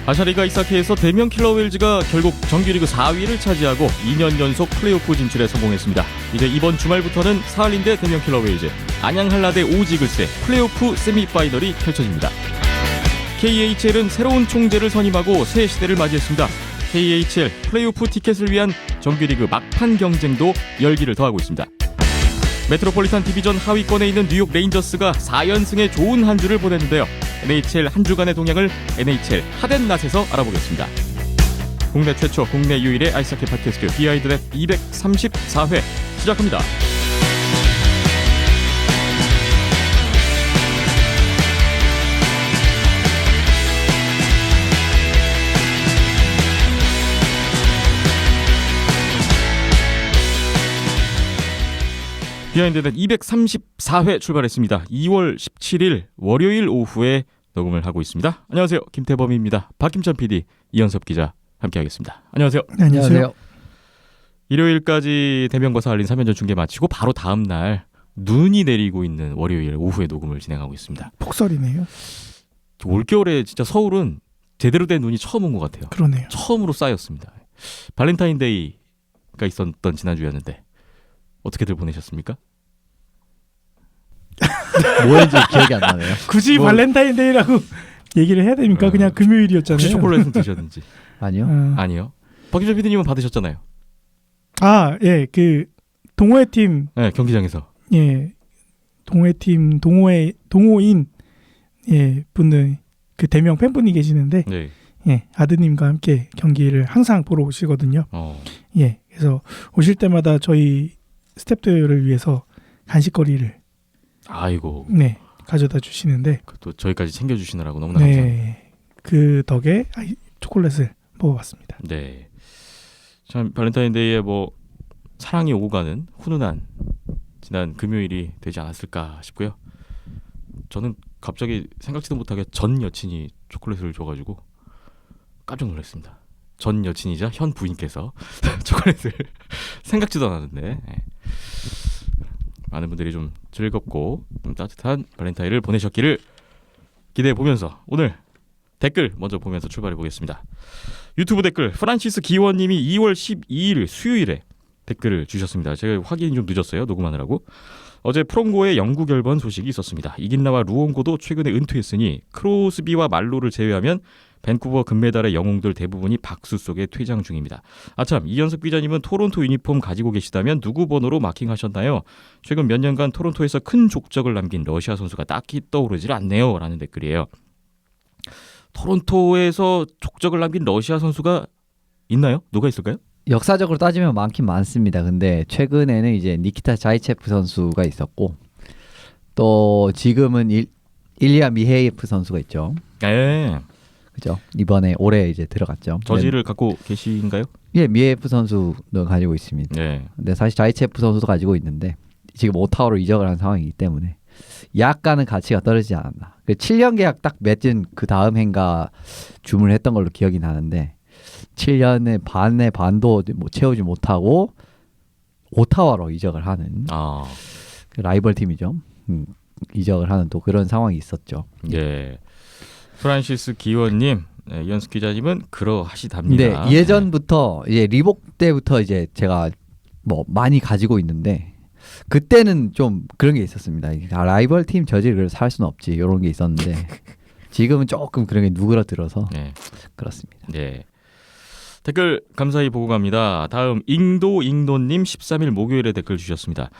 아시아리그 아이스하키에서 대명 킬러 웨일즈가 결국 정규리그 4위를 차지하고 2년 연속 플레이오프 진출에 성공했습니다. 이제 이번 주말부터는 사할린대 대명 킬러 웨일즈, 안양 한라대 오지글스의 플레이오프 세미파이널이 펼쳐집니다. KHL은 새로운 총재를 선임하고 새 시대를 맞이했습니다. KHL 플레이오프 티켓을 위한 정규리그 막판 경쟁도 열기를 더하고 있습니다. 메트로폴리탄 디비전 하위권에 있는 뉴욕 레인저스가 4연승의 좋은 한 주를 보냈는데요. NHL 한 주간의 동향을 NHL 하덴낫에서 알아보겠습니다. 국내 최초, 국내 유일의 아이스하키 팟캐스트 비하인드넷 234회 시작합니다. 비하인드넷 234회 출발했습니다. 2월 17일 월요일 오후에 녹음을 하고 있습니다. 안녕하세요. 김태범입니다. 박김찬 PD, 이현섭 기자 함께하겠습니다. 안녕하세요. 네, 안녕하세요. 일요일까지 대명과 사할린 3연전 중계 마치고 바로 다음 날 눈이 내리고 있는 월요일 오후에 녹음을 진행하고 있습니다. 폭설이네요. 올겨울에 진짜 서울은 제대로 된 눈이 처음 온 것 같아요. 그러네요. 처음으로 쌓였습니다. 발렌타인데이가 있었던 지난주였는데 어떻게들 보내셨습니까? 뭐였는지 기억이 안 나네요. 굳이 발렌타인데이라고 얘기를 해야 됩니까? 그냥 금요일이었잖아요. 혹시 초콜릿은 드셨는지? 아니요. 아니요. 박기철 PD님은 받으셨잖아요. 아, 예, 그 동호회 팀, 네, 경기장에서. 예, 동호인, 예, 분들 그 대명 팬분이 계시는데, 네. 예, 아드님과 함께 경기를 항상 보러 오시거든요. 예, 그래서 오실 때마다 저희 스태프들을 위해서 간식거리를 아이고. 네, 가져다 주시는데 또 저희까지 챙겨주시느라고 너무나 감사합니다. 네, 그 덕에 초콜릿을 먹어봤습니다. 네. 참 발렌타인데이에 뭐 사랑이 오고 가는 훈훈한 지난 금요일이 되지 않았을까 싶고요. 저는 갑자기 생각지도 못하게 전 여친이 초콜릿을 줘가지고 깜짝 놀랐습니다. 전 여친이자 현 부인께서 초콜릿을 생각지도 않았는데 네. 많은 분들이 좀 즐겁고 좀 따뜻한 발렌타인을 보내셨기를 기대해 보면서 오늘 댓글 먼저 보면서 출발해 보겠습니다. 유튜브 댓글 프란시스 기원님이 2월 12일 수요일에 댓글을 주셨습니다. 제가 확인이 좀 늦었어요. 녹음하느라고. 어제 프롱고의 영구 결번 소식이 있었습니다. 이긴나와 루옹고도 최근에 은퇴했으니 크로스비와 말로를 제외하면 밴쿠버 금메달의 영웅들 대부분이 박수 속에 퇴장 중입니다. 아참, 이현석 기자님은 토론토 유니폼 가지고 계시다면 누구 번호로 마킹하셨나요? 최근 몇 년간 토론토에서 큰 족적을 남긴 러시아 선수가 딱히 떠오르질 않네요. 라는 댓글이에요. 토론토에서 족적을 남긴 러시아 선수가 있나요? 누가 있을까요? 역사적으로 따지면 많긴 많습니다. 근데 최근에는 이제 니키타 자이체프 선수가 있었고 또 지금은 일리아 미헤이프 선수가 있죠. 네. 그죠? 이번에 올해 이제 들어갔죠. 저지를 갖고 계신가요? 예, 미헤이프 선수도 가지고 있습니다. 네. 근데 사실 자이체프 선수도 가지고 있는데 지금 오타와로 이적을 한 상황이기 때문에 약간은 가치가 떨어지지 않았나. 7년 계약 딱 맺은 그 다음 해인가 주문했던 걸로 기억이 나는데 7년의 반의 반도 뭐 채우지 못하고 오타와로 이적을 하는 그 라이벌 팀이죠. 이적을 하는 또 그런 상황이 있었죠. 예. 프란시스 기원님, 네, 이현숙 기자님은 그러하시답니다. 네, 예전부터 이제 리복 때부터 이제 제가 뭐 많이 가지고 있는데 그때는 좀 그런 게 있었습니다. 라이벌 팀 저지를 살 수는 없지 이런 게 있었는데 지금은 조금 그런 게 누그러들어서 네. 그렇습니다. 네. 댓글 감사히 보고 갑니다. 다음 잉도님 13일 목요일에 댓글 주셨습니다.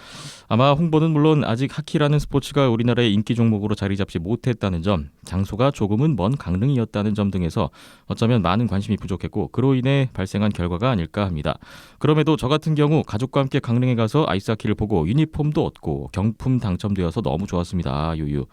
아마 홍보는 물론 아직 하키라는 스포츠가 우리나라의 인기 종목으로 자리 잡지 못했다는 점, 장소가 조금은 먼 강릉이었다는 점 등에서 어쩌면 많은 관심이 부족했고 그로 인해 발생한 결과가 아닐까 합니다. 그럼에도 저 같은 경우 가족과 함께 강릉에 가서 아이스하키를 보고 유니폼도 얻고 경품 당첨되어서 너무 좋았습니다. 유유.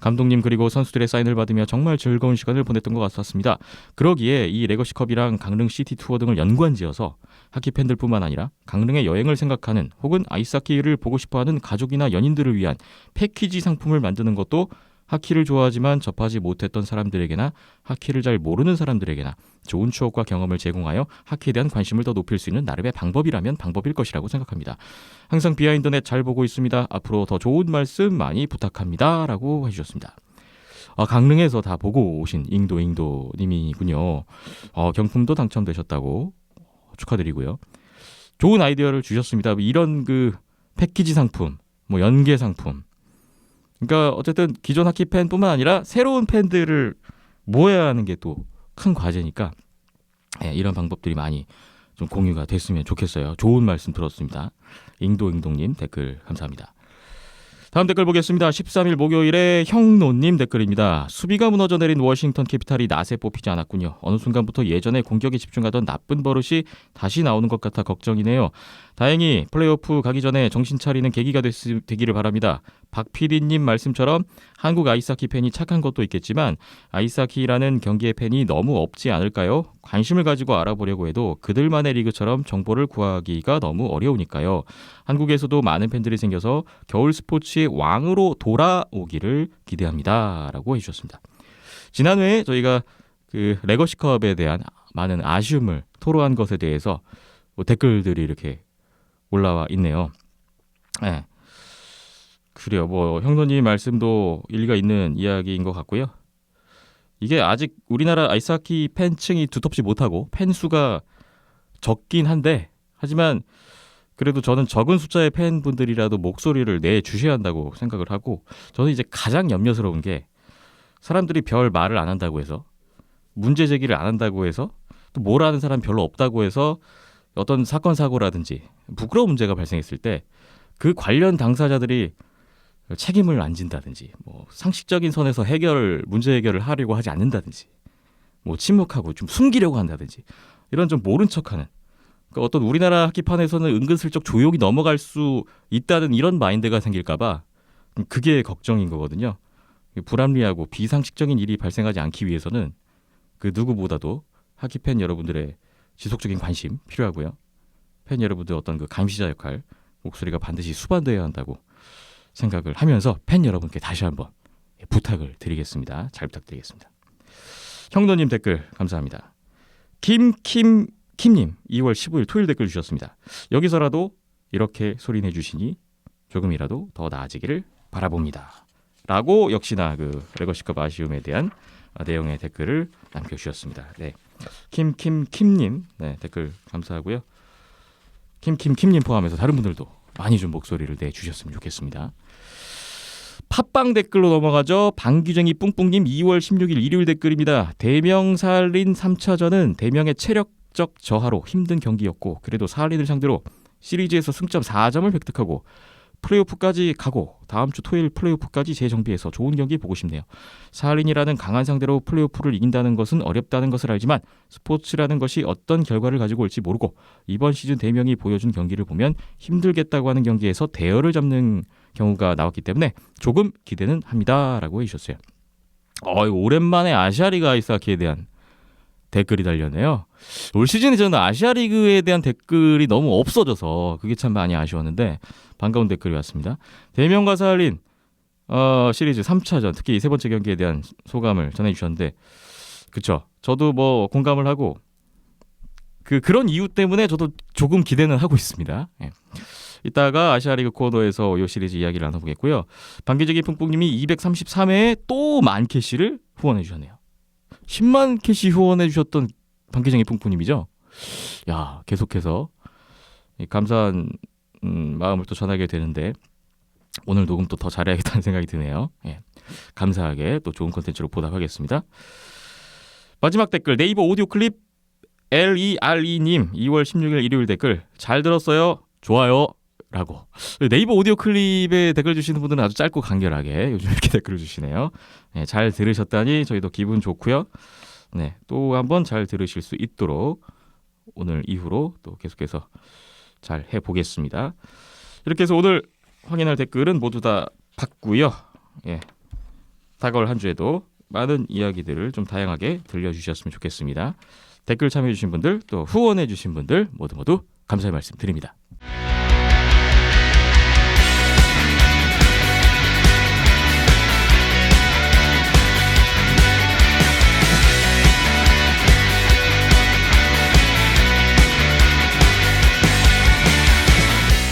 감독님 그리고 선수들의 사인을 받으며 정말 즐거운 시간을 보냈던 것 같았습니다. 그러기에 이 레거시컵이랑 강릉 시티 투어 등을 연관지어서 하키 팬들뿐만 아니라 강릉의 여행을 생각하는 혹은 아이스하키를 보고 싶어하는 가족이나 연인들을 위한 패키지 상품을 만드는 것도 하키를 좋아하지만 접하지 못했던 사람들에게나 하키를 잘 모르는 사람들에게나 좋은 추억과 경험을 제공하여 하키에 대한 관심을 더 높일 수 있는 나름의 방법이라면 방법일 것이라고 생각합니다. 항상 비하인드넷 잘 보고 있습니다. 앞으로 더 좋은 말씀 많이 부탁합니다. 라고 해주셨습니다. 강릉에서 다 보고 오신 잉도님이군요. 경품도 당첨되셨다고 축하드리고요. 좋은 아이디어를 주셨습니다. 이런 그 패키지 상품, 뭐 연계 상품. 그러니까 어쨌든 기존 하키 팬뿐만 아니라 새로운 팬들을 모아야 하는 게 또 큰 과제니까 이런 방법들이 많이 좀 공유가 됐으면 좋겠어요. 좋은 말씀 들었습니다. 잉도님 댓글 감사합니다. 다음 댓글 보겠습니다. 13일 목요일에 형노님 댓글입니다. 수비가 무너져 내린 워싱턴 캐피탈이 낫에 뽑히지 않았군요. 어느 순간부터 예전에 공격에 집중하던 나쁜 버릇이 다시 나오는 것 같아 걱정이네요. 다행히 플레이오프 가기 전에 정신 차리는 계기가 되기를 바랍니다. 박 PD님 말씀처럼 한국 아이스하키 팬이 착한 것도 있겠지만 아이스하키라는 경기의 팬이 너무 없지 않을까요? 관심을 가지고 알아보려고 해도 그들만의 리그처럼 정보를 구하기가 너무 어려우니까요. 한국에서도 많은 팬들이 생겨서 겨울 스포츠의 왕으로 돌아오기를 기대합니다. 라고 해주셨습니다. 지난 회에 저희가 그 레거시컵에 대한 많은 아쉬움을 토로한 것에 대해서 댓글들이 이렇게 올라와 있네요. 네. 그래요. 뭐 형도님 말씀도 일리가 있는 이야기인 것 같고요. 이게 아직 우리나라 아이스하키 팬층이 두텁지 못하고 팬 수가 적긴 한데 하지만 그래도 저는 적은 숫자의 팬분들이라도 목소리를 내주셔야 한다고 생각을 하고 저는 이제 가장 염려스러운 게 사람들이 별 말을 안 한다고 해서 문제 제기를 안 한다고 해서 또 뭘 하는 사람 별로 없다고 해서 어떤 사건 사고라든지 부끄러운 문제가 발생했을 때 그 관련 당사자들이 책임을 안 진다든지 뭐 상식적인 선에서 문제 해결을 하려고 하지 않는다든지 뭐 침묵하고 좀 숨기려고 한다든지 이런 좀 모른 척하는 그러니까 어떤 우리나라 하키판에서는 은근슬쩍 조용히 넘어갈 수 있다는 이런 마인드가 생길까봐 그게 걱정인 거거든요. 불합리하고 비상식적인 일이 발생하지 않기 위해서는 그 누구보다도 하키팬 여러분들의 지속적인 관심 필요하고요. 팬 여러분들 어떤 그 감시자 역할 목소리가 반드시 수반되어야 한다고 생각을 하면서 팬 여러분께 다시 한번 부탁을 드리겠습니다. 잘 부탁드리겠습니다. 형도님 댓글 감사합니다. 김님 2월 15일 토요일 댓글 주셨습니다. 여기서라도 이렇게 소리내 주시니 조금이라도 더 나아지기를 바라봅니다. 라고 역시나 그 레거시컵 아쉬움에 대한 내용의 댓글을 남겨주셨습니다. 네. 김님 네, 댓글 감사하고요. 김님 포함해서 다른 분들도 많이 좀 목소리를 내주셨으면 좋겠습니다. 팟빵 댓글로 넘어가죠. 방귀쟁이 뿡뿡님 2월 16일 일요일 댓글입니다. 대명 사할린 3차전은 대명의 체력적 저하로 힘든 경기였고 그래도 사할린을 상대로 시리즈에서 승점 4점을 획득하고 플레이오프까지 가고 다음 주 토요일 플레이오프까지 재정비해서 좋은 경기 보고 싶네요. 사할린이라는 강한 상대로 플레이오프를 이긴다는 것은 어렵다는 것을 알지만 스포츠라는 것이 어떤 결과를 가지고 올지 모르고 이번 시즌 대명이 보여준 경기를 보면 힘들겠다고 하는 경기에서 대열을 잡는 경우가 나왔기 때문에 조금 기대는 합니다. 라고 해주셨어요. 오랜만에 아시아리그 아이스하키에 대한 댓글이 달렸네요. 올 시즌에 저는 아시아리그에 대한 댓글이 너무 없어져서 그게 참 많이 아쉬웠는데 반가운 댓글이 왔습니다. 대명과 사할린 시리즈 3차전 특히 세 번째 경기에 대한 소감을 전해주셨는데 그쵸. 저도 뭐 공감을 하고 그런 이유 때문에 저도 조금 기대는 하고 있습니다. 예. 이따가 아시아리그 코너에서 이 시리즈 이야기를 나눠보겠고요. 방귀재기 뿡뿡님이 233회에 또 만캐시를 후원해 주셨네요. 10만 캐시 후원해 주셨던 방귀쟁이 뿡뿡님이죠. 야 계속해서 감사한 마음을 또 전하게 되는데 오늘 녹음 또 더 잘해야겠다는 생각이 드네요. 예. 감사하게 또 좋은 콘텐츠로 보답하겠습니다. 마지막 댓글 네이버 오디오 클립 LERE님 2월 16일 일요일 댓글 잘 들었어요. 좋아요. 라고 네이버 오디오 클립에 댓글 주시는 분들은 아주 짧고 간결하게 요즘 이렇게 댓글을 주시네요. 네, 잘 들으셨다니 저희도 기분 좋고요. 네, 또 한번 잘 들으실 수 있도록 오늘 이후로 또 계속해서 잘 해보겠습니다. 이렇게 해서 오늘 확인할 댓글은 모두 다 봤고요. 예, 다가올 한 주에도 많은 이야기들을 좀 다양하게 들려주셨으면 좋겠습니다. 댓글 참여해주신 분들 또 후원해주신 분들 모두 감사의 말씀 드립니다.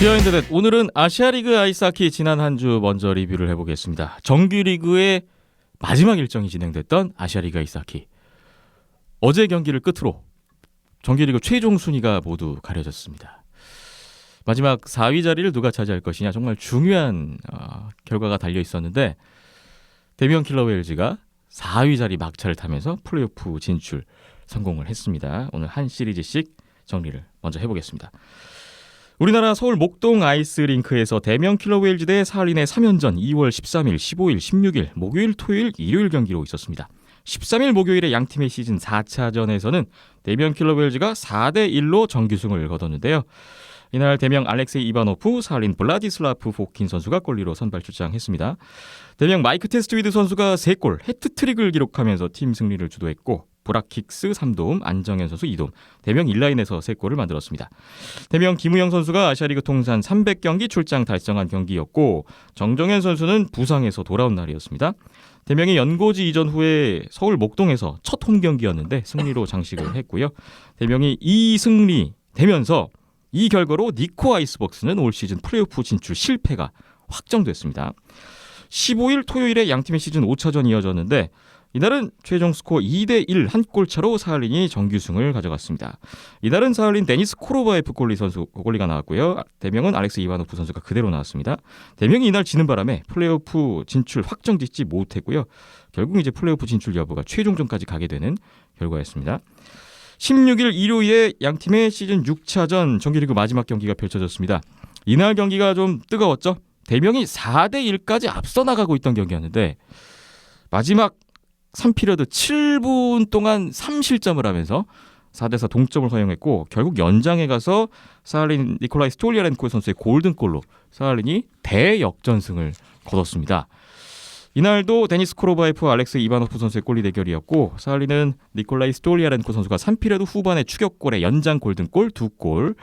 비하인드넷 오늘은 아시아리그 아이스하키 지난 한 주 먼저 리뷰를 해보겠습니다. 정규리그의 마지막 일정이 진행됐던 아시아리그 이스하키. 어제 경기를 끝으로 정규리그 최종 순위가 모두 가려졌습니다. 마지막 4위 자리를 누가 차지할 것이냐 정말 중요한 결과가 달려 있었는데 대명 킬러 웨일즈가 4위 자리 막차를 타면서 플레이오프 진출 성공을 했습니다. 오늘 한 시리즈씩 정리를 먼저 해보겠습니다. 우리나라 서울 목동 아이스링크에서 대명 킬러 웨일즈 대 사할린의 3연전 2월 13일, 15일, 16일, 목요일, 토요일, 일요일 경기로 있었습니다. 13일 목요일에 양팀의 시즌 4차전에서는 대명 킬러 웨일즈가 4대1로 정규승을 거뒀는데요. 이날 대명 알렉세이 이바노프, 사할린 블라디슬라프 포킨 선수가 골리로 선발 출장했습니다. 대명 마이크 테스트위드 선수가 3골, 해트트릭을 기록하면서 팀 승리를 주도했고 브라킥스 3도움, 안정현 선수 2도움, 대명 인라인에서 3골을 만들었습니다. 대명 김우영 선수가 아시아리그 통산 300경기 출장 달성한 경기였고 정정현 선수는 부상에서 돌아온 날이었습니다. 대명이 연고지 이전 후에 서울 목동에서 첫 홈경기였는데 승리로 장식을 했고요. 대명이 2승리 되면서 이 결과로 니코 아이스박스는 올 시즌 플레이오프 진출 실패가 확정됐습니다. 15일 토요일에 양팀의 시즌 5차전이 이어졌는데 이날은 최종 스코어 2대1 한 골차로 사할린이 정규승을 가져갔습니다. 이날은 사할린 데니스 코로바에프 골리가 나왔고요. 대명은 알렉스 이바노프 선수가 그대로 나왔습니다. 대명이 이날 지는 바람에 플레이오프 진출 확정짓지 못했고요. 결국 이제 플레이오프 진출 여부가 최종전까지 가게 되는 결과였습니다. 16일 일요일에 양팀의 시즌 6차전 정규리그 마지막 경기가 펼쳐졌습니다. 이날 경기가 좀 뜨거웠죠. 대명이 4대1까지 앞서 나가고 있던 경기였는데 마지막 3피리어드 7분 동안 3실점을 하면서 4대4 동점을 허용했고 결국 연장에 가서 사할린 니콜라이 스톨리아렌코 선수의 골든골로 사할린이 대역전승을 거뒀습니다. 이날도 데니스 코로바에프, 알렉스 이바노프 선수의 골리 대결이었고 사할린은 니콜라이 스톨리아렌코 선수가 3피리어드 후반에 추격골에 연장 골든골 2골,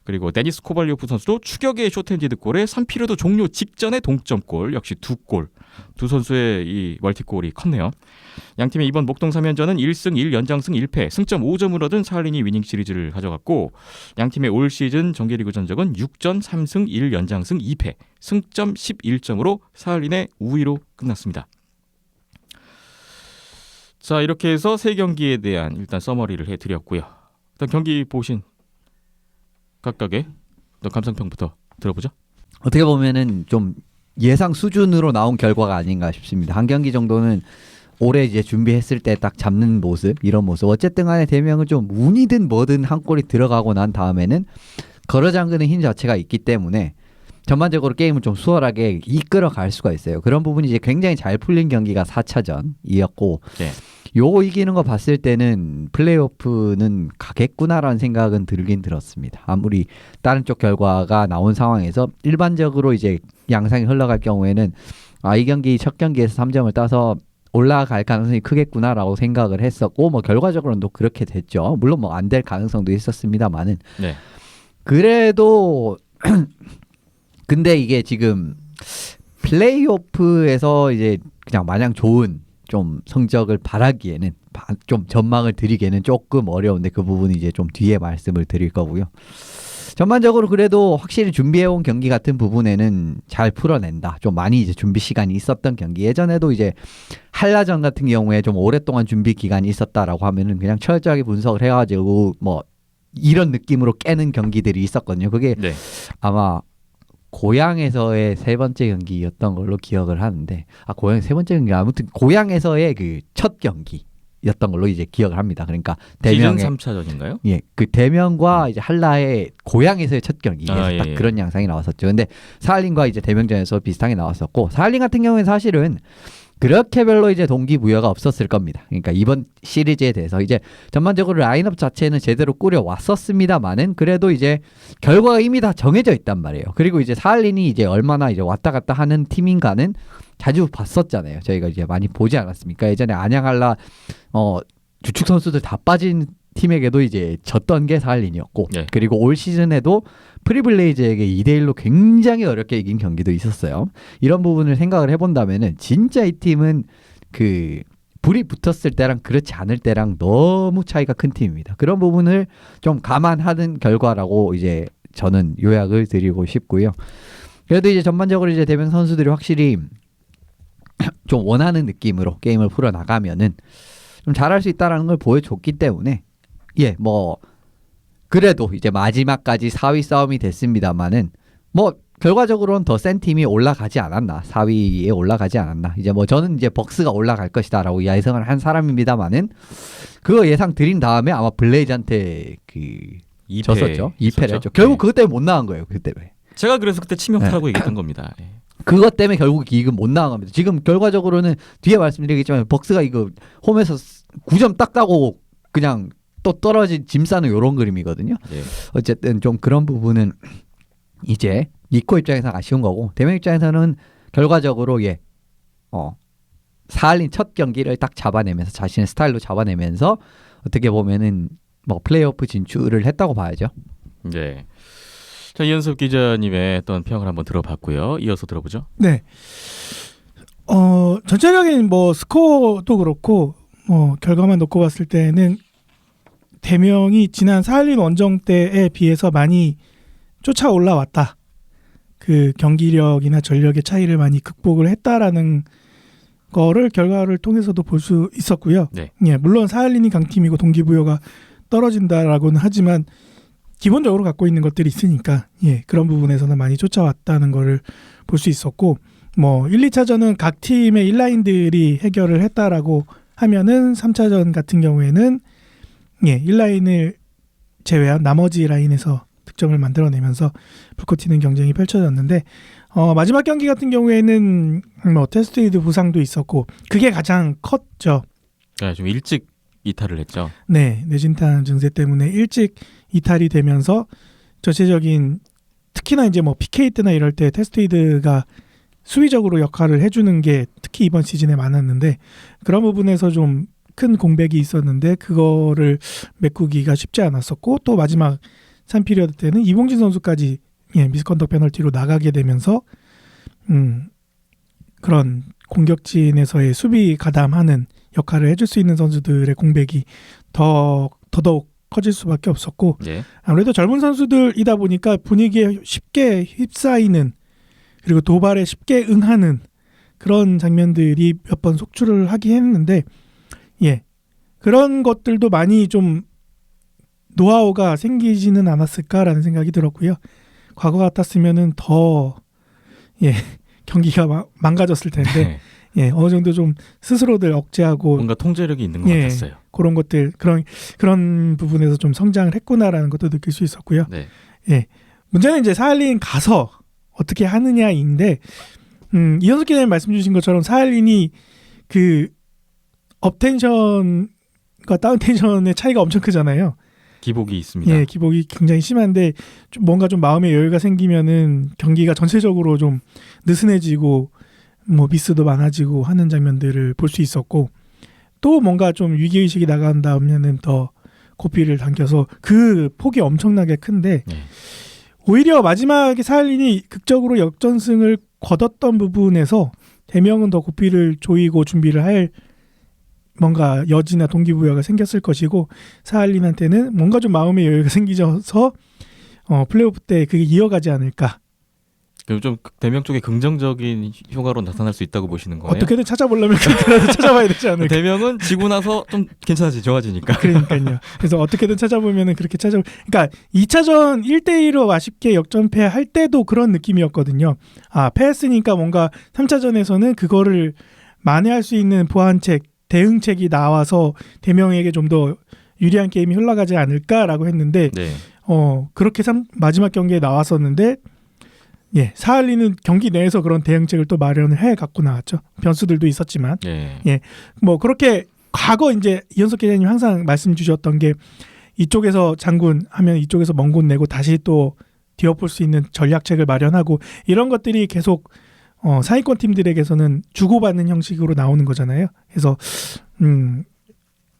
그리고 데니스 코발리오프 선수도 추격의 쇼텐디드 골에 3피리어드 종료 직전에 동점골 역시 2골. 두 선수의 이 멀티골이 컸네요. 양팀의 이번 목동 3연전은 1승 1연장승 1패, 승점 5점을 얻은 사할린이 위닝 시리즈를 가져갔고 양팀의 올 시즌 정규리그 전적은 6전 3승 1연장승 2패, 승점 11점으로 사할린의 우위로 끝났습니다. 자, 이렇게 해서 세 경기에 대한 일단 서머리를 해드렸고요. 일단 경기 보신 각각의 감상평부터 들어보죠. 어떻게 보면은 좀 예상 수준으로 나온 결과가 아닌가 싶습니다. 한 경기 정도는 올해 이제 준비했을 때 딱 잡는 모습, 이런 모습. 어쨌든 간에 대명은 좀 운이든 뭐든 한 골이 들어가고 난 다음에는 걸어잠그는 힘 자체가 있기 때문에 전반적으로 게임을 좀 수월하게 이끌어 갈 수가 있어요. 그런 부분이 이제 굉장히 잘 풀린 경기가 4차전이었고 네. 요거 이기는 거 봤을 때는 플레이오프는 가겠구나라는 생각은 들긴 들었습니다. 아무리 다른 쪽 결과가 나온 상황에서 일반적으로 이제 양상이 흘러갈 경우에는 이 경기 첫 경기에서 3점을 따서 올라갈 가능성이 크겠구나라고 생각을 했었고 뭐 결과적으로는 또 그렇게 됐죠. 물론 뭐 안 될 가능성도 있었습니다만은 네. 그래도 근데 이게 지금 플레이오프에서 이제 그냥 마냥 좋은 좀 성적을 바라기에는 좀 전망을 드리기에는 조금 어려운데 그 부분은 이제 좀 뒤에 말씀을 드릴 거고요. 전반적으로 그래도 확실히 준비해온 경기 같은 부분에는 잘 풀어낸다. 좀 많이 이제 준비 시간이 있었던 경기. 예전에도 이제 한라전 같은 경우에 좀 오랫동안 준비 기간이 있었다라고 하면은 그냥 철저하게 분석을 해가지고 뭐 이런 느낌으로 깨는 경기들이 있었거든요. 그게 네. 아마 고향에서의 세 번째 경기였던 걸로 기억을 하는데 고향 세 번째 경기 아무튼 고향에서의 그 첫 경기였던 걸로 이제 기억을 합니다. 그러니까 대명의 시즌 3차전인가요? 예, 그 대명과 이제 한라의 고향에서의 첫 경기에서 예, 딱 예. 그런 양상이 나왔었죠. 근데 사할린과 이제 대명전에서 비슷하게 나왔었고 사할린 같은 경우에는 사실은 그렇게 별로 이제 동기부여가 없었을 겁니다. 그러니까 이번 시리즈에 대해서 이제 전반적으로 라인업 자체는 제대로 꾸려왔었습니다만은 그래도 이제 결과가 이미 다 정해져 있단 말이에요. 그리고 이제 사할린이 이제 얼마나 이제 왔다 갔다 하는 팀인가는 자주 봤었잖아요. 저희가 이제 많이 보지 않았습니까? 예전에 안양한라 주축 선수들 다 빠진 팀에게도 이제 졌던 게 사할린이었고 네. 그리고 올 시즌에도 프리블레이즈에게 2대1로 굉장히 어렵게 이긴 경기도 있었어요. 이런 부분을 생각을 해본다면은 진짜 이 팀은 그 불이 붙었을 때랑 그렇지 않을 때랑 너무 차이가 큰 팀입니다. 그런 부분을 좀 감안하는 결과라고 이제 저는 요약을 드리고 싶고요. 그래도 이제 전반적으로 이제 대명 선수들이 확실히 좀 원하는 느낌으로 게임을 풀어 나가면은 좀 잘할 수 있다라는 걸 보여줬기 때문에 뭐 그래도 이제 마지막까지 4위 싸움이 됐습니다만은 뭐 결과적으로는 더 센 팀이 올라가지 않았나, 4위에 올라가지 않았나. 이제 뭐 저는 이제 벅스가 올라갈 것이다라고 예상을 한 사람입니다만은 그거 예상 드린 다음에 아마 블레이즈한테 졌었죠. 2패를 했죠. 결국 그것 때문에 못 나간 거예요. 그 때문에. 제가 그래서 그때 치명타라고 얘기했던 겁니다. 그것 때문에 결국 이건 못 나간 겁니다. 지금 결과적으로는 뒤에 말씀드리겠지만 벅스가 이거 홈에서 9점 딱 따고 그냥 또 떨어진 짐 싸는 이런 그림이거든요. 어쨌든 좀 그런 부분은 이제 니코 입장에서 아쉬운 거고 대명 입장에서는 결과적으로 사할린 첫 경기를 딱 잡아내면서 자신의 스타일로 잡아내면서 어떻게 보면은 뭐 플레이오프 진출을 했다고 봐야죠. 네. 자, 이현섭 기자님의 어떤 평을 한번 들어봤고요. 이어서 들어보죠. 네. 전체적인 뭐 스코어도 그렇고 뭐 결과만 놓고 봤을 때는 대명이 지난 사할린 원정 때에 비해서 많이 쫓아 올라왔다. 그 경기력이나 전력의 차이를 많이 극복을 했다라는 거를 결과를 통해서도 볼 수 있었고요. 네. 물론 사할린이 강팀이고 동기부여가 떨어진다라고는 하지만 기본적으로 갖고 있는 것들이 있으니까 그런 부분에서는 많이 쫓아왔다는 거를 볼 수 있었고 뭐 1, 2차전은 각 팀의 인라인들이 해결을 했다라고 하면은 3차전 같은 경우에는 1라인을 제외한 나머지 라인에서 득점을 만들어내면서 불꽃 튀는 경쟁이 펼쳐졌는데 마지막 경기 같은 경우에는 뭐 테스트리드 부상도 있었고 그게 가장 컸죠. 네, 좀 일찍 이탈을 했죠. 네, 뇌진탕 증세 때문에 일찍 이탈이 되면서 전체적인 특히나 이제 뭐 PK 때나 이럴 때 테스트리드가 수비적으로 역할을 해주는 게 특히 이번 시즌에 많았는데 그런 부분에서 좀 큰 공백이 있었는데 그거를 메꾸기가 쉽지 않았었고 또 마지막 3피리어드 때는 이봉진 선수까지 미스컨덕 페널티로 나가게 되면서 그런 공격진에서의 수비 가담하는 역할을 해줄 수 있는 선수들의 공백이 더더욱 커질 수밖에 없었고 아무래도 젊은 선수들이다 보니까 분위기에 쉽게 휩싸이는 그리고 도발에 쉽게 응하는 그런 장면들이 몇 번 속출을 하긴 했는데 그런 것들도 많이 좀 노하우가 생기지는 않았을까라는 생각이 들었고요. 과거 같았으면은 더 경기가 망가졌을 텐데 어느 정도 좀 스스로들 억제하고 뭔가 통제력이 있는 것 같았어요. 그런 것들 그런 부분에서 좀 성장을 했구나라는 것도 느낄 수 있었고요. 문제는 이제 사할린 가서 어떻게 하느냐인데 이현숙 기자님 말씀 주신 것처럼 사할린이 그 업텐션과 다운텐션의 차이가 엄청 크잖아요. 기복이 있습니다. 기복이 굉장히 심한데 좀 뭔가 좀 마음의 여유가 생기면은 경기가 전체적으로 좀 느슨해지고 뭐 미스도 많아지고 하는 장면들을 볼 수 있었고 또 뭔가 좀 위기의식이 나간 다음에는 더 고삐를 당겨서 그 폭이 엄청나게 큰데 오히려 마지막에 사할린이 극적으로 역전승을 거뒀던 부분에서 대명은 더 고삐를 조이고 준비를 할 뭔가 여지나 동기부여가 생겼을 것이고 사할린한테는 뭔가 좀 마음의 여유가 생기셔서 플레이오프 때 그게 이어가지 않을까. 그럼 좀 대명 쪽에 긍정적인 효과로 나타날 수 있다고 보시는 거예요? 어떻게든 찾아보려면 그렇게라도 찾아봐야 되지 않을까. 대명은 지고 나서 좀 좋아지니까. 그러니까요. 그래서 어떻게든 찾아보면은 그렇게 그러니까 2차전 1대1로 아쉽게 역전패할 때도 그런 느낌이었거든요. 패했으니까 뭔가 3차전에서는 그거를 만회할 수 있는 보완책 대응책이 나와서 대명에게 좀 더 유리한 게임이 흘러가지 않을까라고 했는데 그렇게 마지막 경기에 나왔었는데 사할린은 경기 내에서 그런 대응책을 또 마련을 해 갖고 나왔죠. 변수들도 있었지만 뭐 그렇게 과거 이제 이현석 기자님 항상 말씀 주셨던 게 이쪽에서 장군 하면 이쪽에서 먼 내고 다시 또 뒤엎을 수 있는 전략책을 마련하고 이런 것들이 계속 상위권 팀들에게서는 주고받는 형식으로 나오는 거잖아요. 그래서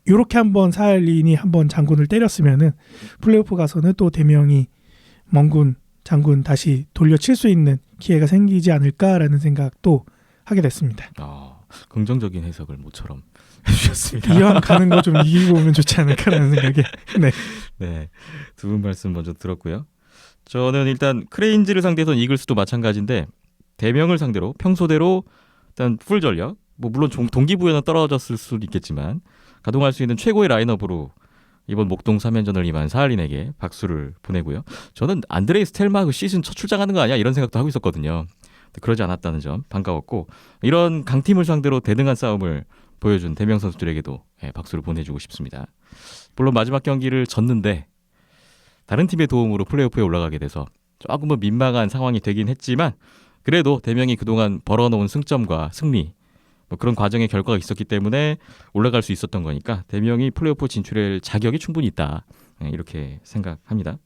요렇게 한번 사할린이 한번 장군을 때렸으면은 플레이오프 가서는 또 대명이 멍군 장군 다시 돌려칠 수 있는 기회가 생기지 않을까라는 생각도 하게 됐습니다. 긍정적인 해석을 모처럼 해주셨습니다. 이왕 가는 거 좀 이기고 오면 좋지 않을까라는 생각에 두 분 말씀 먼저 들었고요. 저는 일단 크레인즈를 상대해서 이글스도 마찬가지인데 대명을 상대로 평소대로 일단 풀 전력. 뭐 물론 동기부여는 떨어졌을 수도 있겠지만 가동할 수 있는 최고의 라인업으로 이번 목동 3연전을 임한 사할린에게 박수를 보내고요. 저는 안드레이 스텔마 그 시즌 첫 출장하는 거 아니야? 이런 생각도 하고 있었거든요. 그러지 않았다는 점 반가웠고 이런 강팀을 상대로 대등한 싸움을 보여준 대명 선수들에게도 박수를 보내주고 싶습니다. 물론 마지막 경기를 졌는데 다른 팀의 도움으로 플레이오프에 올라가게 돼서 조금은 민망한 상황이 되긴 했지만 그래도 대명이 그동안 벌어놓은 승점과 승리 뭐 그런 과정의 결과가 있었기 때문에 올라갈 수 있었던 거니까 대명이 플레이오프 진출할 자격이 충분히 있다. 이렇게 생각합니다.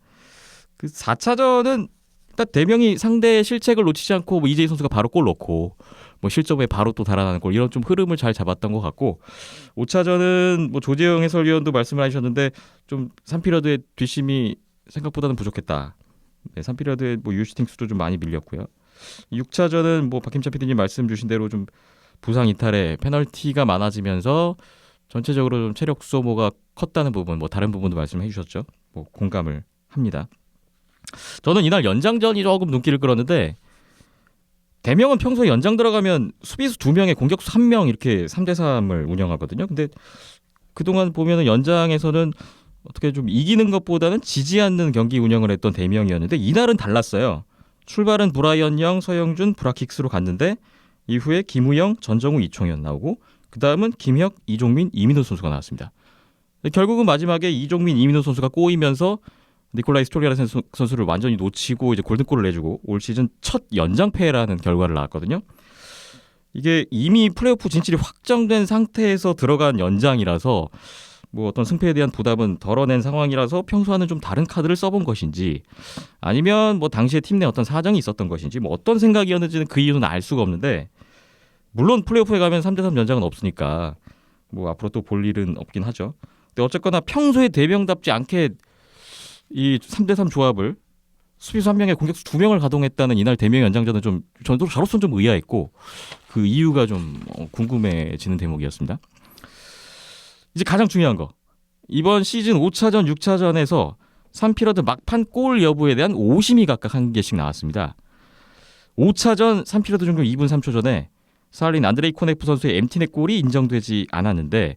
그 4차전은 일단 대명이 상대의 실책을 놓치지 않고 뭐 이재희 선수가 바로 골 넣고 뭐 실점에 바로 또 달아나는 골 이런 좀 흐름을 잘 잡았던 것 같고 5차전은 뭐 조재영 해설위원도 말씀을 하셨는데 좀 3피리어드의 뒷심이 생각보다는 부족했다. 네, 3피리어드의 뭐 유슈팅 수도 좀 많이 밀렸고요. 6차전은 뭐 박힘찬 PD님 말씀 주신 대로 좀 부상 이탈에 페널티가 많아지면서 전체적으로 좀 체력 소모가 컸다는 부분, 뭐 다른 부분도 말씀해 주셨죠. 뭐 공감을 합니다. 저는 이날 연장전이 조금 눈길을 끌었는데 대명은 평소에 연장 들어가면 수비수 2명에 공격수 1명 이렇게 3대3을 운영하거든요. 근데 그동안 보면은 연장에서는 어떻게 좀 이기는 것보다는 지지 않는 경기 운영을 했던 대명이었는데 이날은 달랐어요. 출발은 브라이언 영, 서영준, 브라킥스로 갔는데 이후에 김우영, 전정우, 이총현 나오고 그 다음은 김혁, 이종민, 이민호 선수가 나왔습니다. 결국은 마지막에 이종민, 이민호 선수가 꼬이면서 니콜라이 스토리아라는 선수를 완전히 놓치고 이제 골든골을 내주고 올 시즌 첫 연장패라는 결과를 나왔거든요. 이게 이미 플레이오프 진출이 확정된 상태에서 들어간 연장이라서 뭐 어떤 승패에 대한 부담은 덜어낸 상황이라서 평소와는 좀 다른 카드를 써본 것인지 아니면 뭐 당시에 팀 내 어떤 사정이 있었던 것인지 뭐 어떤 생각이었는지는 그 이유는 알 수가 없는데 물론 플레이오프에 가면 3대3 연장은 없으니까 뭐 앞으로 또 볼 일은 없긴 하죠. 근데 어쨌거나 평소에 대명답지 않게 이 3대3 조합을 수비수 1명에 공격수 2명을 가동했다는 이날 대명 연장전은 좀 저로서는 좀 의아했고 그 이유가 좀 궁금해지는 대목이었습니다. 이제 가장 중요한 거. 이번 시즌 5차전, 6차전에서 3피리어드 막판 골 여부에 대한 오심이 각각 한 개씩 나왔습니다. 5차전 3피리어드 종료 2분 3초 전에 사할린 안드레이 코네프 선수의 엠티넷 골이 인정되지 않았는데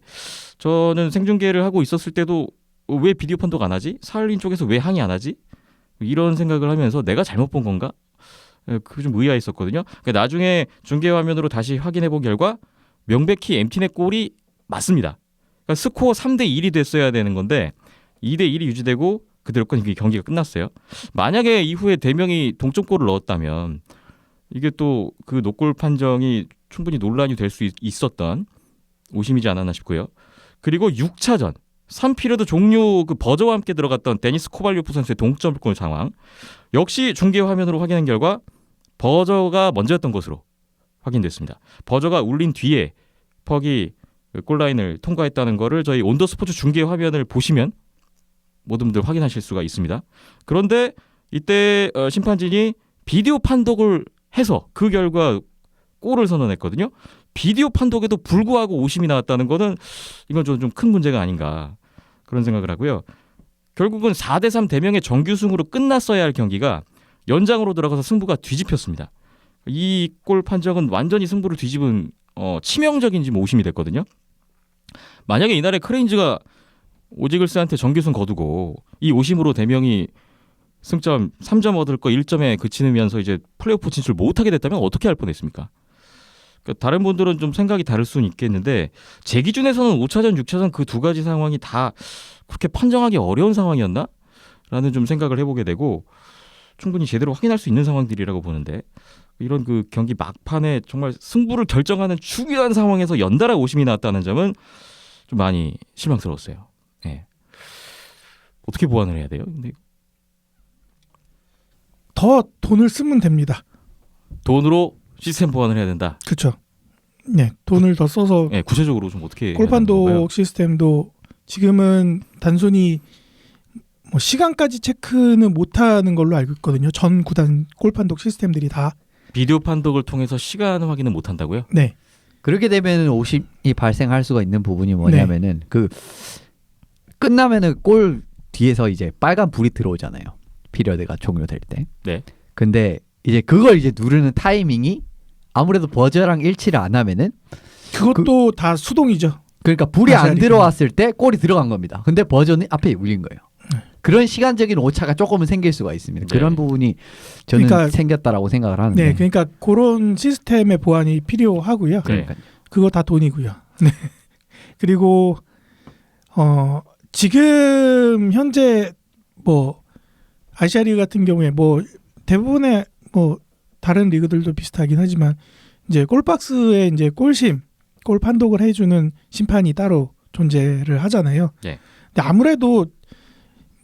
저는 생중계를 하고 있었을 때도 왜 비디오 판독 안 하지? 사할린 쪽에서 왜 항의 안 하지? 이런 생각을 하면서 내가 잘못 본 건가? 그게 좀 의아했었거든요. 그러니까 나중에 중계 화면으로 다시 확인해 본 결과 명백히 엠티넷 골이 맞습니다. 그러니까 스코어 3대1이 됐어야 되는 건데 2대1이 유지되고 그대로 경기가 끝났어요. 만약에 이후에 대명이 동점골을 넣었다면 이게 또 그 노골 판정이 충분히 논란이 될 수 있었던 오심이지 않았나 싶고요. 그리고 6차전 3피리어드 종료 그 버저와 함께 들어갔던 데니스 코발료프 선수의 동점골 상황 역시 중계 화면으로 확인한 결과 버저가 먼저였던 것으로 확인됐습니다. 버저가 울린 뒤에 퍽이 골라인을 통과했다는 거를 저희 온더스포츠 중계 화면을 보시면 모든 분들 확인하실 수가 있습니다. 그런데 이때 심판진이 비디오 판독을 해서 그 결과 골을 선언했거든요. 비디오 판독에도 불구하고 오심이 나왔다는 거는 이건 좀 큰 문제가 아닌가 그런 생각을 하고요. 결국은 4대3 대명의 정규승으로 끝났어야 할 경기가 연장으로 들어가서 승부가 뒤집혔습니다. 이 골 판정은 완전히 승부를 뒤집은 치명적인 지금 오심이 됐거든요. 만약에 이날에 크레인즈가 오지글스한테 정규승 거두고 이 오심으로 대명이 승점 3점 얻을 거 1점에 그치면서 이제 플레이오프 진출 못하게 됐다면 어떻게 할 뻔했습니까? 그러니까 다른 분들은 좀 생각이 다를 수는 있겠는데 제 기준에서는 5차전, 6차전 그 두 가지 상황이 다 그렇게 판정하기 어려운 상황이었나? 라는 좀 생각을 해보게 되고 충분히 제대로 확인할 수 있는 상황들이라고 보는데 이런 그 경기 막판에 정말 승부를 결정하는 중요한 상황에서 연달아 오심이 나왔다는 점은 좀 많이 실망스러웠어요. 네. 어떻게 보완을 해야 돼요? 근데 더 돈을 쓰면 됩니다. 돈으로 시스템 보완을 해야 된다. 그렇죠. 네, 돈을 더 써서 네, 구체적으로 좀 어떻게 골판독 시스템도 지금은 단순히 뭐 시간까지 체크는 못하는 걸로 알고 있거든요. 전 구단 골판독 시스템들이 다 비디오 판독을 통해서 시간 확인을 못 한다고요? 네. 그렇게 되면 오심이 발생할 수가 있는 부분이 뭐냐면은 그 끝나면은 골 뒤에서 이제 빨간 불이 들어오잖아요. 피리어드가 종료될 때. 네. 근데 이제 그걸 이제 누르는 타이밍이 아무래도 버저랑 일치를 안 하면은 그것도 다 수동이죠. 그러니까 불이 안 아시아리그. 들어왔을 때 골이 들어간 겁니다. 근데 버저는 앞에 울린 거예요. 그런 시간적인 오차가 조금은 생길 수가 있습니다. 네. 그런 부분이 저는 그러니까- 생겼다라고 생각을 하는데. 네, 그러니까 그런 시스템의 보완이 필요하고요. 네. 그러니까요. 그거 다 돈이고요. 네. 그리고 지금 현재 뭐 아시아 리그 같은 경우에 뭐 대부분의 뭐 다른 리그들도 비슷하긴 하지만 이제 골박스에 이제 골 판독을 해주는 심판이 따로 존재를 하잖아요. 네. 근데 아무래도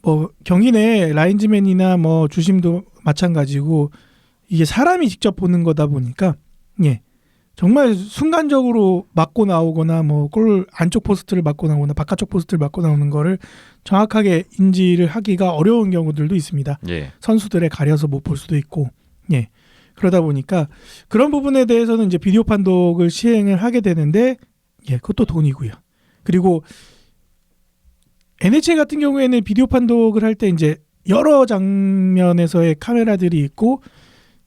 뭐 경기 내 라인즈맨이나 뭐 주심도 마찬가지고 이게 사람이 직접 보는 거다 보니까 예. 정말 순간적으로 맞고 나오거나 뭐 골 안쪽 포스트를 맞고 나오거나 바깥쪽 포스트를 맞고 나오는 거를 정확하게 인지를 하기가 어려운 경우들도 있습니다. 예. 선수들에 가려서 못 볼 수도 있고. 예. 그러다 보니까 그런 부분에 대해서는 이제 비디오 판독을 시행을 하게 되는데 예, 그것도 돈이고요. 그리고 NHL 같은 경우에는 비디오 판독을 할 때 이제 여러 장면에서의 카메라들이 있고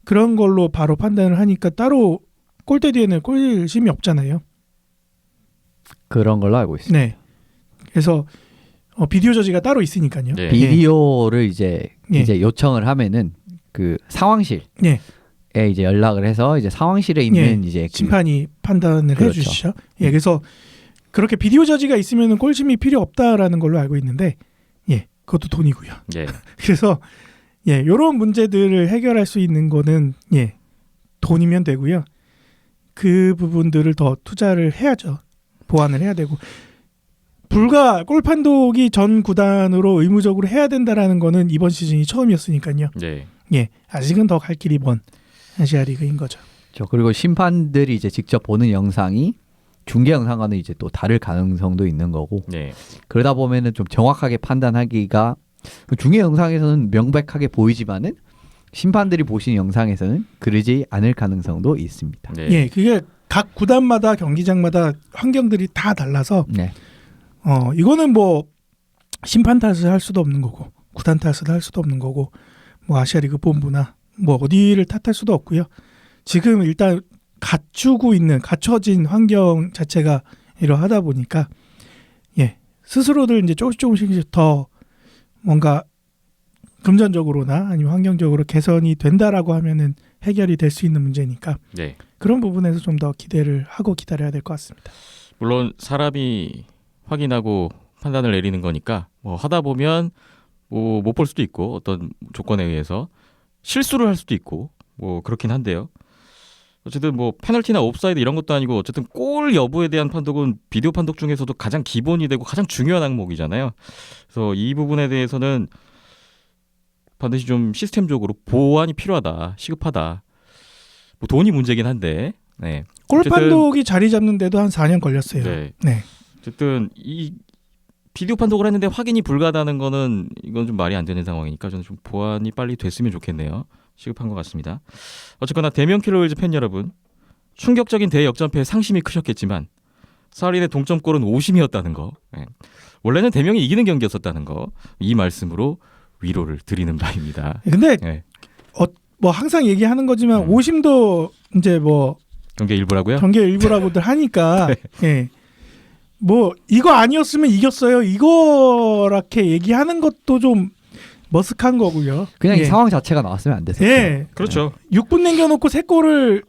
그런 걸로 바로 판단을 하니까 따로 골대 뒤에는 골심이 없잖아요. 그런 걸로 알고 있습니다. 네. 그래서 비디오 저지가 따로 있으니까요. 네. 비디오를 이제 예. 요청을 하면은 그 상황실에 예. 이제 연락을 해서 이제 상황실에 있는 이제 그 심판이 판단을 그렇죠. 해주시죠. 예, 그래서 그렇게 비디오 저지가 있으면 골심이 필요 없다라는 걸로 알고 있는데, 예, 그것도 돈이고요. 예. 그래서 예, 이런 문제들을 해결할 수 있는 거는 예, 돈이면 되고요. 그 부분들을 더 투자를 해야죠. 보완을 해야 되고 불과 골 판독이 전 구단으로 의무적으로 해야 된다라는 거는 이번 시즌이 처음이었으니까요. 네. 예, 아직은 더 갈 길이 먼 아시아 리그인 거죠. 그리고 심판들이 이제 직접 보는 영상이 중계 영상과는 이제 또 다를 가능성도 있는 거고 네. 그러다 보면은 좀 정확하게 판단하기가 중계 영상에서는 명백하게 보이지만은 심판들이 보신 영상에서는 그러지 않을 가능성도 있습니다. 네. 예, 그게 각 구단마다 경기장마다 환경들이 다 달라서 네. 이거는 뭐 심판 탓을 할 수도 없는 거고 구단 탓을 할 수도 없는 거고 뭐 아시아 리그 본부나 뭐 어디를 탓할 수도 없고요. 지금 일단 갖춰진 환경 자체가 이러하다 보니까 예, 스스로들 이제 조금씩 더 뭔가 금전적으로나 아니면 환경적으로 개선이 된다라고 하면은 해결이 될 수 있는 문제니까 네. 그런 부분에서 좀 더 기대를 하고 기다려야 될 것 같습니다. 물론 사람이 확인하고 판단을 내리는 거니까 뭐 하다 보면 뭐 못 볼 수도 있고 어떤 조건에 의해서 실수를 할 수도 있고 뭐 그렇긴 한데요. 어쨌든 뭐 페널티나 옵사이드 이런 것도 아니고 어쨌든 골 여부에 대한 판독은 비디오 판독 중에서도 가장 기본이 되고 가장 중요한 항목이잖아요. 그래서 이 부분에 대해서는 반드시 좀 시스템적으로 보완이 필요하다, 시급하다. 뭐 돈이 문제긴 한데, 네. 골 어쨌든- 판독이 자리 잡는데도 한 4년 걸렸어요. 네. 네. 어쨌든 이 비디오 판독을 했는데 확인이 불가하다는 거는 이건 좀 말이 안 되는 상황이니까 저는 좀 보완이 빨리 됐으면 좋겠네요. 시급한 것 같습니다. 어쨌거나 대면 킬러웰즈 팬 여러분, 충격적인 대역전패에 상심이 크셨겠지만 사할린의 동점골은 오심이었다는 거, 네. 원래는 대명이 이기는 경기였었다는 거, 이 말씀으로 위로를 드리는 바입니다. 근데 네. 뭐 항상 얘기하는 거지만 음. 오심도 이제 뭐 경기 일부라고요? 경기의 일부라고들 하니까 예. 뭐 이거 아니었으면 이겼어요. 이거렇게 얘기하는 것도 좀 머쓱한 거고요. 그냥 예. 이 상황 자체가 나왔으면 안 됐어요. 예. 그렇죠. 6분 남겨놓고 3골을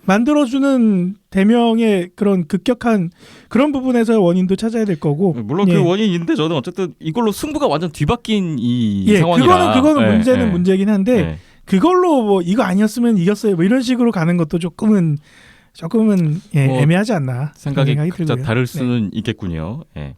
만들어주는 대명의 그런 급격한 그런 부분에서 원인도 찾아야 될 거고. 물론 예. 그 원인이 있는데 저는 어쨌든 이걸로 승부가 완전 뒤바뀐 이 예, 상황이라. 그거는 예, 문제는 예. 문제긴 한데 예. 그걸로 뭐 이거 아니었으면 이겼어요. 뭐 이런 식으로 가는 것도 조금은 예, 뭐 애매하지 않나 생각이 그런 각자 들고요. 다를 네. 수는 있겠군요. 예.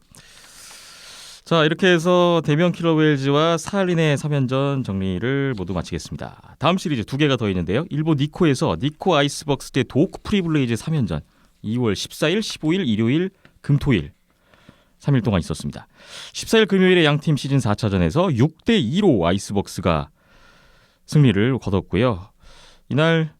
자, 이렇게 해서 대면 킬러 웨일즈와 사할린의 3연전 정리를 모두 마치겠습니다. 다음 시리즈 2개가 더 있는데요. 일본 니코에서 니코 아이스벅스 대 도크 프리블레이즈 3연전 2월 14일, 15일, 일요일, 금토일 3일 동안 있었습니다. 14일 금요일에 양팀 시즌 4차전에서 6대 2로 아이스벅스가 승리를 거뒀고요. 이날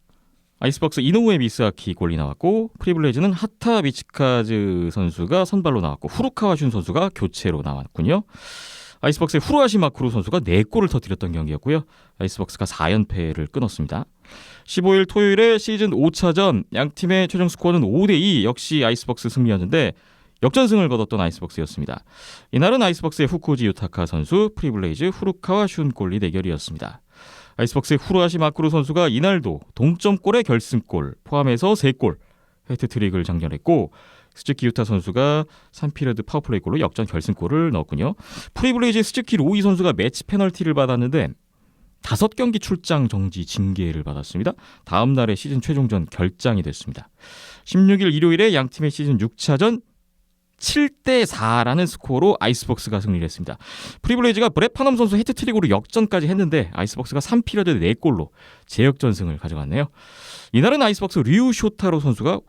아이스벅스 이노우에 미스아키 골이 나왔고 프리블레이즈는 하타 미치카즈 선수가 선발로 나왔고 후루카와 슌 선수가 교체로 나왔군요. 아이스박스의 후루아시 마쿠루 선수가 4골을 터뜨렸던 경기였고요. 아이스박스가 4연패를 끊었습니다. 15일 토요일에 시즌 5차전 양팀의 최종 스코어는 5대2 역시 아이스박스 승리였는데 역전승을 거뒀던 아이스박스였습니다. 이날은 아이스박스의 후쿠지 유타카 선수, 프리블레이즈 후루카와 슌골리 대결이었습니다. 아이스박스의 후루아시 마쿠루 선수가 이날도 동점골의 결승골 포함해서 3골 해트트릭을 장렬했고 스즈키 유타 선수가 3피리어드 파워플레이골로 역전 결승골을 넣었군요. 프리블레이즈의 스즈키 로이 선수가 매치 페널티를 받았는데 5경기 출장 정지 징계를 받았습니다. 다음 날에 시즌 최종전 결장이 됐습니다. 16일 일요일에 양팀의 시즌 6차전 7대4라는 스코어로 아이스박스가 승리를 했습니다. 프리블레이즈가 브렛 파넘 선수 해트트릭으로 역전까지 했는데 아이스박스가 3피리어드 4골로 재역전승을 가져갔네요. 이날은 아이스박스 류 쇼타로 선수가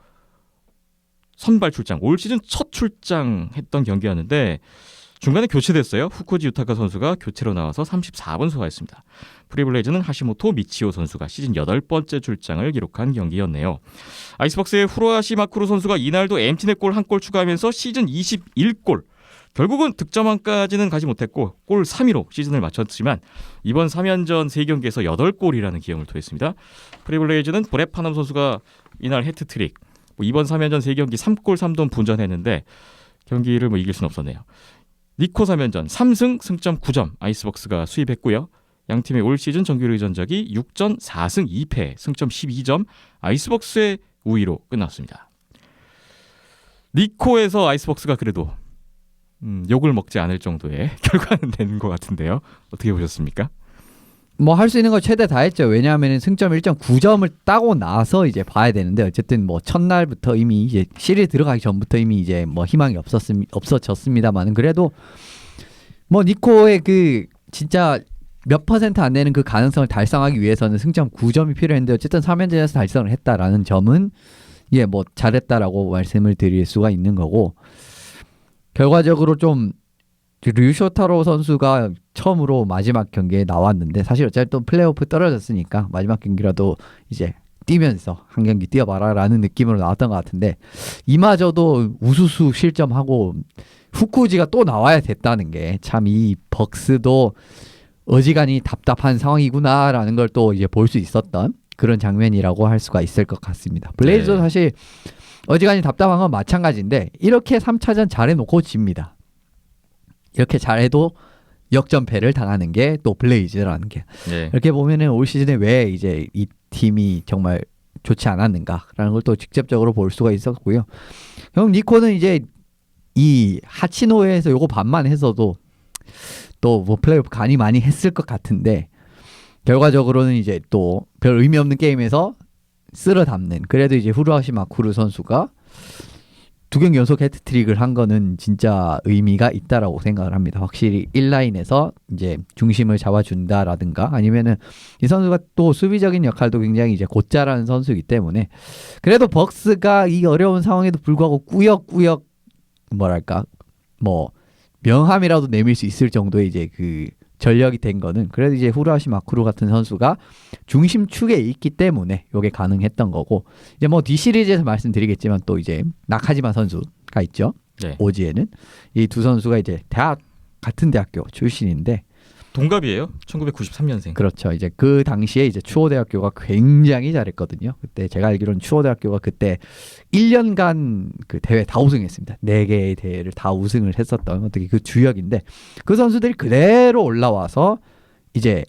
선발 출장, 올 시즌 첫 출장했던 경기였는데 중간에 교체됐어요. 후쿠지 유타카 선수가 교체로 나와서 34분 소화했습니다. 프리블레이즈는 하시모토 미치오 선수가 시즌 8번째 출장을 기록한 경기였네요. 아이스박스의 후루아시 마쿠루 선수가 이날도 엠티넷 골 1골 추가하면서 시즌 21골. 결국은 득점왕까지는 가지 못했고 골 3위로 시즌을 마쳤지만 이번 3연전 3경기에서 8골이라는 기염을 토했습니다. 프리블레이즈는 브렛 파넘 선수가 이날 해트트릭, 이번 3연전 3경기 3골 3돈 분전했는데 경기를 이길 수는 없었네요. 니코 3연전 3승 승점 9점 아이스박스가 수입했고요. 양팀의 올 시즌 정규리그 전적이 6전 4승 2패 승점 12점 아이스박스의 우위로 끝났습니다. 니코에서 아이스박스가 그래도 욕을 먹지 않을 정도의 결과는 된 것 같은데요. 어떻게 보셨습니까? 뭐 할 수 있는 거 최대 다 했죠. 왜냐하면 승점 1.9점을 따고 나서 이제 봐야 되는데 어쨌든 뭐 첫날부터 이미 이제 시리즈 들어가기 전부터 이미 이제 뭐 희망이 없어졌습니다만은 그래도 뭐 니코의 그 진짜 몇 퍼센트 안 되는 그 가능성을 달성하기 위해서는 승점 9점이 필요했는데 어쨌든 3연전에서 달성을 했다라는 점은 예 뭐 잘했다라고 말씀을 드릴 수가 있는 거고 결과적으로 좀 류쇼타로 선수가 처음으로 마지막 경기에 나왔는데 사실 어쨌든 플레이오프 떨어졌으니까 마지막 경기라도 이제 뛰면서 한 경기 뛰어봐라라는 느낌으로 나왔던 것 같은데 이마저도 우수수 실점하고 후쿠지가 또 나와야 됐다는 게 참 이 벅스도 어지간히 답답한 상황이구나라는 걸 또 이제 볼 수 있었던 그런 장면이라고 할 수가 있을 것 같습니다. 블레이즈도 네. 사실 어지간히 답답한 건 마찬가지인데 이렇게 3차전 잘해놓고 집니다. 이렇게 잘해도 역전패를 당하는 게 또 블레이즈라는 게 네. 이렇게 보면은 올 시즌에 왜 이제 이 팀이 정말 좋지 않았는가라는 걸 또 직접적으로 볼 수가 있었고요. 형 니코는 이제 이 하치노에서 요거 반만 했어도 또 뭐 플레이오프 간이 많이 했을 것 같은데 결과적으로는 이제 또 별 의미 없는 게임에서 쓸어 담는 그래도 이제 후루아시 마쿠루 선수가 2경기 연속 해트트릭을 한 거는 진짜 의미가 있다라고 생각을 합니다. 확실히 1라인에서 이제 중심을 잡아준다라든가 아니면은 이 선수가 또 수비적인 역할도 굉장히 이제 곧잘하는 선수이기 때문에 그래도 벅스가 이 어려운 상황에도 불구하고 꾸역꾸역 뭐랄까 뭐 명함이라도 내밀 수 있을 정도의 이제 그 전력이 된 거는 그래도 이제 후루아시 마쿠루 같은 선수가 중심축에 있기 때문에 이게 가능했던 거고 이제 뭐 D 시리즈에서 말씀드리겠지만 또 이제 나카지마 선수가 있죠. 네. 오지에는 이 두 선수가 이제 대학 같은 대학교 출신인데 동갑이에요. 1993년생. 그렇죠. 이제 그 당시에 이제 추호대학교가 굉장히 잘했거든요. 그때 제가 알기로는 추호대학교가 그때 1년간 그 대회 다 우승했습니다. 4개의 대회를 다 우승을 했었던 어떻게 그 주역인데 그 선수들이 그대로 올라와서 이제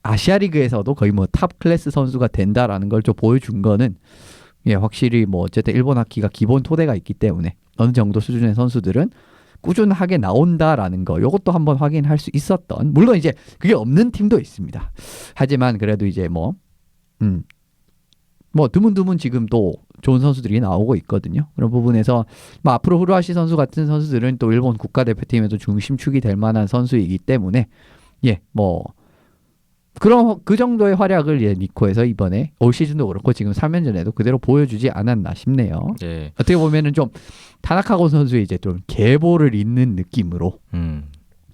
아시아리그에서도 거의 뭐 탑 클래스 선수가 된다라는 걸 좀 보여준 거는 예, 확실히 뭐 어쨌든 일본 학기가 기본 토대가 있기 때문에 어느 정도 수준의 선수들은 꾸준하게 나온다라는 거 이것도 한번 확인할 수 있었던 물론 이제 그게 없는 팀도 있습니다. 하지만 그래도 이제 뭐 드문드문 지금 또 좋은 선수들이 나오고 있거든요. 그런 부분에서 뭐 앞으로 후루아시 선수 같은 선수들은 또 일본 국가대표팀에도 중심축이 될 만한 선수이기 때문에 예, 뭐 그런 그 정도의 활약을 예, 니코에서 이번에 올 시즌도 그렇고 지금 3연전에도 그대로 보여주지 않았나 싶네요. 네. 어떻게 보면은 좀 타나카고 선수의 이제 좀 계보를 잇는 느낌으로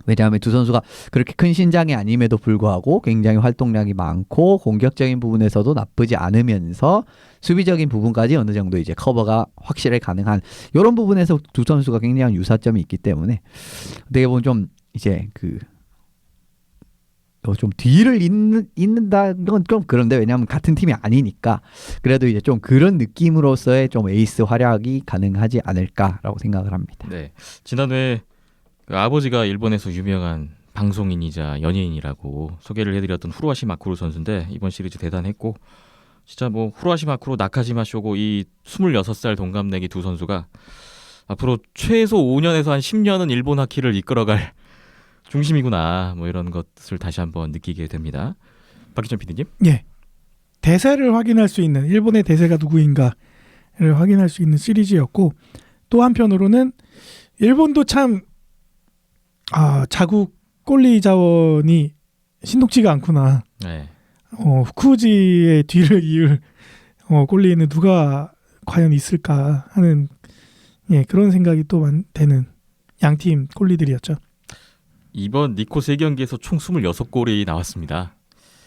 왜냐하면 두 선수가 그렇게 큰 신장이 아님에도 불구하고 굉장히 활동량이 많고 공격적인 부분에서도 나쁘지 않으면서 수비적인 부분까지 어느 정도 이제 커버가 확실히 가능한 이런 부분에서 두 선수가 굉장히 유사점이 있기 때문에 어떻게 보면 좀 이제 좀 뒤를 잇는다는 건 좀 그런데 왜냐하면 같은 팀이 아니니까 그래도 이제 좀 그런 느낌으로서의 좀 에이스 활약이 가능하지 않을까라고 생각을 합니다. 네. 지난해 그 아버지가 일본에서 유명한 방송인이자 연예인이라고 소개를 해드렸던 후루아시 마쿠루 선수인데 이번 시리즈 대단했고 진짜 뭐 후루아시 마쿠루 나카지마 쇼고 이 26살 동갑내기 두 선수가 앞으로 최소 5년에서 한 10년은 일본 하키를 이끌어갈 중심이구나 뭐 이런 것을 다시 한번 느끼게 됩니다. 박기천 PD님. 예. 대세를 확인할 수 있는 일본의 대세가 누구인가를 확인할 수 있는 시리즈였고 또 한편으로는 일본도 참 자국 골리 자원이 신속지가 않구나. 네. 후쿠지의 뒤를 이을 골리는 누가 과연 있을까 하는 그런 생각이 또 되는 양팀 골리들이었죠. 이번 니코 3경기에서 총 26골이 나왔습니다.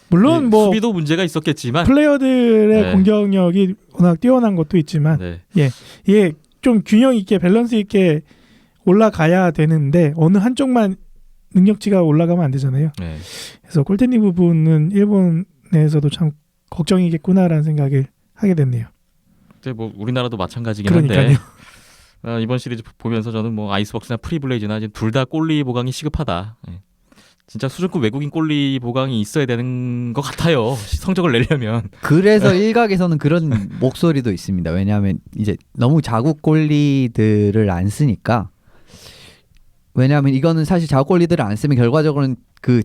물론 뭐 수비도 문제가 있었겠지만 플레이어들의 네. 공격력이 워낙 뛰어난 것도 있지만 네. 예, 좀 균형 있게 밸런스 있게 올라가야 되는데 어느 한쪽만 능력치가 올라가면 안 되잖아요. 네. 그래서 골텐리 부분은 일본에서도 참 걱정이겠구나라는 생각을 하게 됐네요. 근데 뭐 우리나라도 마찬가지긴 그러니까요. 한데 이번 시리즈 보면서 저는 뭐 아이스박스나 프리블레이즈나 둘 다 골리 보강이 시급하다. 예. 진짜 수준급 외국인 골리 보강이 있어야 되는 것 같아요. 성적을 내려면. 그래서 일각에서는 그런 목소리도 있습니다. 왜냐하면 이제 너무 자국 골리들을 안 쓰니까 왜냐하면 이거는 사실 자국 골리들을 안 쓰면 결과적으로는 그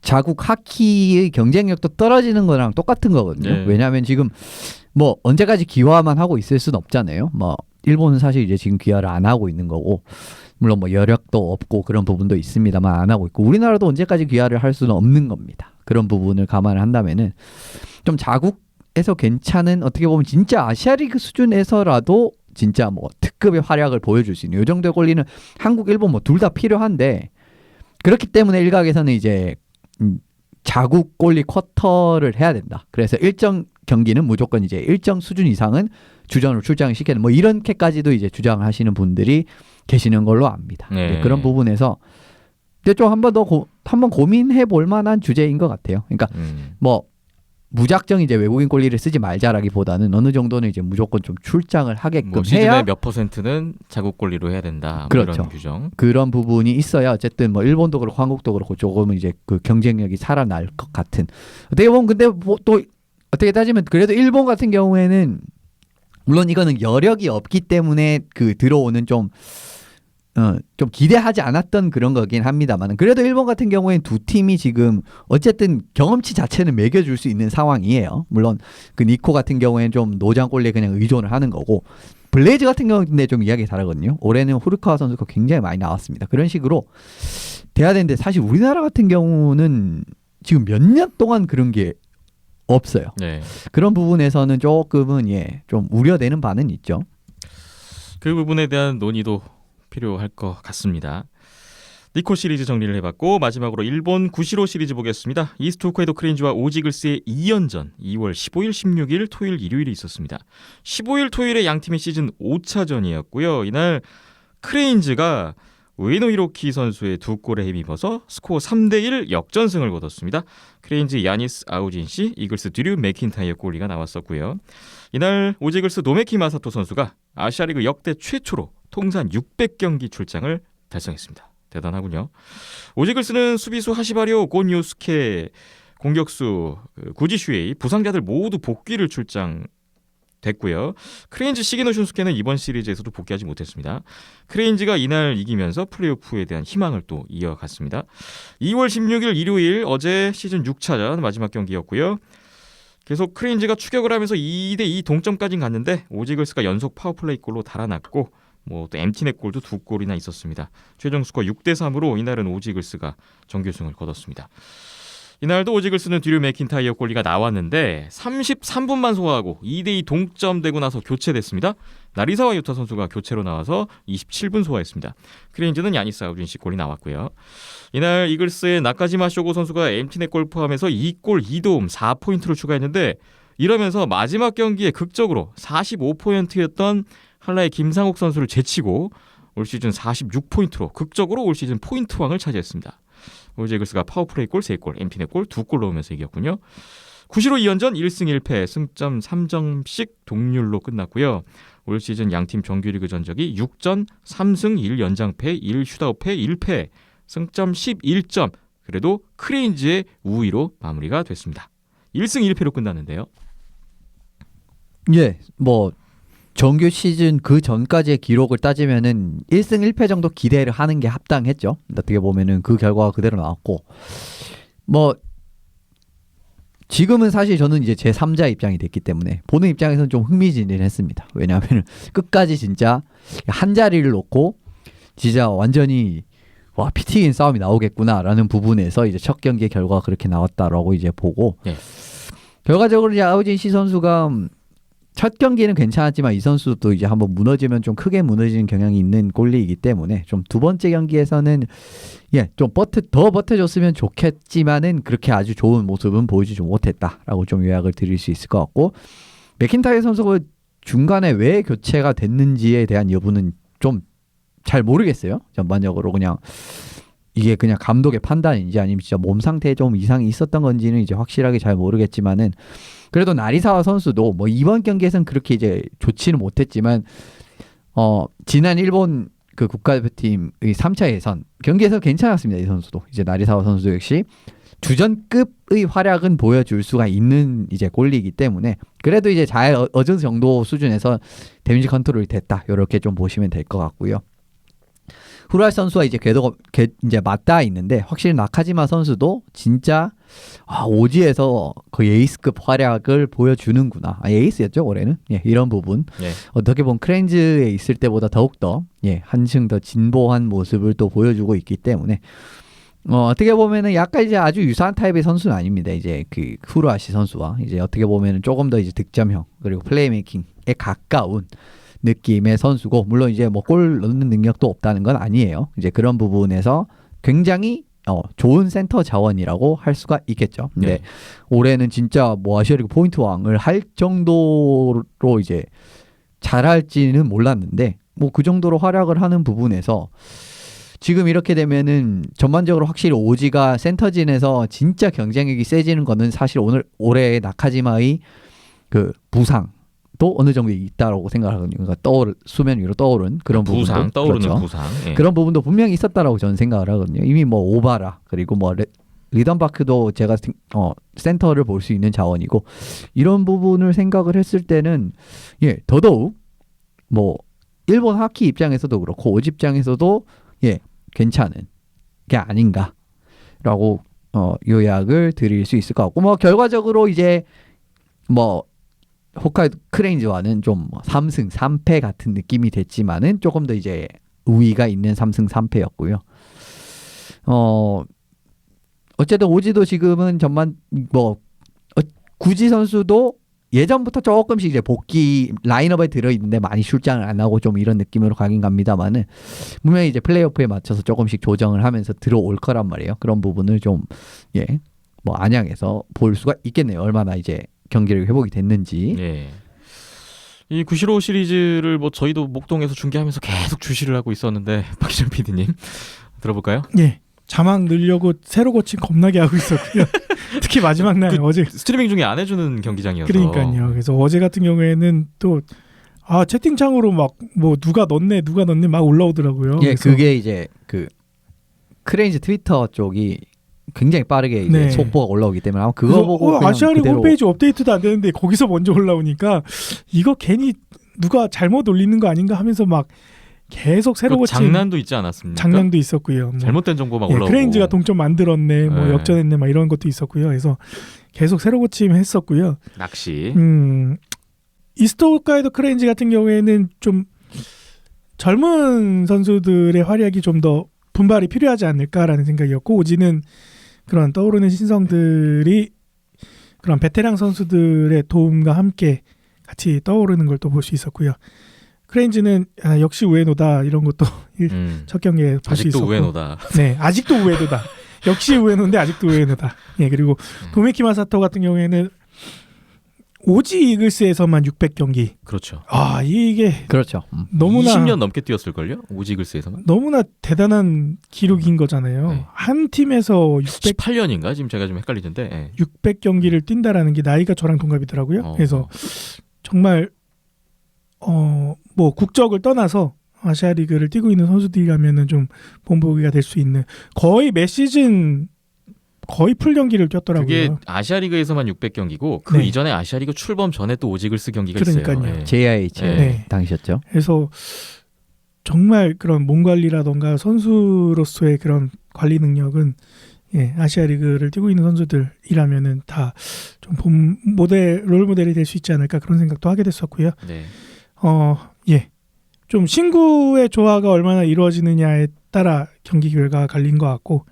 자국 하키의 경쟁력도 떨어지는 거랑 똑같은 거거든요. 네. 왜냐하면 지금 뭐 언제까지 기화만 하고 있을 수는 없잖아요. 뭐 일본은 사실 이제 지금 기화를 안 하고 있는 거고 물론 뭐 여력도 없고 그런 부분도 있습니다만 안 하고 있고 우리나라도 언제까지 기화를 할 수는 없는 겁니다. 그런 부분을 감안을 한다면은 좀 자국에서 괜찮은 어떻게 보면 진짜 아시아리그 수준에서라도 진짜 뭐 특급의 활약을 보여줄 수 있는 이 정도의 권리는 한국, 일본 뭐 둘 다 필요한데 그렇기 때문에 일각에서는 이제 자국 골리 쿼터를 해야 된다. 그래서 일정 경기는 무조건 이제 일정 수준 이상은 주전으로 출장을 시켜야 된다. 뭐 이렇게까지도 이제 주장을 하시는 분들이 계시는 걸로 압니다. 네. 그런 부분에서 근데 좀 한 번 더 한번 고민해 볼 만한 주제인 것 같아요. 그러니까 뭐 무작정 이제 외국인 골리를 쓰지 말자라기보다는 어느 정도는 이제 무조건 좀 출장을 하게끔 뭐 시즌의 해야 몇 %는 자국 골리로 해야 된다. 뭐 그렇죠. 이런 규정. 그런 부분이 있어야 어쨌든 뭐 일본도 그렇고 한국도 그렇고 조금은 이제 그 경쟁력이 살아날 것 같은. 어떻게 보면 근데 뭐 또 어떻게 따지면 그래도 일본 같은 경우에는 물론 이거는 여력이 없기 때문에 그 들어오는 좀 기대하지 않았던 그런 거긴 합니다만 그래도 일본 같은 경우에는 두 팀이 지금 어쨌든 경험치 자체는 매겨줄 수 있는 상황이에요. 물론 그 니코 같은 경우에는 좀 노장 골리에 그냥 의존을 하는 거고 블레이즈 같은 경우는 좀 이야기 다르거든요. 올해는 후르카와 선수가 굉장히 많이 나왔습니다. 그런 식으로 돼야 되는데 사실 우리나라 같은 경우는 지금 몇 년 동안 그런 게 없어요. 네. 그런 부분에서는 조금은 좀 우려되는 바는 있죠. 그 부분에 대한 논의도 필요할 것 같습니다. 니코 시리즈 정리를 해봤고 마지막으로 일본 구시로 시리즈 보겠습니다. 이스트 홋카이도 크레인즈와 오지글스의 2연전 2월 15일, 16일, 토요일, 일요일이 있었습니다. 15일 토요일에 양팀의 시즌 5차전이었고요. 이날 크레인즈가 우에노 히로키 선수의 2골에 힘입어서 스코어 3대1 역전승을 거뒀습니다. 크레인즈 야니스 아우진씨, 이글스 드류 맥킨타이어 골리가 나왔었고요. 이날 오지글스 노메키 마사토 선수가 아시아리그 역대 최초로 통산 600경기 출장을 달성했습니다. 대단하군요. 오지글스는 수비수 하시바리오, 곤요스케, 공격수 구지슈에이, 부상자들 모두 복귀를 출장됐고요. 크레인즈 시게노 슌스케는 이번 시리즈에서도 복귀하지 못했습니다. 크레인즈가 이날 이기면서 플레이오프에 대한 희망을 또 이어갔습니다. 2월 16일 일요일 어제 시즌 6차전 마지막 경기였고요. 계속 크레인즈가 추격을 하면서 2대2 동점까지 갔는데 오지글스가 연속 파워플레이 골로 달아났고 뭐 또 엠티넷 골도 2골이나 있었습니다. 최종 스코어 6대3으로 이날은 오지글스가 정규승을 거뒀습니다. 이날도 오지글스는 뒤로 맥킨타이어 골리가 나왔는데 33분만 소화하고 2대2 동점되고 나서 교체됐습니다. 나리사와 유타 선수가 교체로 나와서 27분 소화했습니다. 크레인즈는 야니스 아우진씨 골이 나왔고요. 이날 이글스의 나카지마 쇼고 선수가 엠티넷 골 포함해서 2골 2도움 4포인트를 추가했는데 이러면서 마지막 경기에 극적으로 45%였던 한라의 김상욱 선수를 제치고 올 시즌 46포인트로 극적으로 올 시즌 포인트왕을 차지했습니다. 올제이글스가 파워플레이 골 3골, 엠피넷 골 2골 넣으면서 이겼군요. 9시로 2연전 1승 1패, 승점 3점씩 동률로 끝났고요. 올 시즌 양팀 정규리그 전적이 6전 3승 1연장패 1슈다웃패 1패, 승점 11점, 그래도 크레인즈의 우위로 마무리가 됐습니다. 1승 1패로 끝났는데요. 예, 뭐 정규 시즌 그 전까지의 기록을 따지면은 1승 1패 정도 기대를 하는 게 합당했죠. 어떻게 보면은 그 결과가 그대로 나왔고, 뭐 지금은 사실 저는 이제 제 3자 입장이 됐기 때문에 보는 입장에서는 좀 흥미진진했습니다. 왜냐하면 끝까지 진짜 한 자리를 놓고 진짜 완전히 와, 피 튀긴 싸움이 나오겠구나라는 부분에서 이제 첫 경기의 결과가 그렇게 나왔다라고 이제 보고, 네. 결과적으로 이제 아우진 시 선수가 첫 경기는 괜찮았지만 이 선수도 이제 한번 무너지면 좀 크게 무너지는 경향이 있는 골리이기 때문에 좀 두 번째 경기에서는 좀 더 버텨줬으면 좋겠지만은 그렇게 아주 좋은 모습은 보여주지 못했다라고 좀 요약을 드릴 수 있을 것 같고, 맥킨타이어 선수가 중간에 왜 교체가 됐는지에 대한 여부는 좀 잘 모르겠어요. 전반적으로 그냥 이게 그냥 감독의 판단인지 아니면 진짜 몸 상태에 좀 이상이 있었던 건지는 이제 확실하게 잘 모르겠지만은, 그래도 나리사와 선수도 뭐 이번 경기에서는 그렇게 이제 좋지는 못했지만 지난 일본 그 국가대표팀의 3차 예선 경기에서 괜찮았습니다. 이 선수도 이제 나리사와 선수 역시 주전급의 활약은 보여줄 수가 있는 이제 골리이기 때문에 그래도 이제 잘 어느 정도 수준에서 데미지 컨트롤이 됐다, 이렇게 좀 보시면 될 것 같고요. 후라이 선수와 이제 궤도가 이제 맞닿아 있는데, 확실히 나카지마 선수도 진짜 오지에서 거의 에이스급 활약을 보여주는구나. 에이스였죠 올해는. 이런 부분. 어떻게 보면 크레인즈에 있을 때보다 더욱더 한층 더 진보한 모습을 또 보여주고 있기 때문에 어떻게 보면은 약간 이제 아주 유사한 타입의 선수는 아닙니다. 이제 그 후라시 선수와 이제 어떻게 보면은 조금 더 이제 득점형 그리고 플레이메이킹에 가까운 느낌의 선수고, 물론 이제 뭐 골 넣는 능력도 없다는 건 아니에요. 이제 그런 부분에서 굉장히 좋은 센터 자원이라고 할 수가 있겠죠. 근데 올해는 진짜 뭐 아시아리그 포인트 왕을 할 정도로 이제 잘할지는 몰랐는데 뭐 그 정도로 활약을 하는 부분에서 지금 이렇게 되면은 전반적으로 확실히 오지가 센터진에서 진짜 경쟁력이 세지는 거는 사실 올해의 나카지마의 그 부상 또 어느 정도 있다라고 생각하거든요. 그러니까 수면 위로 떠오른 그런 부분, 떠오르는 그렇죠. 부상, 그런 부분도 분명히 있었다라고 저는 생각을 하거든요. 이미 뭐 오바라 그리고 뭐 리던바크도 제가 센터를 볼 수 있는 자원이고, 이런 부분을 생각을 했을 때는 더더욱 뭐 일본 하키 입장에서도 그렇고 오지 입장에서도 괜찮은 게 아닌가라고 요약을 드릴 수 있을 것 같고, 뭐 결과적으로 이제 뭐 홋카이도 크레인즈와는 좀 3승 3패 같은 느낌이 됐지만은 조금 더 이제 우위가 있는 3승 3패였고요. 어쨌든 오지도 지금은 구지 선수도 예전부터 조금씩 이제 복귀 라인업에 들어있는데 많이 출장을 안 하고 좀 이런 느낌으로 가긴 갑니다만은 분명히 이제 플레이오프에 맞춰서 조금씩 조정을 하면서 들어올 거란 말이에요. 그런 부분을 좀 뭐 안양에서 볼 수가 있겠네요. 얼마나 이제 경기력 회복이 됐는지. 이 구시로 시리즈를 뭐 저희도 목동에서 중계하면서 계속 주시를 하고 있었는데 박희정 PD님 들어볼까요? 자막 넣으려고 새로 고침 겁나게 하고 있었고요. 특히 마지막 날 어제 스트리밍 중에 안 해주는 경기장이어서. 그러니까요. 그래서 어제 같은 경우에는 또 채팅창으로 막 뭐 누가 넣네 막 올라오더라고요. 그게 이제 그 크레인즈 트위터 쪽이 굉장히 빠르게 이제 속보가 올라오기 때문에 아마 그거 보고 아시아리그 그대로 홈페이지 업데이트도 안 되는데 거기서 먼저 올라오니까 이거 괜히 누가 잘못 올리는 거 아닌가 하면서 막 계속 새로 고친 장난도 있지 않았습니까? 장난도 있었고요. 뭐. 잘못된 정보 막 올라오고 크레인즈가 동점 만들었네, 뭐 역전했네, 막 이런 것도 있었고요. 그래서 계속 새로 고침 했었고요. 낚시. 이스트 홋카이도 크레인즈 같은 경우에는 좀 젊은 선수들의 활약이 좀 더 분발이 필요하지 않을까라는 생각이었고, 오지는 그런 떠오르는 신성들이 그런 베테랑 선수들의 도움과 함께 같이 떠오르는 걸 또 볼 수 있었고요. 크레인즈는 역시 우에노다 이런 것도 첫 경기에 볼 수 있었고, 아직도 우에노다. 아직도 우에노다. 역시 우에노인데 아직도 우에노다. 그리고 도메키 마사토 같은 경우에는 오지 이글스에서만 600경기. 그렇죠. 아 이게 그렇죠. 너무나 20년 넘게 뛰었을걸요? 오지글스에서만. 너무나 대단한 기록인 거잖아요. 네. 한 팀에서 18년인가? 지금 제가 좀 헷갈리는데. 예. 600경기를 뛴다라는 게 나이가 저랑 동갑이더라고요. 그래서 정말 뭐 국적을 떠나서 아시아 리그를 뛰고 있는 선수들이라면은 좀 본보기가 될 수 있는 거의 매 시즌 거의 풀 경기를 뛰었더라고요. 그게 아시아리그에서만 600경기고 그 네. 이전에 아시아리그 출범 전에 또 오지글스 경기가 그러니까요. 있어요. 예. JIH 네. 당시였죠. 그래서 정말 그런 몸 관리라던가 선수로서의 그런 관리 능력은 아시아 리그를 뛰고 있는 선수들이라면은 다 좀 롤 모델이 될 수 있지 않을까 그런 생각도 하게 됐었고요. 네. 좀 신구의 조화가 얼마나 이루어지느냐에 따라 경기 결과가 갈린 것 같고,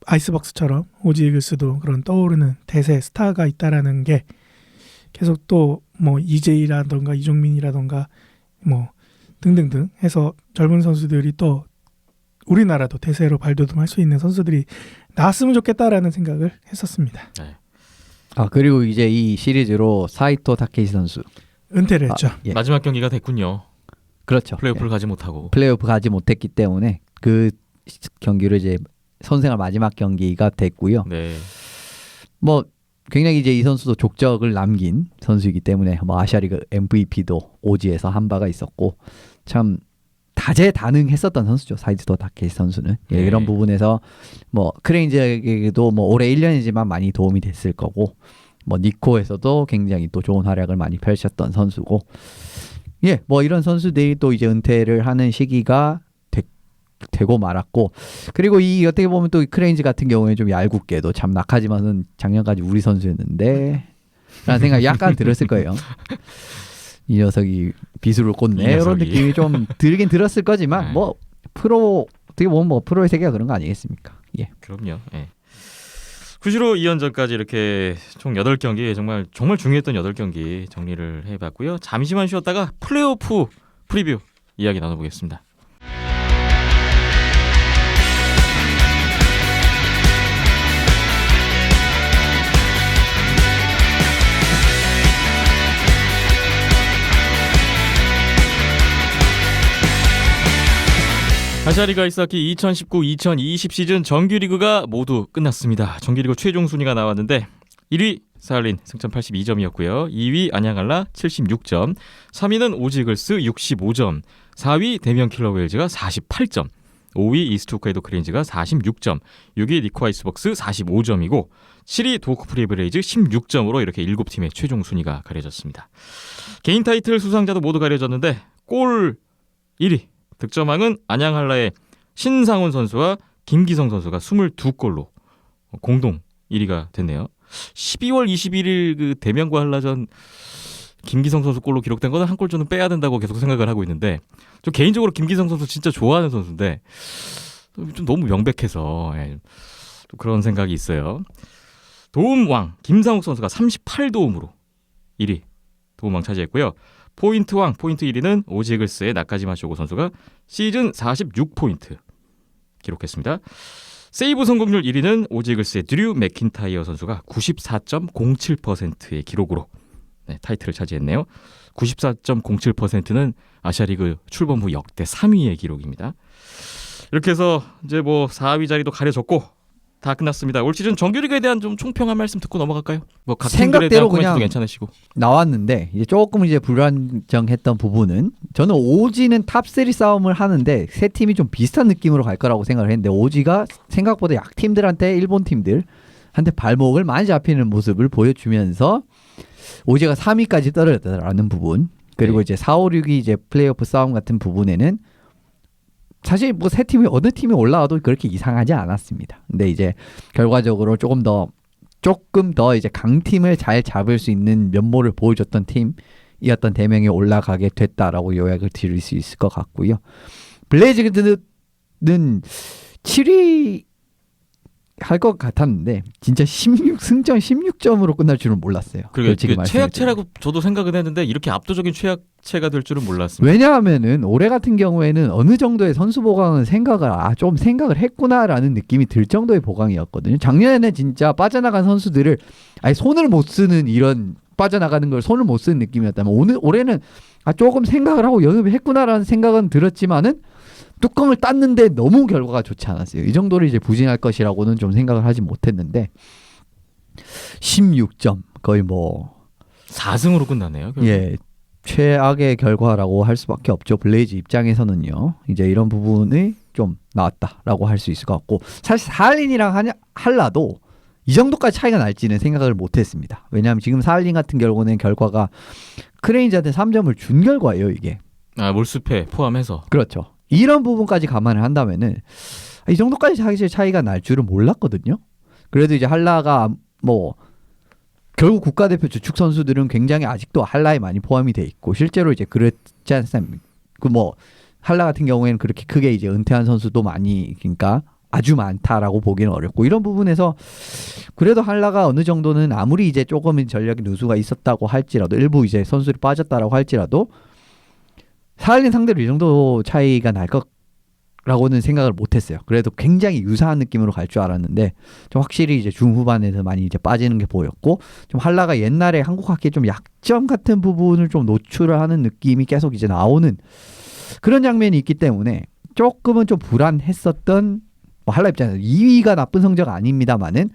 아이스박스처럼 오지 이글스도 그런 떠오르는 대세 스타가 있다라는 게 계속 또 뭐 이재이라던가 이종민이라던가 뭐 등등등 해서 젊은 선수들이 또 우리나라도 대세로 발돋움할 수 있는 선수들이 나왔으면 좋겠다라는 생각을 했었습니다. 네. 그리고 이제 이 시리즈로 사이토 타케시 선수 은퇴를 했죠. 예. 마지막 경기가 됐군요. 그렇죠. 플레이오프를 가지 못하고. 플레이오프 가지 못했기 때문에 그 경기로 이제 선생활 마지막 경기가 됐고요. 네. 뭐 굉장히 이제 이 선수도 족적을 남긴 선수이기 때문에 뭐 아시아리그 MVP도 오지에서 한 바가 있었고 참 다재다능했었던 선수죠. 사이토 타케시 선수는. 예, 네. 이런 부분에서 뭐 크레인즈에게도 뭐 올해 1년이지만 많이 도움이 됐을 거고 뭐 니코에서도 굉장히 또 좋은 활약을 많이 펼쳤던 선수고 뭐 이런 선수들이 또 이제 은퇴를 하는 시기가 되고 말았고 그리고 이 어떻게 보면 또 크레인즈 같은 경우에 좀 얄궂게도 참 낙하지만은 작년까지 우리 선수였는데 라는 생각이 약간 들었을 거예요. 이 녀석이 비수를 꽂네 이 녀석이. 이런 느낌이 좀 들긴 들었을 거지만 네. 뭐 프로 어떻게 보면 뭐 프로의 세계가 그런 거 아니겠습니까? 예. 그럼요. 예. 구시로 2연전까지 이렇게 총 8경기 정말 중요했던 8경기 정리를 해봤고요. 잠시만 쉬었다가 플레이오프 프리뷰 이야기 나눠보겠습니다. 아시아리그 아이스하키 2019-2020 시즌 정규리그가 모두 끝났습니다. 정규리그 최종 순위가 나왔는데 1위 사할린 승점 82점이었고요. 2위 안양알라 76점, 3위는 오지이글스 65점, 4위 대면 킬러웨일즈가 48점, 5위 이스트 홋카이도 크레인즈가 46점, 6위 니코 아이스박스 45점이고 7위 도호쿠 프리브레이즈 16점으로 이렇게 7팀의 최종 순위가 가려졌습니다. 개인 타이틀 수상자도 모두 가려졌는데 골 1위 득점왕은 안양한라의 신상훈 선수와 김기성 선수가 22골로 공동 1위가 됐네요. 12월 21일 그 대면과 한라전 김기성 선수 골로 기록된 거는 한 골 정도 빼야 된다고 계속 생각을 하고 있는데 저 개인적으로 김기성 선수 진짜 좋아하는 선수인데 좀 너무 명백해서 또 그런 생각이 있어요. 도움왕 김상욱 선수가 38도움으로 1위 도움왕 차지했고요. 포인트왕 포인트 1위는 오지이글스의 나카지마 쇼고 선수가 시즌 46포인트 기록했습니다. 세이브 성공률 1위는 오지이글스의 드류 맥킨타이어 선수가 94.07%의 기록으로 타이틀을 차지했네요. 94.07%는 아시아리그 출범 후 역대 3위의 기록입니다. 이렇게 해서 이제 뭐 4위 자리도 가려졌고 다 끝났습니다. 올 시즌 정규리그에 대한 좀 총평한 말씀 듣고 넘어갈까요? 뭐 각 팀들에 대한 생각대로 코멘트도 그냥 괜찮으시고. 나왔는데 이제 조금 이제 불안정했던 부분은 저는 오지는 탑3 싸움을 하는데 세 팀이 좀 비슷한 느낌으로 갈 거라고 생각을 했는데 오지가 생각보다 약팀들한테 일본 팀들한테 발목을 많이 잡히는 모습을 보여주면서 오지가 3위까지 떨어졌다라는 부분 그리고 네. 이제 4, 5, 6이 이제 플레이오프 싸움 같은 부분에는 사실 뭐 세 팀이 어느 팀이 올라와도 그렇게 이상하지 않았습니다. 근데 이제 결과적으로 조금 더 이제 강팀을 잘 잡을 수 있는 면모를 보여줬던 팀이었던 대명에 올라가게 됐다라고 요약을 드릴 수 있을 것 같고요. 블레이즈는 7위 할 것 같았는데 진짜 16승점 16점으로 끝날 줄은 몰랐어요. 그리고 솔직히 말씀드리면. 최악체라고 저도 생각은 했는데 이렇게 압도적인 최악체가 될 줄은 몰랐습니다. 왜냐하면은 올해 같은 경우에는 어느 정도의 선수 보강은 좀 생각을 했구나라는 느낌이 들 정도의 보강이었거든요. 작년에는 진짜 빠져나간 선수들을 아예 손을 못 쓰는 이런 빠져나가는 걸 손을 못 쓰는 느낌이었다면 올해는 조금 생각을 하고 연습을 했구나라는 생각은 들었지만은 뚜껑을 땄는데 너무 결과가 좋지 않았어요. 이 정도로 이제 부진할 것이라고는 좀 생각을 하지 못했는데 16점 거의 뭐 4승으로 끝나네요. 결국. 예, 최악의 결과라고 할 수밖에 없죠. 블레이즈 입장에서는요. 이제 이런 부분이 좀 나왔다라고 할 수 있을 것 같고 사실 사할린이랑 할라도 이 정도까지 차이가 날지는 생각을 못했습니다. 왜냐하면 지금 사할린 같은 경우는 결과가 크레인즈한테 3점을 준 결과예요. 이게. 몰수패 포함해서. 그렇죠. 이런 부분까지 감안을 한다면은 이 정도까지 사실 차이가 날 줄은 몰랐거든요. 그래도 이제 할라가 뭐 결국 국가대표 주축 선수들은 굉장히 아직도 할라에 많이 포함이 돼 있고 실제로 이제 그렇지 않습니까? 그 뭐 할라 같은 경우에는 그렇게 크게 이제 은퇴한 선수도 많이 그러니까 아주 많다라고 보기는 어렵고 이런 부분에서 그래도 할라가 어느 정도는 아무리 이제 조금은 전력의 누수가 있었다고 할지라도 일부 이제 선수들이 빠졌다라고 할지라도 사할린 상대로 이 정도 차이가 날 거라고는 생각을 못했어요. 그래도 굉장히 유사한 느낌으로 갈 줄 알았는데 좀 확실히 이제 중후반에서 많이 이제 빠지는 게 보였고 좀 할라가 옛날에 한국 학기의 좀 약점 같은 부분을 좀 노출을 하는 느낌이 계속 이제 나오는 그런 장면이 있기 때문에 조금은 좀 불안했었던 뭐 할라 입장에서 2위가 나쁜 성적 아닙니다만은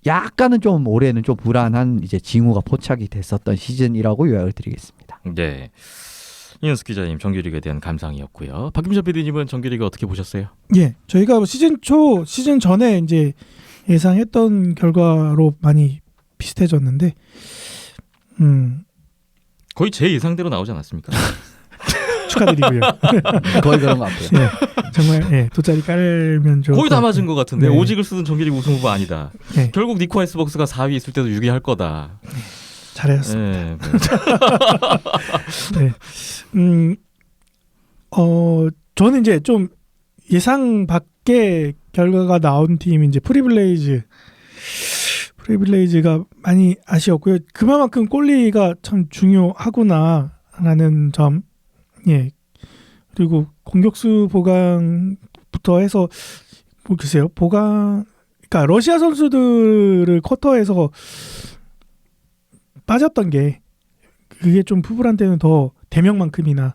약간은 좀 올해는 좀 불안한 이제 징후가 포착이 됐었던 시즌이라고 요약을 드리겠습니다. 네. 이현숙 기자님 정규리그에 대한 감상이었고요. 박김철 PD님은 정규리그 어떻게 보셨어요? 예, 저희가 시즌 전에 이제 예상했던 결과로 많이 비슷해졌는데, 거의 제 예상대로 나오지 않았습니까? 축하드리고요. 거의 그런 것 같아요. 예, 정말 돗자리 깔면 좋을 거의 다 것 맞은 것 같은데 네. 오직을 쓰던 정규리그 우승 후보 아니다. 네. 결국 니코 아이스박스가 4위 있을 때도 6위 할 거다. 잘하셨습니다. 네. 네. 저는 이제 좀 예상 밖의 결과가 나온 팀이 이제 프리블레이즈가 많이 아쉬웠고요. 그만큼 골리가 참 중요하구나라는 점, 예. 그리고 공격수 보강부터 해서 뭐 글쎄요, 그러니까 러시아 선수들을 쿼터에서 빠졌던 게 그게 좀 푸블한테는 더 대명만큼이나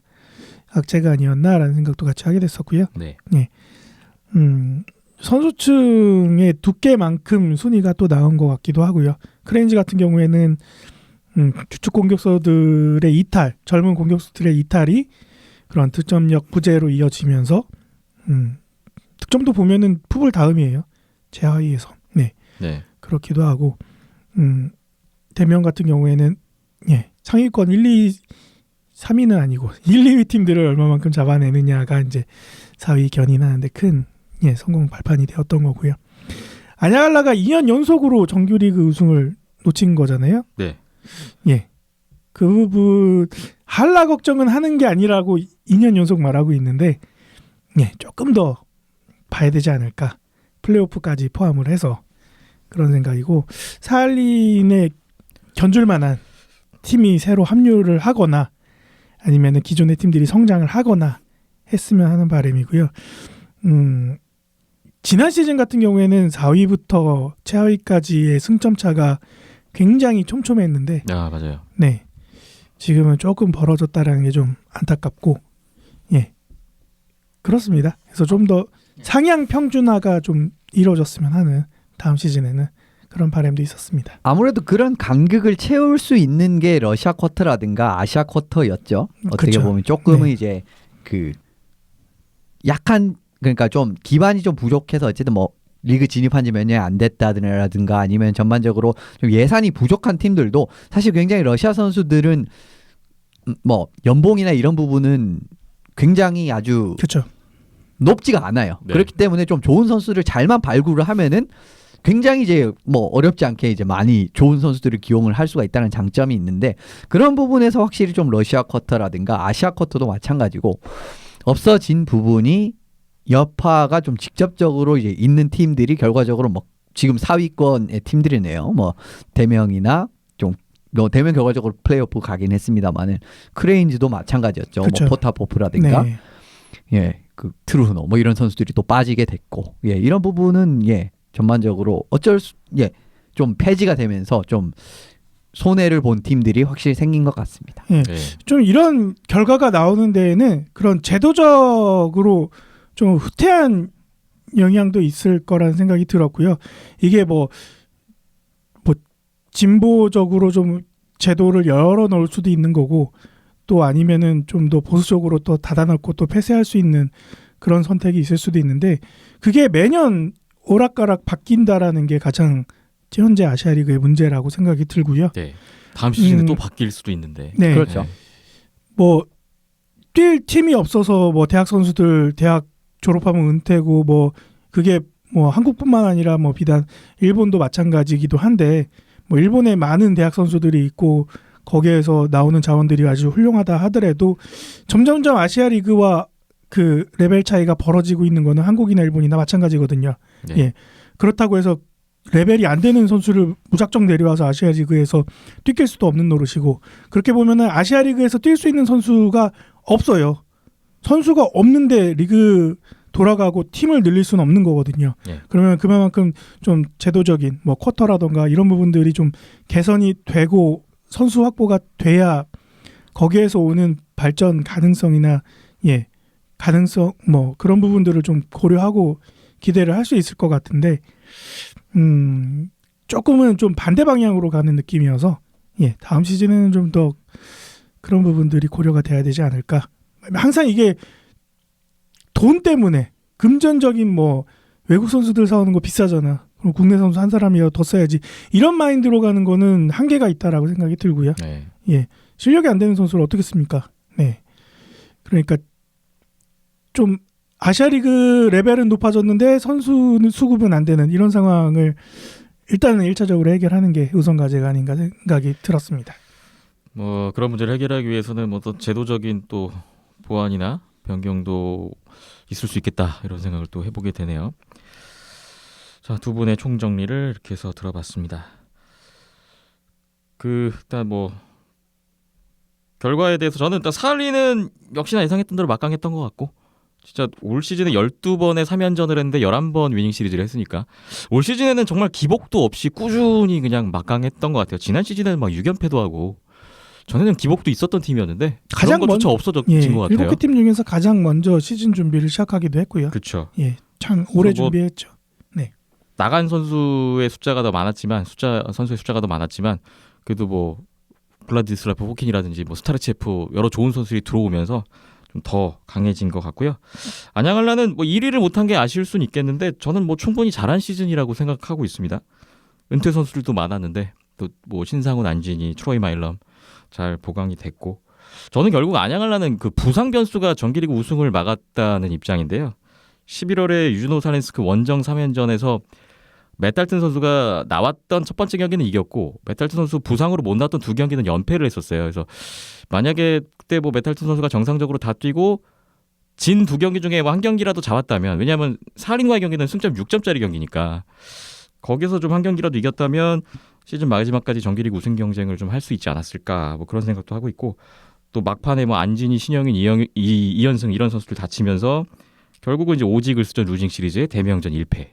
악재가 아니었나라는 생각도 같이 하게 됐었고요. 네. 선수층의 두께만큼 순위가 또 나온 것 같기도 하고요. 크레인즈 같은 경우에는 주축 공격수들의 이탈, 젊은 공격수들의 이탈이 그런 득점력 부재로 이어지면서 득점도 보면은 푸블 다음이에요. 제하위에서. 네. 그렇기도 하고 대명 같은 경우에는 상위권 1, 2, 3위는 아니고 1, 2위 팀들을 얼마만큼 잡아내느냐가 이제 4위 견인하는데 큰 성공 발판이 되었던 거고요. 아냐갈라가 2년 연속으로 정규리그 우승을 놓친 거잖아요. 네. 그 부분 할라 걱정은 하는 게 아니라고 2년 연속 말하고 있는데 조금 더 봐야 되지 않을까. 플레이오프까지 포함을 해서 그런 생각이고 사할린의 견줄 만한 팀이 새로 합류를 하거나 아니면 기존의 팀들이 성장을 하거나 했으면 하는 바람이고요. 지난 시즌 같은 경우에는 4위부터 최하위까지의 승점 차가 굉장히 촘촘했는데 맞아요. 네. 지금은 조금 벌어졌다라는 게 좀 안타깝고 그렇습니다. 그래서 좀 더 상향 평준화가 좀 이루어졌으면 하는 다음 시즌에는 그런 바람도 있었습니다. 아무래도 그런 간극을 채울 수 있는 게 러시아 쿼터라든가 아시아 쿼터였죠. 어떻게 그쵸. 보면 조금은 네. 이제 그 약한 그러니까 좀 기반이 좀 부족해서 어쨌든 뭐 리그 진입한 지 몇 년 안 됐다든가 아니면 전반적으로 좀 예산이 부족한 팀들도 사실 굉장히 러시아 선수들은 뭐 연봉이나 이런 부분은 굉장히 아주 그렇죠. 높지가 않아요. 네. 그렇기 때문에 좀 좋은 선수를 잘만 발굴을 하면은 굉장히 이제 뭐 어렵지 않게 이제 많이 좋은 선수들을 기용을 할 수가 있다는 장점이 있는데 그런 부분에서 확실히 좀 러시아 쿼터라든가 아시아 쿼터도 마찬가지고 없어진 부분이 여파가 좀 직접적으로 이제 있는 팀들이 결과적으로 뭐 지금 4위권의 팀들이네요. 뭐 대명이나 뭐 대면 결과적으로 플레이오프 가긴 했습니다만은 크레인즈도 마찬가지였죠. 그쵸. 뭐 포타포프라든가 네. 예, 그 트루흐노 뭐 이런 선수들이 또 빠지게 됐고 예, 이런 부분은 예, 전반적으로 좀 폐지가 되면서 좀 손해를 본 팀들이 확실히 생긴 것 같습니다. 예. 네. 좀 이런 결과가 나오는 데에는 그런 제도적으로 좀 후퇴한 영향도 있을 거라는 생각이 들었고요. 이게 뭐 진보적으로 좀 제도를 열어 놓을 수도 있는 거고 또 아니면은 좀 더 보수적으로 또 닫아놓고 또 폐쇄할 수 있는 그런 선택이 있을 수도 있는데 그게 매년 오락가락 바뀐다라는 게 가장 현재 아시아리그의 문제라고 생각이 들고요. 네. 다음 시즌에 또 바뀔 수도 있는데. 네. 그렇죠. 뭐 뛸 팀이 없어서 뭐 대학 선수들 대학 졸업하면 은퇴고 뭐 그게 뭐 한국뿐만 아니라 뭐 비단 일본도 마찬가지이기도 한데 뭐 일본에 많은 대학 선수들이 있고 거기에서 나오는 자원들이 아주 훌륭하다 하더라도 점점점 아시아 리그와 그 레벨 차이가 벌어지고 있는 거는 한국이나 일본이나 마찬가지거든요. 네. 예. 그렇다고 해서 레벨이 안 되는 선수를 무작정 내려와서 아시아 리그에서 뛰길 수도 없는 노릇이고 그렇게 보면은 아시아 리그에서 뛸 수 있는 선수가 없어요. 선수가 없는데 리그 돌아가고 팀을 늘릴 수는 없는 거거든요. 예. 그러면 그만큼 좀 제도적인 뭐 쿼터라던가 이런 부분들이 좀 개선이 되고 선수 확보가 돼야 거기에서 오는 발전 가능성이나 가능성 뭐 그런 부분들을 좀 고려하고 기대를 할 수 있을 것 같은데 조금은 좀 반대 방향으로 가는 느낌이어서 다음 시즌에는 좀 더 그런 부분들이 고려가 돼야 되지 않을까. 항상 이게 돈 때문에 금전적인 뭐 외국 선수들 사오는 거 비싸잖아. 그럼 국내 선수 한 사람이라도 더 써야지. 이런 마인드로 가는 거는 한계가 있다라고 생각이 들고요. 네. 실력이 안 되는 선수를 어떻게 씁니까? 네. 그러니까 좀 아시아리그 레벨은 높아졌는데 선수는 수급은 안 되는 이런 상황을 일단은 1차적으로 해결하는 게 우선 과제가 아닌가 생각이 들었습니다. 뭐 그런 문제를 해결하기 위해서는 뭐 또 제도적인 또 보완이나 변경도 있을 수 있겠다 이런 생각을 또 해보게 되네요. 자, 두 분의 총정리를 이렇게 해서 들어봤습니다. 일단 뭐 결과에 대해서 저는 일단 사리는 역시나 예상했던 대로 막강했던 것 같고 진짜 올 시즌에 12번의 3연전을 했는데 11번 위닝 시리즈를 했으니까 올 시즌에는 정말 기복도 없이 꾸준히 그냥 막강했던 것 같아요. 지난 시즌에는 막 6연패도 하고 전에는 기복도 있었던 팀이었는데 가장 그런 것조차 없어진 것 같아요. 7개 팀 중에서 가장 먼저 시즌 준비를 시작하기도 했고요. 그렇죠. 참 오래 그래서 뭐 준비했죠. 나간 선수의 숫자가 더 많았지만 선수의 숫자가 더 많았지만 그래도 뭐 블라디스라프 호킨이라든지 뭐 스타르체프 여러 좋은 선수들이 들어오면서 좀 더 강해진 것 같고요. 안양알라는 뭐 1위를 못한 게 아쉬울 수는 있겠는데 저는 뭐 충분히 잘한 시즌이라고 생각하고 있습니다. 은퇴 선수들도 많았는데 또 뭐 신상훈, 안진이, 트로이 마일럼 잘 보강이 됐고 저는 결국 안양알라는 그 부상 변수가 정기리그 우승을 막았다는 입장인데요. 11월에 유즈노 살렌스크 원정 3연전에서 메탈튼 선수가 나왔던 첫 번째 경기는 이겼고 메탈튼 선수 부상으로 못 나왔던 두 경기는 연패를 했었어요. 그래서 만약에 그때 뭐 메탈튼 선수가 정상적으로 다 뛰고 진 두 경기 중에 뭐 한 경기라도 잡았다면 왜냐하면 사린과의 경기는 승점 6점짜리 경기니까 거기서 좀 한 경기라도 이겼다면 시즌 마지막까지 정기리그 우승 경쟁을 좀 할 수 있지 않았을까 뭐 그런 생각도 하고 있고 또 막판에 뭐 안진이, 신영인, 이현승 이런 선수들 다치면서 결국은 이제 오지글스전 루징 시리즈의 대명전 1패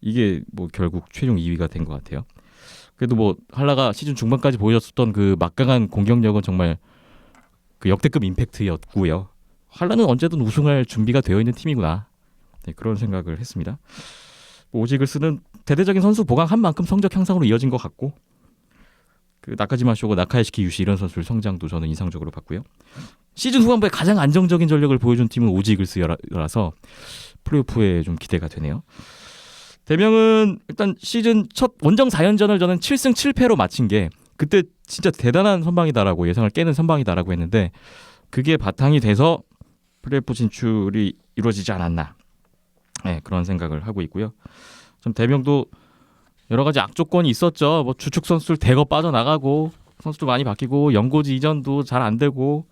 이게 뭐 결국 최종 2위가 된 것 같아요. 그래도 뭐 한라가 시즌 중반까지 보여줬었던 그 막강한 공격력은 정말 그 역대급 임팩트였고요. 한라는 언제든 우승할 준비가 되어 있는 팀이구나. 네, 그런 생각을 했습니다. 오지글스는 대대적인 선수 보강한 만큼 성적 향상으로 이어진 것 같고 그 나카지마 쇼고, 나카야시키 유시 이런 선수들 성장도 저는 인상적으로 봤고요. 시즌 후반부에 가장 안정적인 전력을 보여준 팀은 오지글스라서 플레이오프에 좀 기대가 되네요. 대명은 일단 시즌 첫 원정 4연전을 저는 7승 7패로 마친 게 그때 진짜 대단한 선방이다라고 예상을 깨는 선방이다라고 했는데 그게 바탕이 돼서 플레이오프 진출이 이루어지지 않았나 그런 생각을 하고 있고요. 좀 대명도 여러 가지 악조건이 있었죠. 뭐 주축 선수들 대거 빠져나가고 선수도 많이 바뀌고 연고지 이전도 잘 안 되고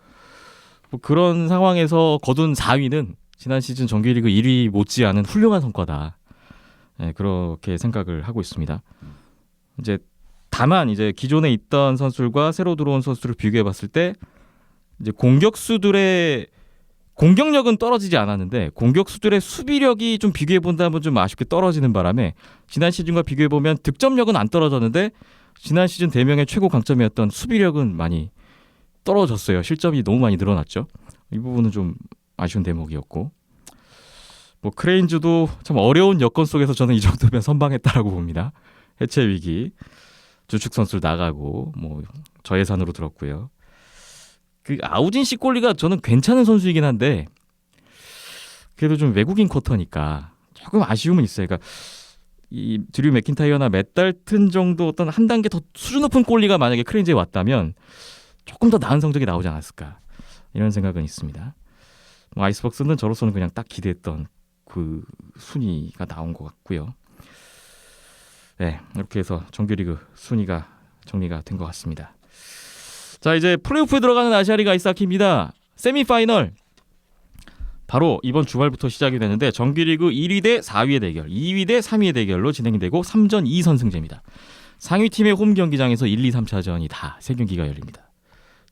뭐 그런 상황에서 거둔 4위는 지난 시즌 정규리그 1위 못지않은 훌륭한 성과다. 예, 그렇게 생각을 하고 있습니다. 이제 다만 이제 기존에 있던 선수들과 새로 들어온 선수들을 비교해 봤을 때 이제 공격수들의 공격력은 떨어지지 않았는데 공격수들의 수비력이 좀 비교해 본다면 좀 아쉽게 떨어지는 바람에 지난 시즌과 비교해 보면 득점력은 안 떨어졌는데 지난 시즌 대명의 최고 강점이었던 수비력은 많이 떨어졌어요. 실점이 너무 많이 늘어났죠. 이 부분은 좀 아쉬운 대목이었고 뭐 크레인즈도 참 어려운 여건 속에서 저는 이 정도면 선방했다라고 봅니다. 해체 위기 주축 선수를 나가고 뭐 저예산으로 들었고요. 그 아우진 시골리가 저는 괜찮은 선수이긴 한데 그래도 좀 외국인 쿼터니까 조금 아쉬움은 있어요. 그러니까 이 드류 맥킨타이어나 맷 달튼 정도 어떤 한 단계 더 수준 높은 골리가 만약에 크레인즈에 왔다면 조금 더 나은 성적이 나오지 않았을까 이런 생각은 있습니다. 뭐 아이스박스는 저로서는 그냥 딱 기대했던 그 순위가 나온 것 같고요. 네, 이렇게 해서 정규리그 순위가 정리가 된 것 같습니다. 자, 이제 플레이오프에 들어가는 아시아리그 아이스하키입니다. 세미파이널 바로 이번 주말부터 시작이 되는데 정규리그 1위 대 4위의 대결, 2위 대 3위의 대결로 진행이 되고 3전 2선승제입니다. 상위 팀의 홈 경기장에서 1, 2, 3차전이 다 3경기가 열립니다.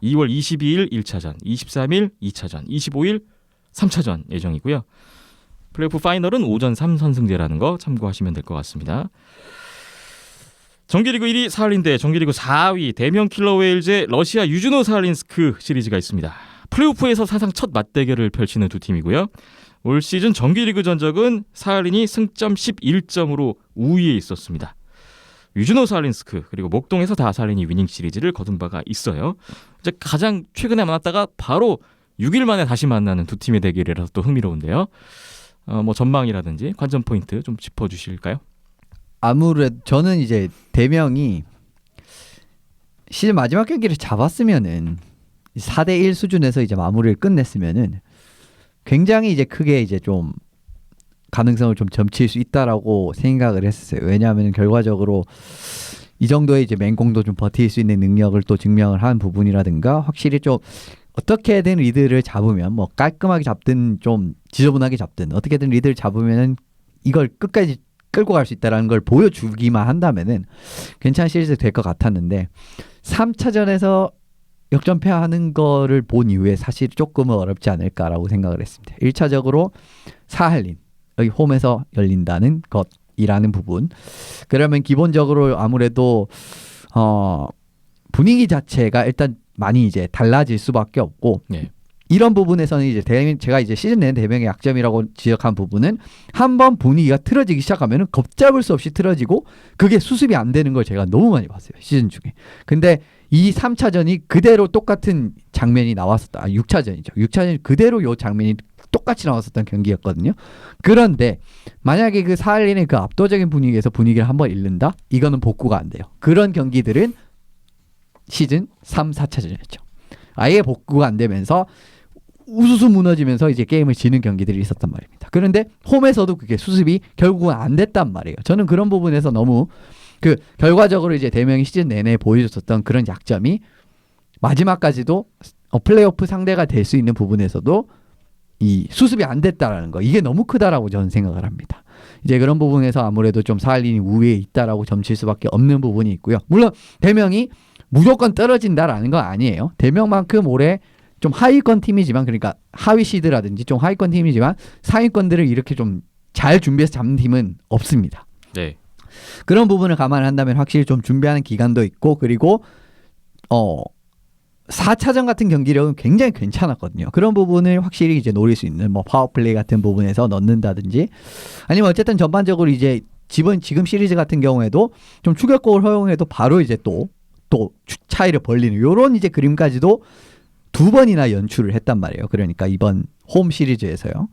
2월 22일 1차전, 23일 2차전, 25일 3차전 예정이고요. 플레이오프 파이널은 5전 3선승제라는 거 참고하시면 될 것 같습니다. 정규리그 1위 사할린 대 정규리그 4위 대명 킬러 웨일즈의 러시아 유즈노 사할린스크 시리즈가 있습니다. 플레이오프에서 사상 첫 맞대결을 펼치는 두 팀이고요. 올 시즌 정규리그 전적은 사할린이 승점 11점으로 우위에 있었습니다. 유즈노 사할린스크 그리고 목동에서 다 사할린이 위닝 시리즈를 거둔 바가 있어요. 이제 가장 최근에 만났다가 바로 6일 만에 다시 만나는 두 팀의 대결이라서 또 흥미로운데요. 뭐 전망이라든지 관전 포인트 좀 짚어주실까요? 아무래도 저는 이제 대명이 시즌 마지막 경기를 잡았으면은 4대1 수준에서 이제 마무리를 끝냈으면은 굉장히 이제 크게 이제 좀 가능성을 좀 점칠 수 있다라고 생각을 했었어요. 왜냐하면 결과적으로 이 정도의 이제 맹공도 좀 버틸 수 있는 능력을 또 증명을 한 부분이라든가 확실히 좀 어떻게든 리드를 잡으면 뭐 깔끔하게 잡든 좀 지저분하게 잡든 어떻게든 리드를 잡으면은 이걸 끝까지 끌고 갈 수 있다라는 걸 보여주기만 한다면은 괜찮은 시리즈 될 것 같았는데 3차전에서 역전패하는 거를 본 이후에 사실 조금은 어렵지 않을까라고 생각을 했습니다. 1차적으로 사할린 여기 홈에서 열린다는 것이라는 부분. 그러면 기본적으로 아무래도 분위기 자체가 일단 많이 이제 달라질 수밖에 없고 네. 이런 부분에서는 이제 제가 이제 시즌 내내 대명의 약점이라고 지적한 부분은 한번 분위기가 틀어지기 시작하면은 걷잡을 수 없이 틀어지고 그게 수습이 안 되는 걸 제가 너무 많이 봤어요 시즌 중에. 근데 이 3차전이 그대로 똑같은 장면이 나왔었다. 6차전이죠. 6차전 그대로 요 장면이 똑같이 나왔었던 경기였거든요. 그런데 만약에 그 사할린의 그 압도적인 분위기에서 분위기를 한번 잃는다? 이거는 복구가 안 돼요. 그런 경기들은 시즌 3, 4차전이었죠. 아예 복구가 안 되면서 우수수 무너지면서 이제 게임을 지는 경기들이 있었단 말입니다. 그런데 홈에서도 그게 수습이 결국은 안 됐단 말이에요. 저는 그런 부분에서 너무 그 결과적으로 이제 대명이 시즌 내내 보여줬었던 그런 약점이 마지막까지도 플레이오프 상대가 될 수 있는 부분에서도 이 수습이 안 됐다라는 거 이게 너무 크다라고 저는 생각을 합니다. 이제 그런 부분에서 아무래도 좀 사할린이 우위에 있다라고 점칠 수밖에 없는 부분이 있고요. 물론 대명이 무조건 떨어진다라는 건 아니에요. 대명만큼 올해 좀 하위권 팀이지만 그러니까 하위 시드라든지 좀 하위권 팀이지만 상위권들을 이렇게 좀 잘 준비해서 잡는 팀은 없습니다. 네. 그런 부분을 감안한다면 확실히 좀 준비하는 기간도 있고 그리고 4차전 같은 경기력은 굉장히 괜찮았거든요. 그런 부분을 확실히 이제 노릴 수 있는 뭐 파워플레이 같은 부분에서 넣는다든지 아니면 어쨌든 전반적으로 이제 지금 시리즈 같은 경우에도 좀 추격골을 허용해도 바로 이제 또 차이를 벌리는 이런 이제 그림까지도 2번이나 연출을 했단 말이에요. 그러니까 이번 홈 시리즈에서요.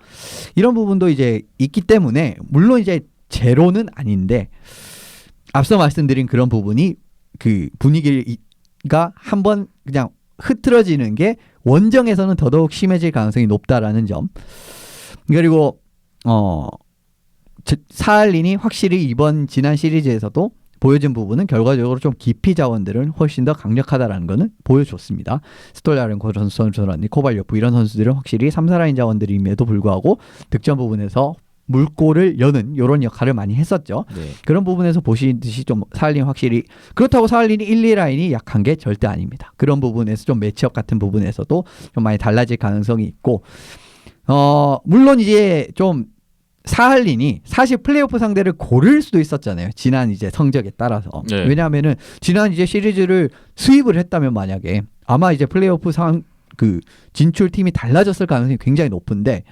이런 부분도 이제 있기 때문에 물론 이제 제로는 아닌데 앞서 말씀드린 그런 부분이 그 분위기가 한번 그냥 흐트러지는 게 원정에서는 더더욱 심해질 가능성이 높다라는 점. 그리고 사할린이 확실히 이번 지난 시리즈에서도 보여준 부분은 결과적으로 좀 깊이 자원들은 훨씬 더 강력하다라는 거는 보여줬습니다. 스톨라렌코 선수라든지 코발요프 이런 선수들은 확실히 3, 4라인 자원들임에도 불구하고 득점 부분에서 물꼬를 여는 이런 역할을 많이 했었죠. 네. 그런 부분에서 보시듯이 좀 사할린 확실히 그렇다고 사할린이 1, 2라인이 약한 게 절대 아닙니다. 그런 부분에서 좀 매치업 같은 부분에서도 좀 많이 달라질 가능성이 있고 물론 이제 좀 사할린이 사실 플레이오프 상대를 고를 수도 있었잖아요. 지난 이제 성적에 따라서. 네. 왜냐하면은 지난 이제 시리즈를 수입을 했다면 만약에 아마 이제 플레이오프 그 진출 팀이 달라졌을 가능성이 굉장히 높은데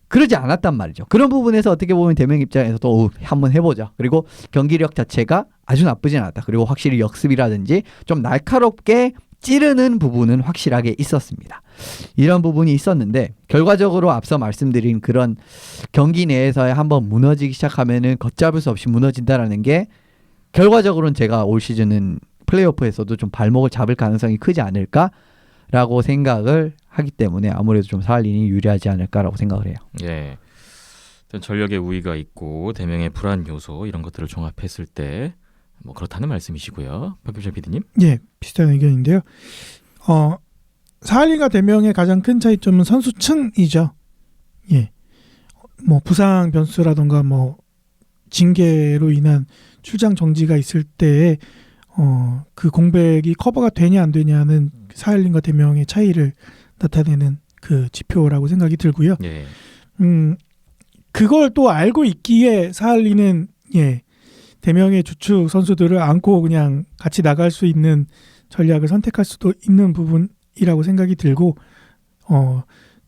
그러지 않았단 말이죠. 그런 부분에서 어떻게 보면 대명 입장에서도 한번 해보자. 그리고 경기력 자체가 아주 나쁘진 않았다. 그리고 확실히 역습이라든지 좀 날카롭게 찌르는 부분은 확실하게 있었습니다. 이런 부분이 있었는데 결과적으로 앞서 말씀드린 그런 경기 내에서의 한번 무너지기 시작하면은 걷잡을 수 없이 무너진다라는 게 결과적으로는 제가 올 시즌은 플레이오프에서도 좀 발목을 잡을 가능성이 크지 않을까라고 생각을 하기 때문에 아무래도 좀 사할린이 유리하지 않을까라고 생각을 해요. 예. 전력의 우위가 있고 대명의 불안 요소 이런 것들을 종합했을 때 뭐 그렇다는 말씀이시고요. 박규철 PD님. 예, 비슷한 의견인데요. 사할린과 대명의 가장 큰 차이점은 선수층이죠. 예, 뭐 부상 변수라던가 뭐 징계로 인한 출장 정지가 있을 때에 그 공백이 커버가 되냐 안 되냐는 사할린과 대명의 차이를 나타내는 그 지표라고 생각이 들고요. 예. 그걸 또 알고 있기에 사할린은 대명의 주축 선수들을 안고 그냥 같이 나갈 수 있는 전략을 선택할 수도 있는 부분이라고 생각이 들고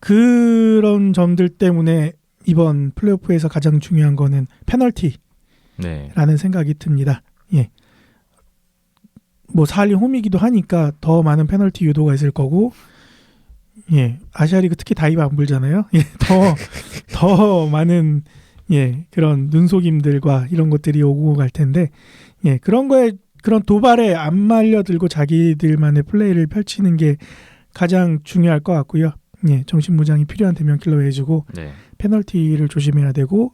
그런 점들 때문에 이번 플레이오프에서 가장 중요한 거는 페널티라는 네. 생각이 듭니다. 예. 뭐 사할린 홈이기도 하니까 더 많은 페널티 유도가 있을 거고 예, 아시아리그 특히 다이브 안 불잖아요. 예, 더 많은 그런 눈속임들과 이런 것들이 오고 갈 텐데 그런 거에 그런 도발에 안 말려들고 자기들만의 플레이를 펼치는 게 가장 중요할 것 같고요. 정신무장이 필요한 대면 킬러 해주고 네. 페널티를 조심해야 되고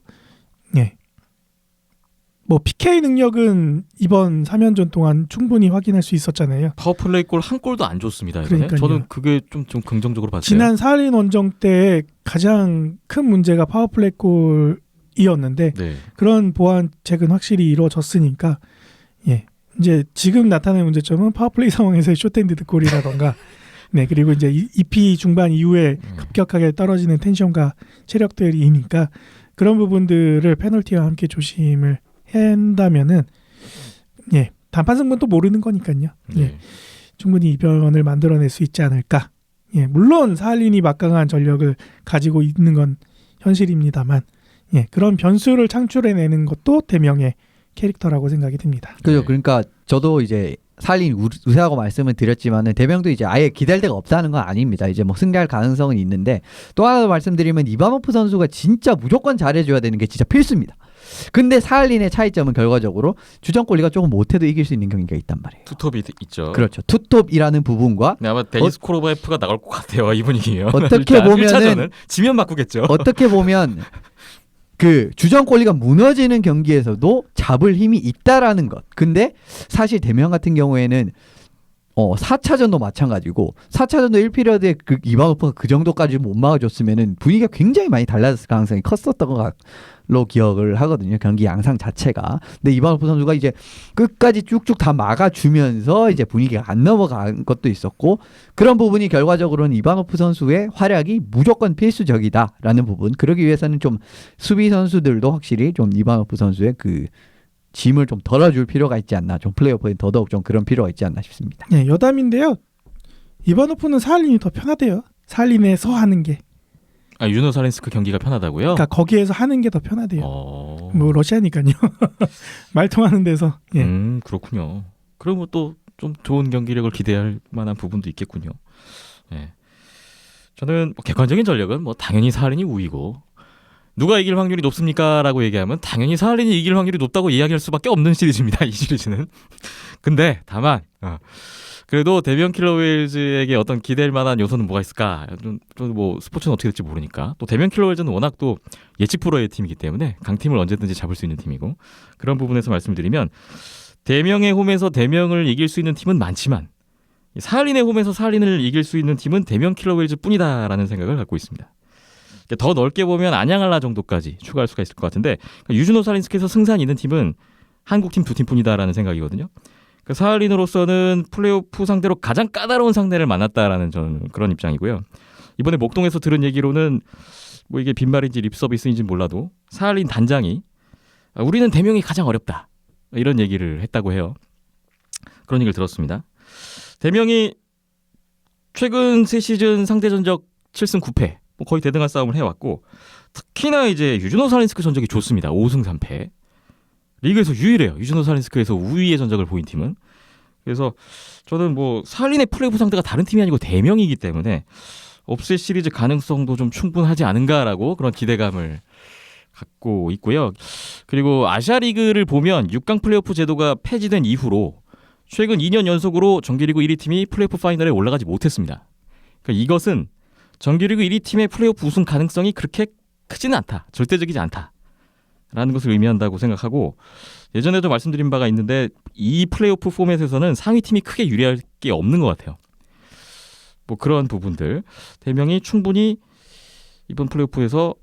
뭐 PK 능력은 이번 3연전 동안 충분히 확인할 수 있었잖아요. 파워플레이 골 한 골도 안 줬습니다. 이번에. 그러니까요. 저는 그게 좀 긍정적으로 봤어요. 지난 사할린 원정 때 가장 큰 문제가 파워플레이 골이었는데 네. 그런 보완책은 확실히 이루어졌으니까 이제 지금 나타나는 문제점은 파워플레이 상황에서의 쇼트핸드 골이라던가 그리고 이제 2피 중반 이후에 급격하게 떨어지는 텐션과 체력들이니까 그런 부분들을 페널티와 함께 조심을 한다면은 단판 승부는 또 모르는 거니까요. 네. 충분히 이변을 만들어낼 수 있지 않을까. 물론 사할린이 막강한 전력을 가지고 있는 건 현실입니다만 그런 변수를 창출해내는 것도 대명의 캐릭터라고 생각이 듭니다. 그죠. 그러니까 저도 이제 사할린 우세하고 말씀을 드렸지만은 대명도 이제 아예 기댈 데가 없다는 건 아닙니다. 이제 뭐 승리할 가능성은 있는데 또 하나 더 말씀드리면 이바노프 선수가 진짜 무조건 잘해줘야 되는 게 진짜 필수입니다. 근데 사할린의 차이점은 결과적으로 주전골리가 조금 못해도 이길 수 있는 경기가 있단 말이에요. 투톱이 있죠. 그렇죠. 투톱이라는 부분과 네, 아마 데니스 코로바에프가 나갈 것 같아요. 이 분위기면. 어떻게 일단 보면은 1차전은 지면 바꾸겠죠. 어떻게 보면 그 주전골리가 무너지는 경기에서도 잡을 힘이 있다라는 것. 근데 사실 대명 같은 경우에는 4차전도 마찬가지고 4차전도 1피리어드에 그 이바노프가 그 정도까지 못 막아줬으면은 분위기가 굉장히 많이 달라졌을 가능성이 컸었던 걸로 기억을 하거든요. 경기 양상 자체가. 근데 이바노프 선수가 이제 끝까지 쭉쭉 다 막아주면서 이제 분위기가 안 넘어간 것도 있었고 그런 부분이 결과적으로는 이바노프 선수의 활약이 무조건 필수적이다라는 부분. 그러기 위해서는 좀 수비 선수들도 확실히 좀 이바노프 선수의 그 짐을 좀 덜어줄 필요가 있지 않나. 좀 플레이오프에 더더욱 좀 그런 필요가 있지 않나 싶습니다. 여담인데요. 이바노프는 사할린이 더 편하대요. 사할린에서 하는 게. 유노 사렌스크 경기가 편하다고요? 그러니까 거기에서 하는 게 더 편하대요. 뭐 러시아니까요. 말 통하는 데서. 그렇군요. 그러면 또 좀 좋은 경기력을 기대할 만한 부분도 있겠군요. 저는 뭐 객관적인 전력은 뭐 당연히 사할린이 우위고 누가 이길 확률이 높습니까? 라고 얘기하면 당연히 사할린이 이길 확률이 높다고 이야기할 수밖에 없는 시리즈입니다. 이 시리즈는. 근데 다만 그래도 데비언 킬러 웨일즈에게 어떤 기댈 만한 요소는 뭐가 있을까? 좀 뭐 스포츠는 어떻게 될지 모르니까 또 데비언 킬러 웨일즈는 워낙 또 예측 프로의 팀이기 때문에 강팀을 언제든지 잡을 수 있는 팀이고 그런 부분에서 말씀드리면 대명의 홈에서 대명을 이길 수 있는 팀은 많지만 사할린의 홈에서 사할린을 이길 수 있는 팀은 데비언 킬러 웨일즈 뿐이다라는 생각을 갖고 있습니다. 더 넓게 보면 안양 한라 정도까지 추가할 수가 있을 것 같은데 유준호 살린스키에서 승산 있는 팀은 한국 팀 2팀뿐이다라는 생각이거든요. 사할린으로서는 플레이오프 상대로 가장 까다로운 상대를 만났다라는 저는 그런 입장이고요. 이번에 목동에서 들은 얘기로는 뭐 이게 빈말인지 립서비스인지 몰라도 사할린 단장이 우리는 대명이 가장 어렵다 이런 얘기를 했다고 해요. 그런 얘기를 들었습니다. 대명이 최근 3시즌 상대 전적 7승 9패 뭐 거의 대등한 싸움을 해왔고 특히나 이제 유준호 살린스크 전적이 좋습니다. 5승 3패. 리그에서 유일해요. 유준호 살린스크에서 우위의 전적을 보인 팀은. 그래서 저는 뭐 살린의 플레이오프 상대가 다른 팀이 아니고 대명이기 때문에 업셋 시리즈 가능성도 좀 충분하지 않은가라고 그런 기대감을 갖고 있고요. 그리고 아시아리그를 보면 6강 플레이오프 제도가 폐지된 이후로 최근 2년 연속으로 정규리그 1위 팀이 플레이오프 파이널에 올라가지 못했습니다. 그러니까 이것은 정규리그 1위 팀의 플레이오프 우승 가능성이 그렇게 크지는 않다. 절대적이지 않다. 라는 것을 의미한다고 생각하고 예전에도 말씀드린 바가 있는데 이 플레이오프 포맷에서는 상위 팀이 크게 유리할 게 없는 것 같아요. 뭐 그런 부분들 대명이 충분히 이번 플레이오프에서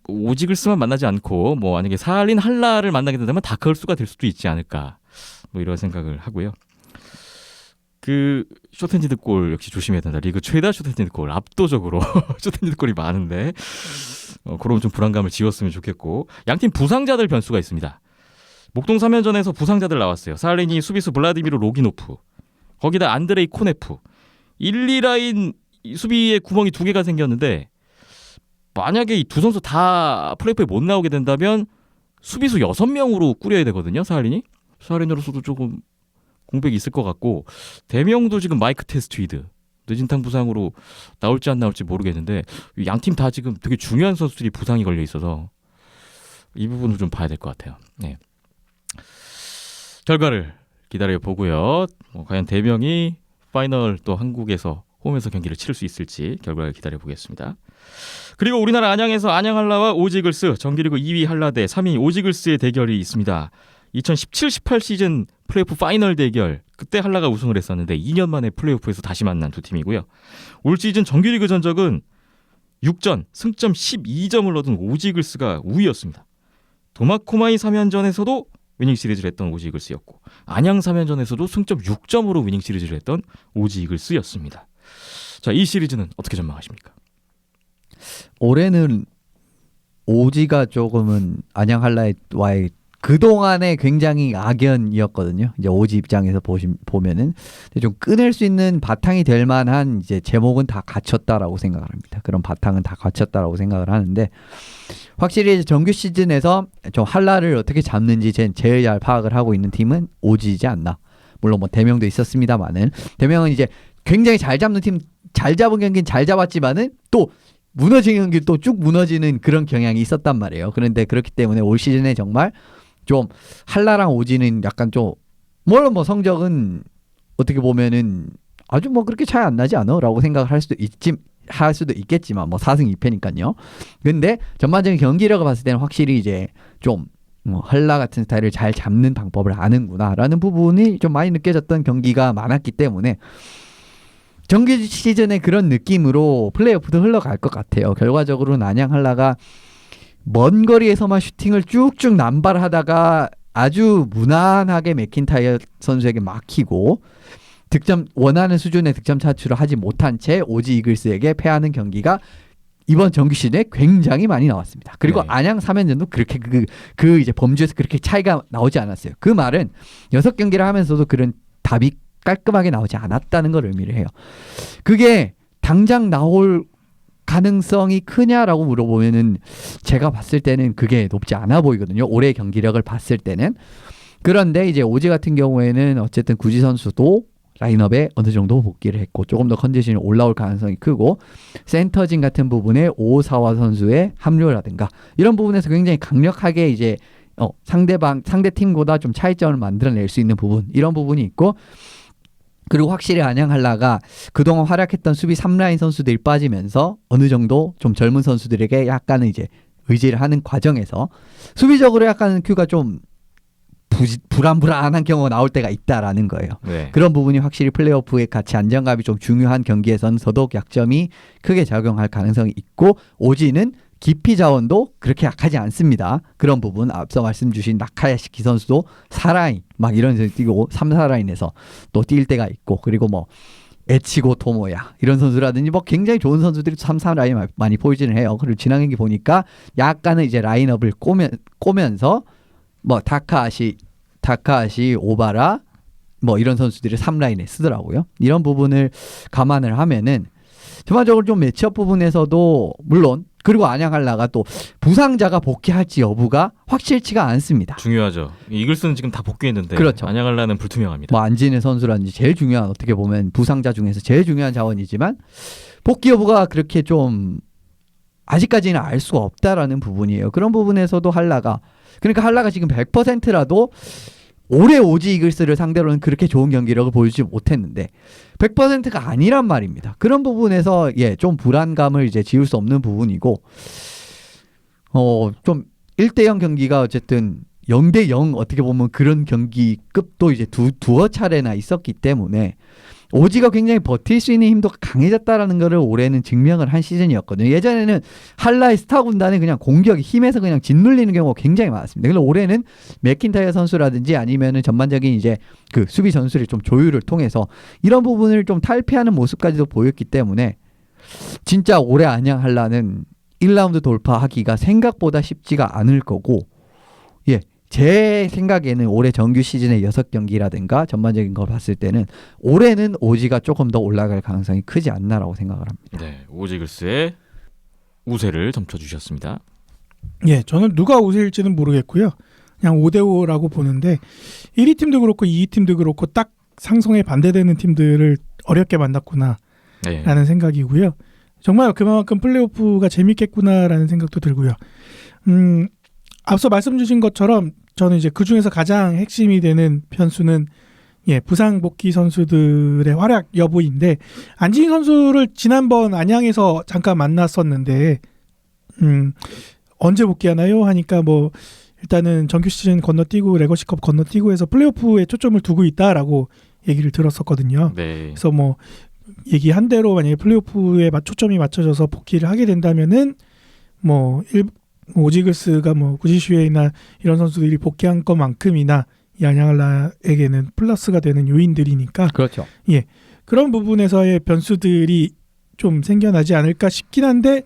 오지글스만 만나지 않고 뭐 만약에 사할린 한라를 만나게 된다면 다크홀스가 될 수도 있지 않을까 뭐 이런 생각을 하고요. 그 숏핸디드 골 역시 조심해야 된다. 리그 최다 숏핸디드 골 압도적으로 숏핸디드 골이 많은데 그런 좀 불안감을 지웠으면 좋겠고 양팀 부상자들 변수가 있습니다. 목동 3연전에서 부상자들 나왔어요. 사할린이 수비수 블라디미르 로기노프 거기다 안드레이 코네프 1, 2라인 수비에 구멍이 2개가 생겼는데 만약에 이 두 선수 다 플레이오프에 못 나오게 된다면 수비수 6명으로 꾸려야 되거든요. 사할린으로서도 조금 공백이 있을 것 같고 대명도 지금 마이크 테스트위드 뇌진탕 부상으로 나올지 안 나올지 모르겠는데 양팀 다 지금 되게 중요한 선수들이 부상이 걸려 있어서 이 부분을 좀 봐야 될 것 같아요. 네. 결과를 기다려 보고요. 과연 대명이 파이널 또 한국에서 홈에서 경기를 치를 수 있을지 결과를 기다려 보겠습니다. 그리고 우리나라 안양에서 안양 한라와 오지글스 정규리그 2위 한라 대 3위 오지글스의 대결이 있습니다. 2017-18 시즌 플레이오프 파이널 대결 그때 한라가 우승을 했었는데 2년 만에 플레이오프에서 다시 만난 두 팀이고요. 올 시즌 정규리그 전적은 6전 승점 12점을 얻은 오지글스가 우위였습니다. 도마코마이 3연전에서도 위닝 시리즈를 했던 오지이글스였고 안양 3연전에서도 승점 6점으로 위닝 시리즈를 했던 오지이글스였습니다. 자, 이 시리즈는 어떻게 전망하십니까? 올해는 오지가 조금은 안양 한라와의 그동안에 굉장히 악연이었거든요. 이제 오지 입장에서 보면은 좀 끊을 수 있는 바탕이 될 만한 이제 제목은 다 갖췄다라고 생각을 합니다. 그런 바탕은 다 갖췄다라고 생각을 하는데 확실히 이제 정규 시즌에서 좀 한라를 어떻게 잡는지 제일 잘 파악을 하고 있는 팀은 오지이지 않나. 물론 뭐 대명도 있었습니다만은 대명은 이제 굉장히 잘 잡는 팀, 잘 잡은 경기는 잘 잡았지만은 또 무너지는 경기 또 쭉 무너지는 그런 경향이 있었단 말이에요. 그런데 그렇기 때문에 올 시즌에 정말 좀 한라랑 오지는 약간 좀 물론 뭐 성적은 어떻게 보면은 아주 뭐 그렇게 차이 안 나지 않아? 라고 생각을 할 수도 있겠지만 뭐 4승 2패니까요. 근데 전반적인 경기력을 봤을 때는 확실히 이제 좀 한라 같은 스타일을 잘 잡는 방법을 아는구나라는 부분이 좀 많이 느껴졌던 경기가 많았기 때문에 정규 시즌의 그런 느낌으로 플레이오프도 흘러갈 것 같아요. 결과적으로는 안양 한라가 먼 거리에서만 슈팅을 쭉쭉 남발하다가 아주 무난하게 맥킨타이어 선수에게 막히고 득점 원하는 수준의 득점 차출을 하지 못한 채 오지 이글스에게 패하는 경기가 이번 정규 시즌에 굉장히 많이 나왔습니다. 그리고 네. 안양 3연전도 그렇게 그 이제 범주에서 그렇게 차이가 나오지 않았어요. 그 말은 6경기를 하면서도 그런 답이 깔끔하게 나오지 않았다는 걸 의미를 해요. 그게 당장 나올 가능성이 크냐라고 물어보면은 제가 봤을 때는 그게 높지 않아 보이거든요. 올해 경기력을 봤을 때는. 그런데 이제 오지 같은 경우에는 어쨌든 구지 선수도 라인업에 어느 정도 복귀를 했고 조금 더 컨디션이 올라올 가능성이 크고 센터진 같은 부분에 오사와 선수의 합류라든가 이런 부분에서 굉장히 강력하게 이제 상대 팀보다 좀 차이점을 만들어낼 수 있는 부분 이런 부분이 있고 그리고 확실히 안양 한라가 그동안 활약했던 수비 3라인 선수들이 빠지면서 어느 정도 좀 젊은 선수들에게 약간은 이제 의지를 하는 과정에서 수비적으로 약간 큐가 좀 불안불안한 경우가 나올 때가 있다라는 거예요. 네. 그런 부분이 확실히 플레이오프의 가치 안정감이 좀 중요한 경기에서는 더더욱 약점이 크게 작용할 가능성이 있고 오지는 깊이 자원도 그렇게 약하지 않습니다. 그런 부분 앞서 말씀 주신 나카야시키 선수도 4라인 막 이런 데서 뛰고 3, 4라인에서 또 뛸 때가 있고 그리고 뭐 에치고 토모야 이런 선수라든지 뭐 굉장히 좋은 선수들이 3, 4라인 많이 포지션을 해요. 그리고 지난 경기 보니까 약간은 이제 라인업을 꼬면서 뭐 다카하시, 오바라 뭐 이런 선수들을 3라인에 쓰더라고요. 이런 부분을 감안을 하면은 전반적으로 좀 매치업 부분에서도 물론 그리고 안양할라가 또 부상자가 복귀할지 여부가 확실치가 않습니다. 중요하죠. 이글스는 지금 다 복귀했는데 그렇죠. 안양할라는 불투명합니다. 뭐 안진의 선수라든지 제일 중요한 어떻게 보면 부상자 중에서 제일 중요한 자원이지만 복귀 여부가 그렇게 좀 아직까지는 알 수가 없다라는 부분이에요. 그런 부분에서도 그러니까 한라가 지금 100%라도 올해 오지 이글스를 상대로는 그렇게 좋은 경기력을 보여주지 못했는데 100%가 아니란 말입니다. 그런 부분에서 좀 불안감을 이제 지울 수 없는 부분이고 좀 1대0 경기가 어쨌든 0대0 어떻게 보면 그런 경기급도 이제 두어 차례나 있었기 때문에 오지가 굉장히 버틸 수 있는 힘도 강해졌다라는 거를 올해는 증명을 한 시즌이었거든요. 예전에는 한라의 스타 군단이 그냥 공격이 힘에서 그냥 짓눌리는 경우가 굉장히 많았습니다. 그래서 올해는 맥킨타이어 선수라든지 아니면은 전반적인 이제 그 수비 전술의 좀 조율을 통해서 이런 부분을 좀 탈피하는 모습까지도 보였기 때문에 진짜 올해 안양 한라는 1라운드 돌파하기가 생각보다 쉽지가 않을 거고 제 생각에는 올해 정규 시즌의 6경기라든가 전반적인 걸 봤을 때는 올해는 오지가 조금 더 올라갈 가능성이 크지 않나라고 생각을 합니다. 네, 오지 이글스의 우세를 점쳐주셨습니다. 예, 저는 누가 우세일지는 모르겠고요. 그냥 5대5라고 보는데 1위 팀도 그렇고 2위 팀도 그렇고 딱 상성에 반대되는 팀들을 어렵게 만났구나 네. 라는 생각이고요. 정말 그만큼 플레이오프가 재밌겠구나라는 생각도 들고요. 앞서 말씀 주신 것처럼 저는 이제 그 중에서 가장 핵심이 되는 변수는 부상 복귀 선수들의 활약 여부인데 안진희 선수를 지난번 안양에서 잠깐 만났었는데 언제 복귀하나요? 하니까 뭐 일단은 정규 시즌 건너뛰고 레거시컵 건너뛰고 해서 플레이오프에 초점을 두고 있다라고 얘기를 들었었거든요. 네. 그래서 뭐 얘기한 대로 만약에 플레이오프에 초점이 맞춰져서 복귀를 하게 된다면은 뭐 오지글스가 뭐 구지슈에이나 이런 선수들이 복귀한 것만큼이나 이 안양할라에게는 플러스가 되는 요인들이니까 그렇죠. 그런 부분에서의 변수들이 좀 생겨나지 않을까 싶긴 한데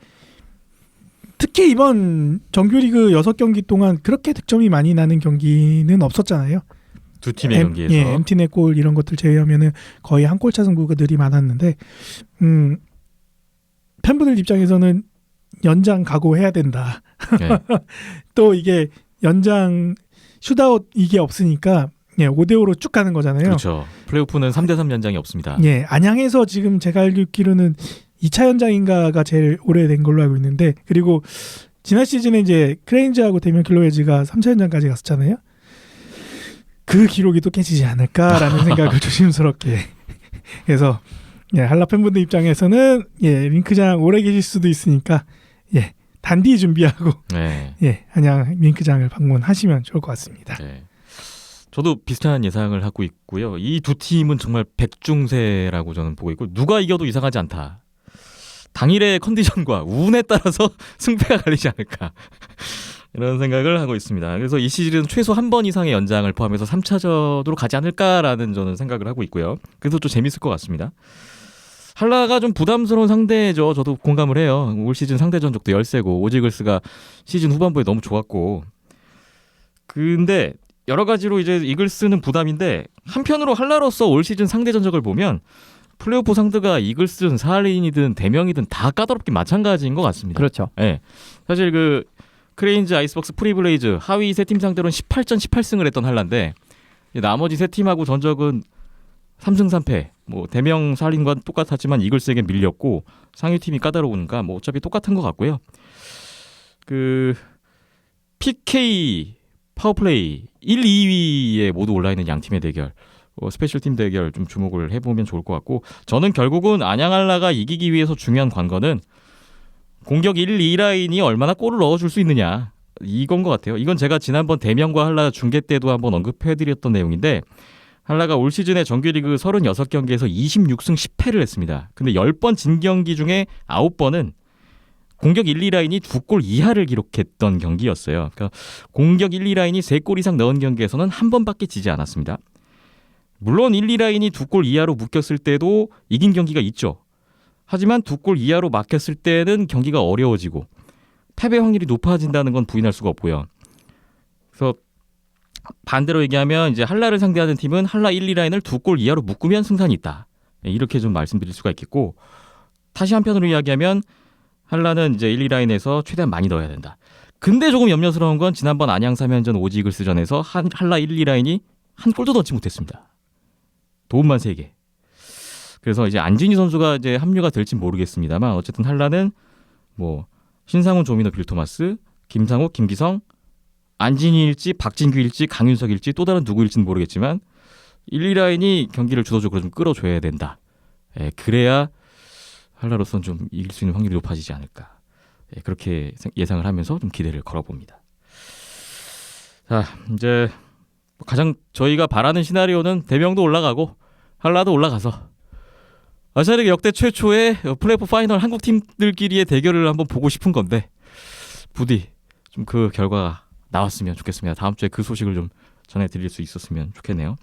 특히 이번 정규리그 6경기 동안 그렇게 득점이 많이 나는 경기는 없었잖아요. 두 팀의 경기에서 엠티넷 골 이런 것들 제외하면은 거의 한 골차 승부들이 많았는데 팬분들 입장에서는 연장 각오해야 된다. 네. 또 이게 연장 슛아웃 이게 없으니까 5대5로 쭉 가는 거잖아요. 그렇죠. 플레이오프는 3대3 연장이 없습니다. 안양에서 지금 제가 알기로는 2차 연장인가가 제일 오래된 걸로 알고 있는데 그리고 지난 시즌에 이제 크레인즈하고 데미안 킬로웨즈가 3차 연장까지 갔었잖아요. 그 기록이 또 깨지지 않을까라는 생각을 조심스럽게 해서 한라 팬분들 입장에서는 링크장 오래 계실 수도 있으니까 단디 준비하고 안양 링크장을 방문하시면 좋을 것 같습니다. 네. 저도 비슷한 예상을 하고 있고요. 이 두 팀은 정말 백중세라고 저는 보고 있고 누가 이겨도 이상하지 않다. 당일의 컨디션과 운에 따라서 승패가 갈리지 않을까 이런 생각을 하고 있습니다. 그래서 이 시즌은 최소 한 번 이상의 연장을 포함해서 3차전으로 가지 않을까라는 저는 생각을 하고 있고요. 그래서 좀 재밌을 것 같습니다. 한라가 좀 부담스러운 상대죠. 저도 공감을 해요. 올 시즌 상대 전적도 열세고 오지글스가 시즌 후반부에 너무 좋았고 근데 여러 가지로 이제 이글스는 부담인데 한편으로 한라로서 올 시즌 상대 전적을 보면 플레이오프 상대가 이글스든 사할린이든 대명이든 다 까다롭긴 마찬가지인 것 같습니다. 그렇죠. 네. 사실 그 크레인즈, 아이스박스, 프리블레이즈 하위 세 팀 상대로는 18전 18승을 했던 한라인데 나머지 세 팀하고 전적은 3승 3패. 뭐 대명 사할린과 똑같았지만 이글스에게 밀렸고 상위 팀이 까다로우니까 뭐 어차피 똑같은 것 같고요. 그 PK 파워플레이 1, 2위에 모두 올라 있는 양 팀의 대결. 스페셜 팀 대결 좀 주목을 해보면 좋을 것 같고 저는 결국은 안양한라가 이기기 위해서 중요한 관건은 공격 1, 2라인이 얼마나 골을 넣어줄 수 있느냐 이건 것 같아요. 이건 제가 지난번 대명과 한라 중계 때도 한번 언급해드렸던 내용인데 한라가 올 시즌에 정규리그 36경기에서 26승 10패를 했습니다. 근데 10번 진 경기 중에 9번은 공격 1, 2라인이 2골 이하를 기록했던 경기였어요. 그러니까 공격 1, 2라인이 3골 이상 넣은 경기에서는 한 번밖에 지지 않았습니다. 물론 1, 2라인이 2골 이하로 묶였을 때도 이긴 경기가 있죠. 하지만 2골 이하로 막혔을 때는 경기가 어려워지고 패배 확률이 높아진다는 건 부인할 수가 없고요. 그래서 반대로 얘기하면 이제 한라를 상대하는 팀은 한라 1, 2라인을 2골 이하로 묶으면 승산이 있다. 이렇게 좀 말씀드릴 수가 있겠고, 다시 한편으로 이야기하면 한라는 이제 1, 2라인에서 최대한 많이 넣어야 된다. 근데 조금 염려스러운 건 지난번 안양 3연전 오지이글스전에서 한라 1, 2라인이 한 골도 넣지 못했습니다. 도움만 3개. 그래서 이제 안진희 선수가 이제 합류가 될지 모르겠습니다만 어쨌든 한라는 뭐 신상훈, 조민호, 빌토마스, 김상욱, 김기성, 안진희일지 박진규일지 강윤석일지 또 다른 누구일지는 모르겠지만 1, 2라인이 경기를 주도적으로 좀 끌어줘야 된다. 그래야 한라로서는 좀 이길 수 있는 확률이 높아지지 않을까. 그렇게 예상을 하면서 좀 기대를 걸어봅니다. 자, 이제 가장 저희가 바라는 시나리오는 대명도 올라가고 한라도 올라가서 아시아리그 역대 최초의 플레이오프 파이널 한국 팀들끼리의 대결을 한번 보고 싶은 건데 부디 좀 그 결과가 나왔으면 좋겠습니다. 다음 주에 그 소식을 좀 전해드릴 수 있었으면 좋겠네요.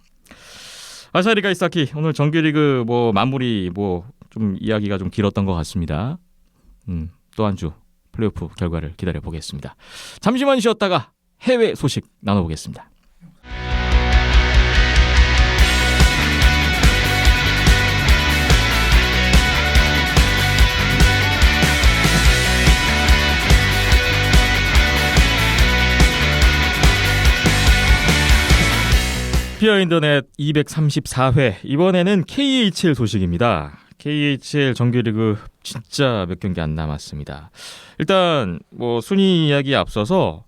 아시아리그 아이스하키 오늘 정규리그 뭐 마무리 뭐 좀 이야기가 좀 길었던 것 같습니다. 또 한 주 플레이오프 결과를 기다려 보겠습니다. 잠시만 쉬었다가 해외 소식 나눠보겠습니다. 피어인터넷 234회 이번에는 KHL 소식입니다. KHL 정규리그 진짜 몇 경기 안 남았습니다. 일단 뭐 순위 이야기에 앞서서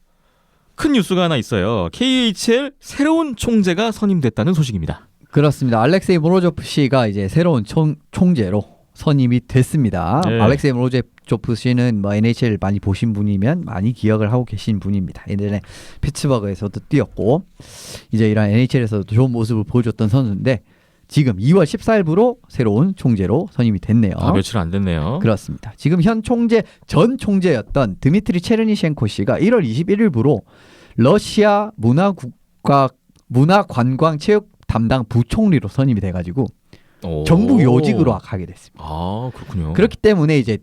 큰 뉴스가 하나 있어요. KHL 새로운 총재가 선임됐다는 소식입니다. 그렇습니다. 알렉세이 모로조프 씨가 이제 새로운 총재로 선임이 됐습니다. 네. 알렉세이 모로조프 씨는 뭐 NHL 많이 보신 분이면 많이 기억을 하고 계신 분입니다. 예전에 피츠버그에서도 뛰었고 이제 이런 NHL에서도 좋은 모습을 보여줬던 선수인데 지금 2월 14일부로 새로운 총재로 선임이 됐네요. 며칠 안 됐네요. 그렇습니다. 지금 현 총재 전 총재였던 드미트리 체르니셴코 씨가 1월 21일부로 러시아 문화관광체육 담당 부총리로 선임이 돼가지고 정부 요직으로 가게 됐습니다. 아 그렇군요. 그렇기 때문에 이제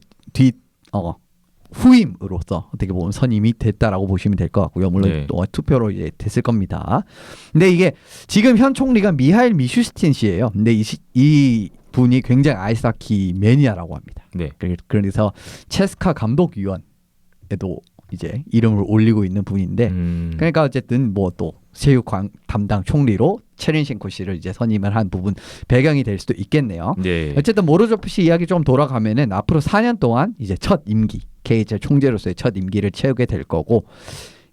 후임으로서 어떻게 보면 선임이 됐다라고 보시면 될 것 같고요. 물론 네. 또 투표로 이제 됐을 겁니다. 근데 이게 지금 현 총리가 미하일 미슈스틴 씨예요. 근데 이 분이 굉장히 아이스하키 매니아라고 합니다. 네. 그래서 체스카 감독위원에도 이제 이름을 올리고 있는 분인데 그러니까 어쨌든 뭐 또 체육 담당 총리로 체르니셴코 씨를 이제 선임을 한 부분 배경이 될 수도 있겠네요. 네. 어쨌든 모로조프 씨 이야기 좀 돌아가면은 앞으로 4년 동안 이제 첫 임기 KHL 총재로서의 첫 임기를 채우게 될 거고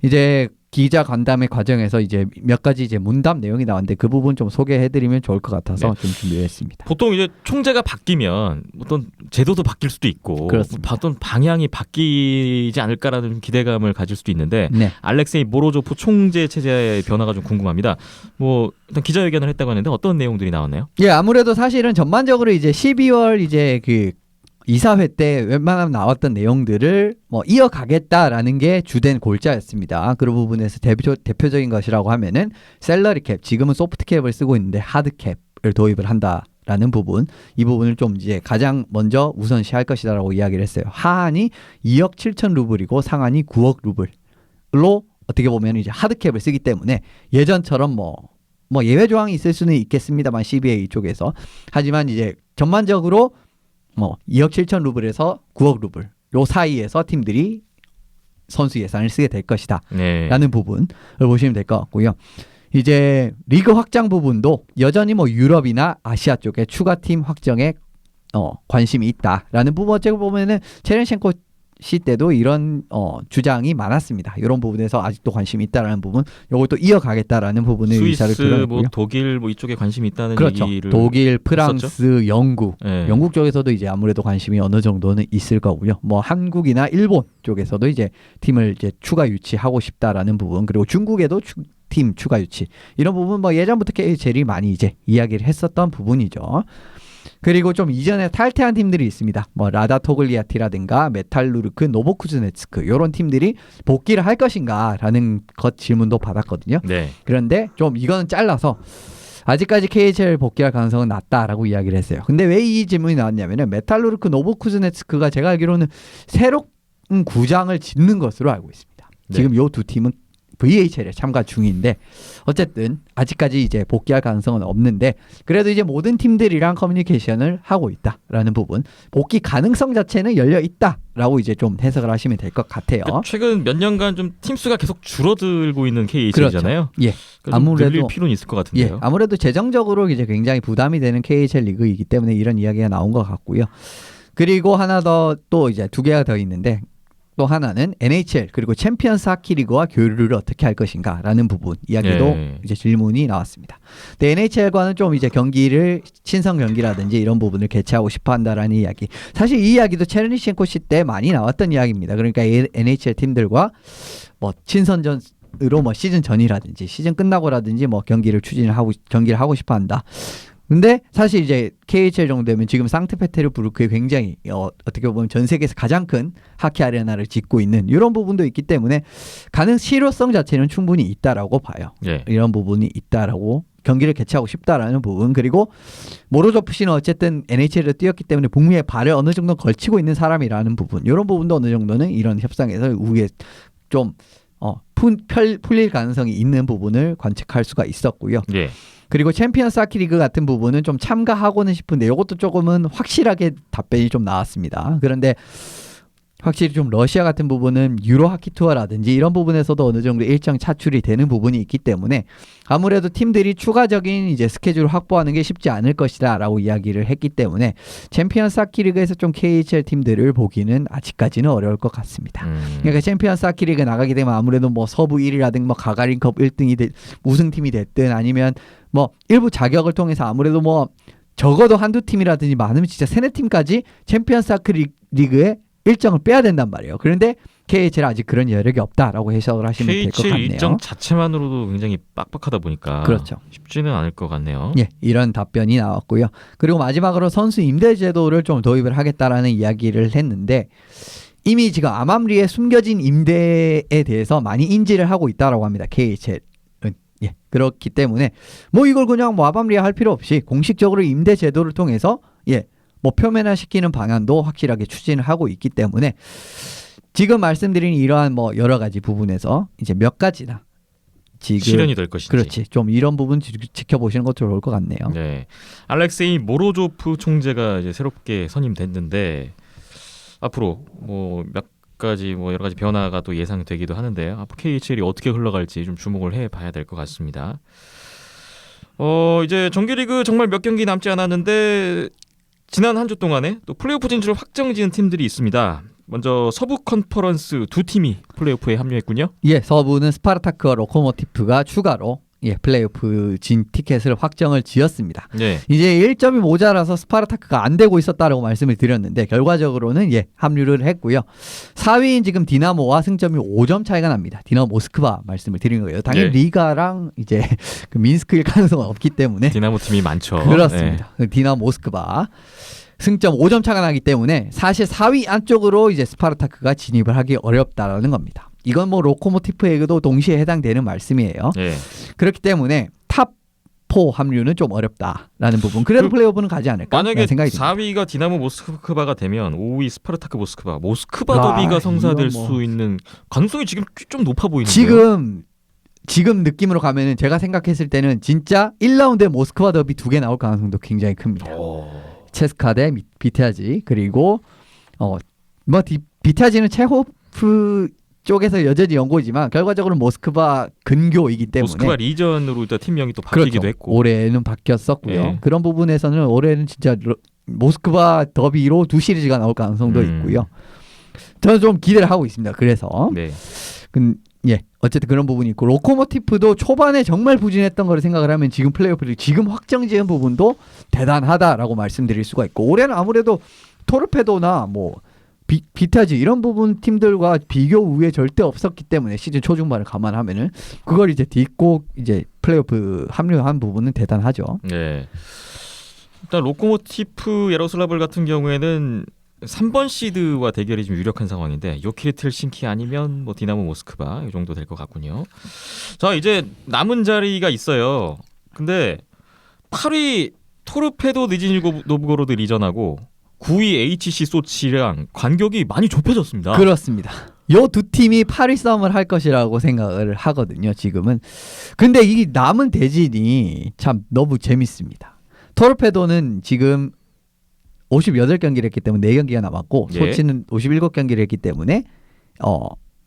이제 기자 간담회 과정에서 이제 몇 가지 이제 문답 내용이 나왔는데 그 부분 좀 소개해드리면 좋을 것 같아서 좀 준비했습니다. 보통 이제 총재가 바뀌면 어떤 제도도 바뀔 수도 있고 그렇습니다. 어떤 방향이 바뀌지 않을까라는 기대감을 가질 수도 있는데 네. 알렉세이 모로조프 총재 체제의 변화가 좀 궁금합니다. 뭐 일단 기자회견을 했다고 하는데 어떤 내용들이 나왔나요? 예, 아무래도 사실은 전반적으로 이제 12월 이제 그 이사회 때 웬만하면 나왔던 내용들을 뭐 이어가겠다라는 게 주된 골자였습니다. 그런 부분에서 대표적인 것이라고 하면은 셀러리 캡, 지금은 소프트 캡을 쓰고 있는데 하드 캡을 도입을 한다라는 부분, 이 부분을 좀 이제 가장 먼저 우선시할 것이다라고 이야기를 했어요. 하한이 2억 7천 루블이고 상한이 9억 루블로 어떻게 보면 이제 하드 캡을 쓰기 때문에 예전처럼 뭐 예외 조항이 있을 수는 있겠습니다만 CBA 쪽에서 하지만 이제 전반적으로 2억 7천 루블에서 9억 루블 요 사이에서 팀들이 선수 예산을 쓰게 될 것이다 네. 라는 부분을 보시면 될 것 같고요. 이제 리그 확장 부분도 여전히 뭐 유럽이나 아시아 쪽에 추가팀 확정에 관심이 있다라는 부분 어떻게 보면은 체르니셴코 시 때도 이런 주장이 많았습니다. 이런 부분에서 아직도 관심이 있다라는 부분, 요것도 이어가겠다라는 부분을 의사를 스위스, 드러냈고요. 뭐 독일 뭐 이쪽에 관심이 있다는 그렇죠. 얘기를 독일, 프랑스, 했었죠? 영국, 네. 영국 쪽에서도 이제 아무래도 관심이 어느 정도는 있을 거고요. 뭐 한국이나 일본 쪽에서도 이제 팀을 이제 추가 유치하고 싶다라는 부분, 그리고 중국에도 팀 추가 유치 이런 부분 뭐 예전부터 KHL이 많이 이제 이야기를 했었던 부분이죠. 그리고 좀 이전에 탈퇴한 팀들이 있습니다. 뭐 라다 토글리아티라든가 메탈루르크, 노보쿠즈네츠크 이런 팀들이 복귀를 할 것인가라는 것 질문도 받았거든요. 네. 그런데 좀 이거는 잘라서 아직까지 KHL 복귀할 가능성은 낮다라고 이야기를 했어요. 근데 왜 이 질문이 나왔냐면은 메탈루르크, 노보쿠즈네츠크가 제가 알기로는 새로운 구장을 짓는 것으로 알고 있습니다. 네. 지금 요 두 팀은 VHL에 참가 중인데 어쨌든 아직까지 이제 복귀할 가능성은 없는데 그래도 이제 모든 팀들이랑 커뮤니케이션을 하고 있다라는 부분, 복귀 가능성 자체는 열려 있다라고 이제 좀 해석을 하시면 될 것 같아요. 그러니까 최근 몇 년간 좀 팀 수가 계속 줄어들고 있는 KHL이잖아요. 예. 아무래도 늘릴 필요는 있을 것 같은데요. 예, 아무래도 재정적으로 이제 굉장히 부담이 되는 KHL 리그이기 때문에 이런 이야기가 나온 것 같고요. 그리고 하나 더 또 이제 두 개가 더 있는데 또 하나는 NHL 그리고 챔피언스 하키 리그와 교류를 어떻게 할 것인가라는 부분 이야기도 예. 이제 질문이 나왔습니다. 근데 NHL과는 좀 이제 경기를 친선 경기라든지 이런 부분을 개최하고 싶어한다라는 이야기. 사실 이 이야기도 체르니셴코 씨 때 많이 나왔던 이야기입니다. 그러니까 NHL 팀들과 뭐 친선전으로 뭐 시즌 전이라든지 시즌 끝나고라든지 뭐 경기를 하고 싶어한다. 근데 사실 이제 KHL 정도 되면 지금 상트페테르부르크에 굉장히 어떻게 보면 전 세계에서 가장 큰 하키 아레나를 짓고 있는 이런 부분도 있기 때문에 실효성 자체는 충분히 있다라고 봐요. 예. 이런 부분이 있다라고 경기를 개최하고 싶다라는 부분. 그리고 모로조프 씨는 어쨌든 NHL에 뛰었기 때문에 북미에 발을 어느 정도 걸치고 있는 사람이라는 부분. 이런 부분도 어느 정도는 이런 협상에서 우에 좀 풀릴 가능성이 있는 부분을 관측할 수가 있었고요. 예. 그리고 챔피언스 하키 리그 같은 부분은 좀 참가하고는 싶은데 이것도 조금은 확실하게 답변이 좀 나왔습니다. 그런데 확실히 좀 러시아 같은 부분은 유로 하키 투어라든지 이런 부분에서도 어느 정도 일정 차출이 되는 부분이 있기 때문에 아무래도 팀들이 추가적인 이제 스케줄을 확보하는 게 쉽지 않을 것이다라고 이야기를 했기 때문에 챔피언스 하키 리그에서 좀 KHL 팀들을 보기는 아직까지는 어려울 것 같습니다. 그러니까 챔피언스 하키 리그 나가게 되면 아무래도 뭐 서부 1위라든가 뭐 가가린컵 1등이 우승팀이 됐든 아니면 뭐 일부 자격을 통해서 아무래도 뭐 적어도 한두 팀이라든지 많으면 진짜 세네 팀까지 챔피언스 하키 리그에 일정을 빼야 된단 말이에요. 그런데 KHL 아직 그런 여력이 없다라고 해석을 하시면 될 것 KHL 같네요. 일정 자체만으로도 굉장히 빡빡하다 보니까 그렇죠. 쉽지는 않을 것 같네요. 예, 이런 답변이 나왔고요. 그리고 마지막으로 선수 임대 제도를 좀 도입을 하겠다라는 이야기를 했는데 이미 지금 아맘리의 숨겨진 임대에 대해서 많이 인지를 하고 있다라고 합니다. KHL은. 예, 그렇기 때문에 뭐 이걸 그냥 뭐 아맘리에 할 필요 없이 공식적으로 임대 제도를 통해서 뭐 표면화시키는 방안도 확실하게 추진을 하고 있기 때문에 지금 말씀드린 이러한 뭐 여러 가지 부분에서 이제 몇 가지나 지금 실현이 될 것인지. 그렇지. 좀 이런 부분 지켜보시는 것도 좋을 것 같네요. 네. 알렉세이 모로조프 총재가 이제 새롭게 선임됐는데 앞으로 뭐 몇 가지 뭐 여러 가지 변화가 또 예상되기도 하는데요. 앞으로 KHL이 어떻게 흘러갈지 좀 주목을 해봐야 될 것 같습니다. 이제 정규리그 정말 몇 경기 남지 않았는데 지난 한 주 동안에 또 플레이오프 진출을 확정지은 팀들이 있습니다. 먼저 서부 컨퍼런스 두 팀이 플레이오프에 합류했군요. 예, 서부는 스파르타크와 로코모티프가 추가로 플레이오프 진 티켓을 확정을 지었습니다. 네. 이제 1점이 모자라서 스파르타크가 안 되고 있었다라고 말씀을 드렸는데 결과적으로는 합류를 했고요. 4위인 지금 디나모와 승점이 5점 차이가 납니다. 디나모 모스크바 말씀을 드린 거예요. 당연히 네. 리가랑 이제 그 미인스크일 가능성은 없기 때문에 디나모 팀이 많죠. 그렇습니다. 디나모 모스크바 승점 5점 차가 나기 때문에 사실 4위 안쪽으로 이제 스파르타크가 진입을 하기 어렵다라는 겁니다. 이건 뭐 로코모티프에게도 동시에 해당되는 말씀이에요. 네. 그렇기 때문에 탑4 합류는 좀 어렵다라는 부분. 그래도 플레이오프는 가지 않을까 만약에 생각이 듭니다. 4위가 디나모 모스크바가 되면 5위 스파르타크 모스크바 아, 더비가 성사될 이거 뭐. 수 있는 가능성이 지금 좀 높아 보이는데요. 지금 느낌으로 가면은 제가 생각했을 때는 진짜 1라운드에 모스크바 더비 2개 나올 가능성도 굉장히 큽니다. 체스카 대 비티아지 그리고 비티아지는 체호프 쪽에서 여전히 연고지만 결과적으로 모스크바 근교이기 때문에 모스크바 리전으로 일단 팀명이 또 바뀌기도 그렇죠. 했고 올해는 바뀌었었고요. 네. 그런 부분에서는 올해는 진짜 모스크바 더비로 두 시리즈가 나올 가능성도 있고요. 저는 좀 기대를 하고 있습니다. 그래서 네. 어쨌든 그런 부분이 있고 로코모티프도 초반에 정말 부진했던 거를 생각을 하면 지금 플레이오프를 지금 확정지은 부분도 대단하다라고 말씀드릴 수가 있고 올해는 아무래도 토르페도나 뭐 비타지 이런 부분 팀들과 비교 우위에 절대 없었기 때문에 시즌 초중반을 감안하면은 그걸 이제 딛고 이제 플레이오프 합류한 부분은 대단하죠. 네. 일단 로코모티프 야로슬라블 같은 경우에는 3번 시드와 대결이 좀 유력한 상황인데 요키리트 헬싱키 아니면 뭐 디나모 모스크바 이 정도 될 것 같군요. 자, 이제 남은 자리가 있어요. 근데 8위 토르페도 니즈니 노브고로드 리전하고 9위 HC 소치랑 간격이 많이 좁혀졌습니다. 그렇습니다. 요 두 팀이 8위 싸움을 할 것이라고 생각을 하거든요. 지금은. 근데 이 남은 대진이 참 너무 재밌습니다. 토르페도는 지금 58경기를 했기 때문에 4경기가 남았고 예. 소치는 57경기를 했기 때문에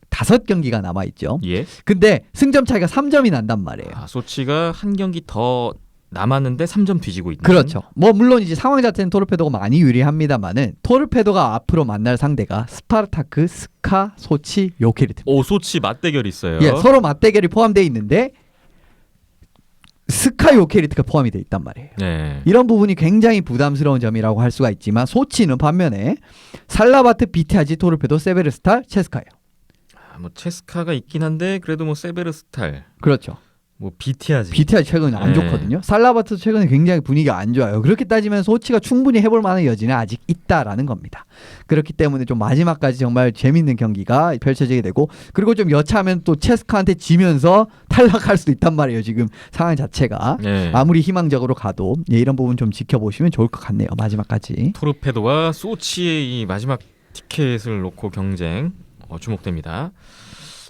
5경기가 남아있죠. 예. 근데 승점 차이가 3점이 난단 말이에요. 아, 소치가 한 경기 더 남았는데 3점 뒤지고 있는. 그렇죠. 뭐 물론 이제 상황 자체는 토르페도가 많이 유리합니다만은 토르페도가 앞으로 만날 상대가 스파르타크, 스카, 소치, 요케리트. 오, 소치 맞대결이 있어요. 예, 서로 맞대결이 포함되어 있는데 스카 요케리트가 포함이 돼 있단 말이에요. 네. 이런 부분이 굉장히 부담스러운 점이라고 할 수가 있지만 소치는 반면에 살라바트, 비티아지, 토르페도, 세베르스탈, 체스카예요. 아, 뭐 체스카가 있긴 한데 그래도 뭐 세베르스탈, 그렇죠. 뭐 비티아지. 비티아지 최근에 안 네. 좋거든요. 살라바트 최근에 굉장히 분위기가 안 좋아요. 그렇게 따지면 소치가 충분히 해볼 만한 여지는 아직 있다라는 겁니다. 그렇기 때문에 좀 마지막까지 정말 재밌는 경기가 펼쳐지게 되고 그리고 좀 여차하면 또 체스카한테 지면서 탈락할 수도 있단 말이에요. 지금 상황 자체가. 네. 아무리 희망적으로 가도 예, 이런 부분 좀 지켜보시면 좋을 것 같네요. 마지막까지. 토르페도와 소치의 이 마지막 티켓을 놓고 경쟁 주목됩니다.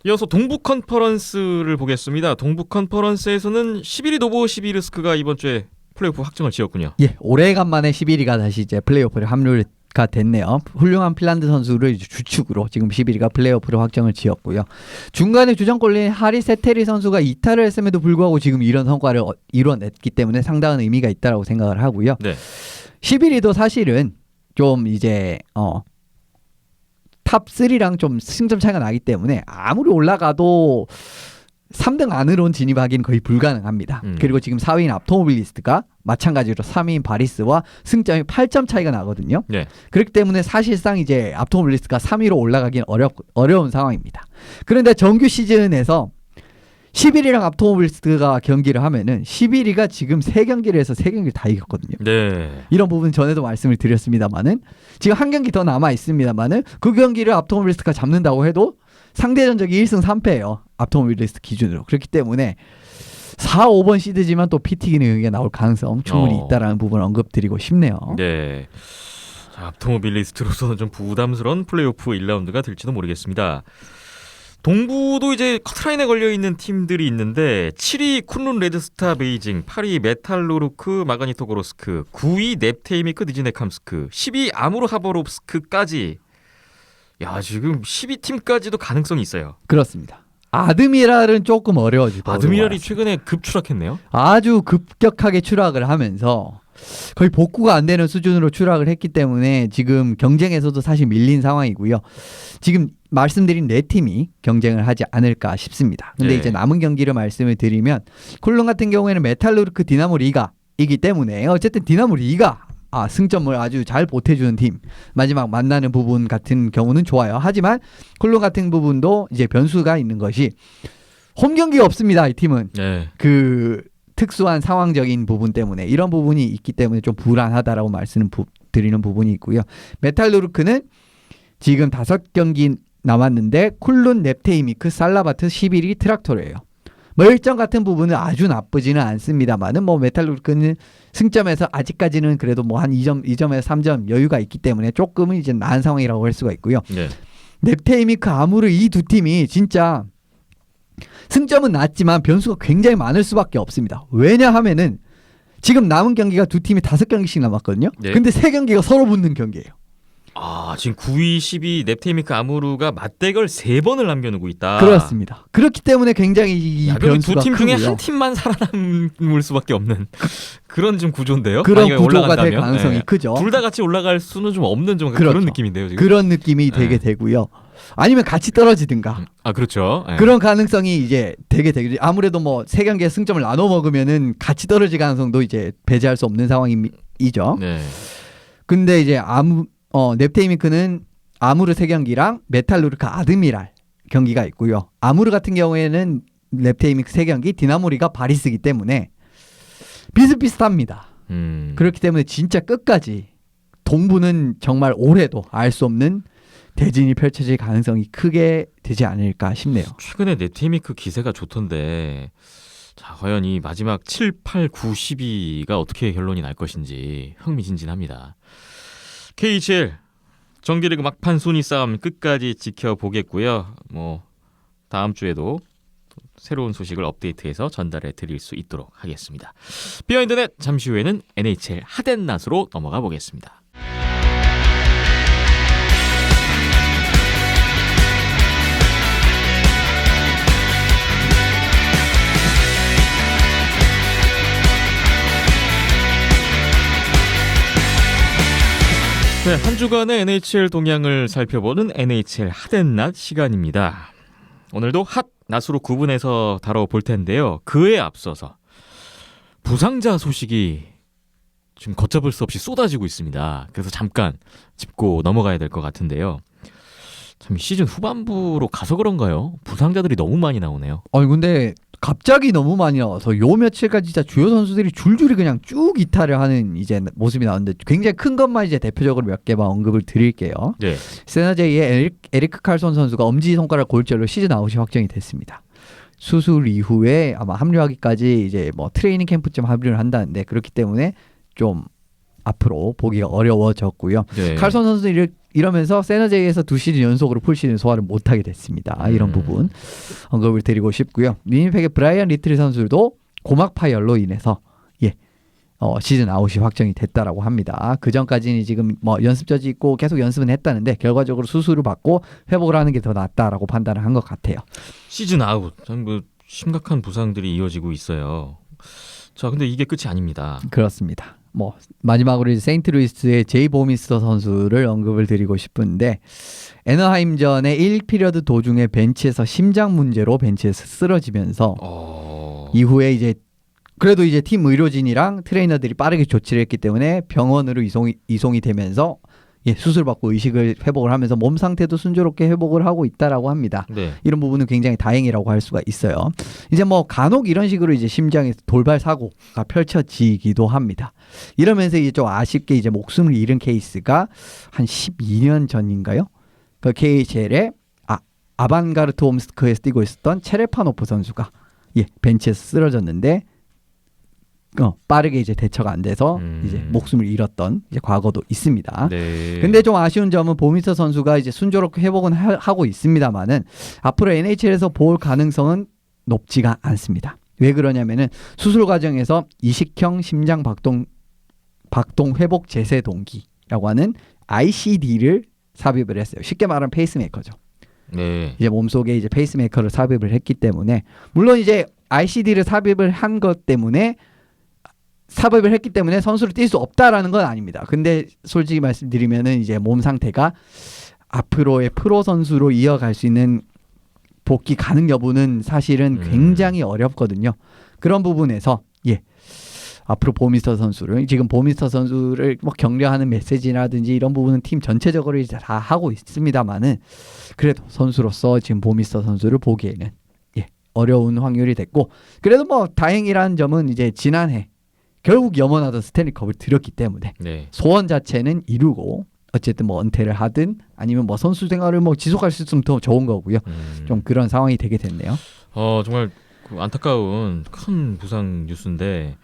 이어서 동부 컨퍼런스를 보겠습니다. 동부 컨퍼런스에서는 11위 노보시비르스크가 이번 주에 플레이오프 확정을 지었군요. 예, 오래간만에 11위가 다시 이제 플레이오프를 합류가 됐네요. 훌륭한 핀란드 선수를 주축으로 지금 11위가 플레이오프를 확정을 지었고요. 중간에 주전골린 하리 세테리 선수가 이탈을 했음에도 불구하고 지금 이런 성과를 이뤄냈기 때문에 상당한 의미가 있다고 생각을 하고요. 네. 11위도 사실은 좀 이제 탑 3랑 좀 승점 차이가 나기 때문에 아무리 올라가도 3등 안으로는 진입하기는 거의 불가능합니다. 그리고 지금 4위인 앞토모빌리스트가 마찬가지로 3위인 바리스와 승점이 8점 차이가 나거든요. 네. 그렇기 때문에 사실상 이제 앞토모빌리스트가 3위로 올라가기는 어려운 상황입니다. 그런데 정규 시즌에서 11위랑 앞토모빌리스트가 경기를 하면은 11위가 지금 3경기를 해서 3경기를 다 이겼거든요. 네. 이런 부분 전에도 말씀을 드렸습니다만은 지금 한 경기 더 남아 있습니다만은 그 경기를 앞토모빌리스트가 잡는다고 해도 상대 전적이 1승 3패예요. 앞토모빌리스트 기준으로. 그렇기 때문에 4, 5번 시드지만 또 PT 기능이 나올 가능성 충분히 있다라는 부분을 언급드리고 싶네요. 네. 자, 앞토모빌리스트로서는 좀 부담스러운 플레이오프 1라운드가 될지도 모르겠습니다. 동부도 이제 커트라인에 걸려있는 팀들이 있는데 7위 쿤룬 레드스타 베이징, 8위 메탈루르크 마가니토고로스크, 9위 넵테이미크 니즈네캄스크, 10위 아무르 하버롭스크까지 야 지금 12팀까지도 가능성이 있어요. 그렇습니다. 아드미랄은 조금 어려워지고 아드미랄이 최근에 급추락했네요. 아주 급격하게 추락을 하면서 거의 복구가 안 되는 수준으로 추락을 했기 때문에 지금 경쟁에서도 사실 밀린 상황이고요. 지금 말씀드린 네 팀이 경쟁을 하지 않을까 싶습니다. 근데 네. 이제 남은 경기를 말씀을 드리면 쿨룬 같은 경우에는 메탈루르크 디나모 리가이기 때문에 어쨌든 디나모 리가 승점을 아주 잘 보태주는 팀 마지막 만나는 부분 같은 경우는 좋아요. 하지만 쿨룬 같은 부분도 이제 변수가 있는 것이 홈 경기가 없습니다. 이 팀은 네. 그 특수한 상황적인 부분 때문에 이런 부분이 있기 때문에 좀 불안하다라고 말씀을 드리는 부분이 있고요. 메탈루르크는 지금 5경기 남았는데 쿨룬, 넵테이미크, 살라바트, 11위 트락토르예요. 뭐 일정 같은 부분은 아주 나쁘지는 않습니다만은 뭐 메탈루르크는 승점에서 아직까지는 그래도 뭐 한 2점에서 3점 여유가 있기 때문에 조금은 이제 나은 상황이라고 할 수가 있고요. 네. 넵테이미크, 아무르 이 두 팀이 진짜 승점은 낮지만 변수가 굉장히 많을 수밖에 없습니다. 왜냐하면은 지금 남은 경기가 두 팀이 5경기씩 남았거든요. 네. 근데 3경기가 서로 붙는 경기예요. 지금 9위, 10위 넵테이미크 아무루가 맞대결 3번을 남겨놓고 있다. 그렇습니다. 그렇기 때문에 굉장히 이 변수가 두팀 중에 크고요. 한 팀만 살아남을 수밖에 없는 그런 좀 구조인데요. 그런 만약에 구조가 될 올라간다면. 가능성이 네. 크죠. 둘 다 같이 올라갈 수는 좀 없는 좀 그렇죠. 그런 느낌인데요. 지금. 그런 느낌이 되게 네. 되고요. 아니면 같이 떨어지든가. 그렇죠. 네. 그런 가능성이 이제 되게 되죠. 아무래도 뭐 3경기의 승점을 나눠 먹으면은 같이 떨어질 가능성도 이제 배제할 수 없는 상황이죠. 네. 근데 이제 넵테이미크는 아무르 3경기랑 메탈루르크 아드미랄 경기가 있고요. 아무르 같은 경우에는 넵테이미크 3경기, 디나모리가 바리스기 때문에 비슷비슷합니다. 그렇기 때문에 진짜 끝까지 동부는 정말 올해도 알 수 없는 대진이 펼쳐질 가능성이 크게 되지 않을까 싶네요. 최근에 네티미크 기세가 좋던데 자, 과연 이 마지막 7, 8, 9, 12가 어떻게 결론이 날 것인지 흥미진진합니다. KHL 정규리그 막판 순위 싸움 끝까지 지켜보겠고요. 뭐 다음 주에도 새로운 소식을 업데이트해서 전달해 드릴 수 있도록 하겠습니다. 비하인드넷 잠시 후에는 NHL 하덴낫으로 넘어가 보겠습니다. 네, 한 주간의 NHL 동향을 살펴보는 NHL 핫앤낫 시간입니다. 오늘도 핫낫으로 구분해서 다뤄볼 텐데요. 그에 앞서서 부상자 소식이 지금 걷잡을 수 없이 쏟아지고 있습니다. 그래서 잠깐 짚고 넘어가야 될 것 같은데요. 참 시즌 후반부로 가서 그런가요? 부상자들이 너무 많이 나오네요. 근데 갑자기 너무 많이 나와서 요 며칠까지 진짜 주요 선수들이 줄줄이 그냥 쭉 이탈을 하는 이제 모습이 나오는데 굉장히 큰 것만 이제 대표적으로 몇 개만 언급을 드릴게요. 네. 세나제이의 에리크 칼손 선수가 엄지손가락 골절로 시즌 아웃이 확정이 됐습니다. 수술 이후에 아마 합류하기까지 이제 뭐 트레이닝 캠프쯤 합류를 한다는데 그렇기 때문에 좀 앞으로 보기가 어려워졌고요. 네. 칼손 선수는 이러면서 세너제이에서 2시즌 연속으로 풀시즌 소화를 못하게 됐습니다. 이런 부분 언급을 드리고 싶고요. 위니펙의 브라이언 리틀 선수도 고막 파열로 인해서 시즌 아웃이 확정이 됐다라고 합니다. 그 전까지는 지금 뭐 연습저지 있고 계속 연습은 했다는데 결과적으로 수술을 받고 회복을 하는 게 더 낫다라고 판단을 한 것 같아요. 시즌 아웃. 참 뭐 심각한 부상들이 이어지고 있어요. 자, 근데 이게 끝이 아닙니다. 그렇습니다. 뭐 마지막으로 이제 세인트루이스의 제이 보미스터 선수를 언급을 드리고 싶은데 애너하임전의 1피리어드 도중에 벤치에서 심장 문제로 벤치에서 쓰러지면서 이후에 이제 그래도 이제 팀 의료진이랑 트레이너들이 빠르게 조치를 했기 때문에 병원으로 이송이 되면서 수술받고 의식을 회복을 하면서 몸 상태도 순조롭게 회복을 하고 있다라고 합니다. 네. 이런 부분은 굉장히 다행이라고 할 수가 있어요. 이제 뭐 간혹 이런 식으로 이제 심장에서 돌발 사고가 펼쳐지기도 합니다. 이러면서 이제 좀 아쉽게 이제 목숨을 잃은 케이스가 한 12년 전인가요? 그 KHL의 아반가르트 옴스크에서 뛰고 있었던 체레파노프 선수가 벤치에서 쓰러졌는데 빠르게 이제 대처가 안 돼서 이제 목숨을 잃었던 이제 과거도 있습니다. 네. 근데 좀 아쉬운 점은 보미스터 선수가 이제 순조롭게 회복은 하고 있습니다만은 앞으로 NHL에서 볼 가능성은 높지가 않습니다. 왜 그러냐면은 수술 과정에서 이식형 심장 박동 회복 재세 동기라고 하는 ICD를 삽입을 했어요. 쉽게 말하면 페이스메이커죠. 네. 이제 몸속에 이제 페이스메이커를 삽입을 했기 때문에 물론 이제 ICD를 삽입을 한 것 때문에 삽입을 했기 때문에 선수를 뛸 수 없다라는 건 아닙니다. 근데 솔직히 말씀드리면은 이제 몸 상태가 앞으로의 프로 선수로 이어갈 수 있는 복귀 가능 여부는 사실은 굉장히 어렵거든요. 그런 부분에서 앞으로 보미스터 선수를 지금 보미스터 선수를 뭐 격려하는 메시지라든지 이런 부분은 팀 전체적으로 이제 다 하고 있습니다만은 그래도 선수로서 지금 보미스터 선수를 보기에는 어려운 확률이 됐고 그래도 뭐 다행이라는 점은 이제 지난해 결국 염원하던 스탠리컵을 드렸기 때문에 소원 자체는 이루고 어쨌든 뭐 은퇴를 하든 아니면 뭐 선수 생활을 뭐 지속할 수 있으면 더 좋은 거고요. 좀 그런 상황이 되게 됐네요. 정말 안타까운 큰 부상 뉴스인데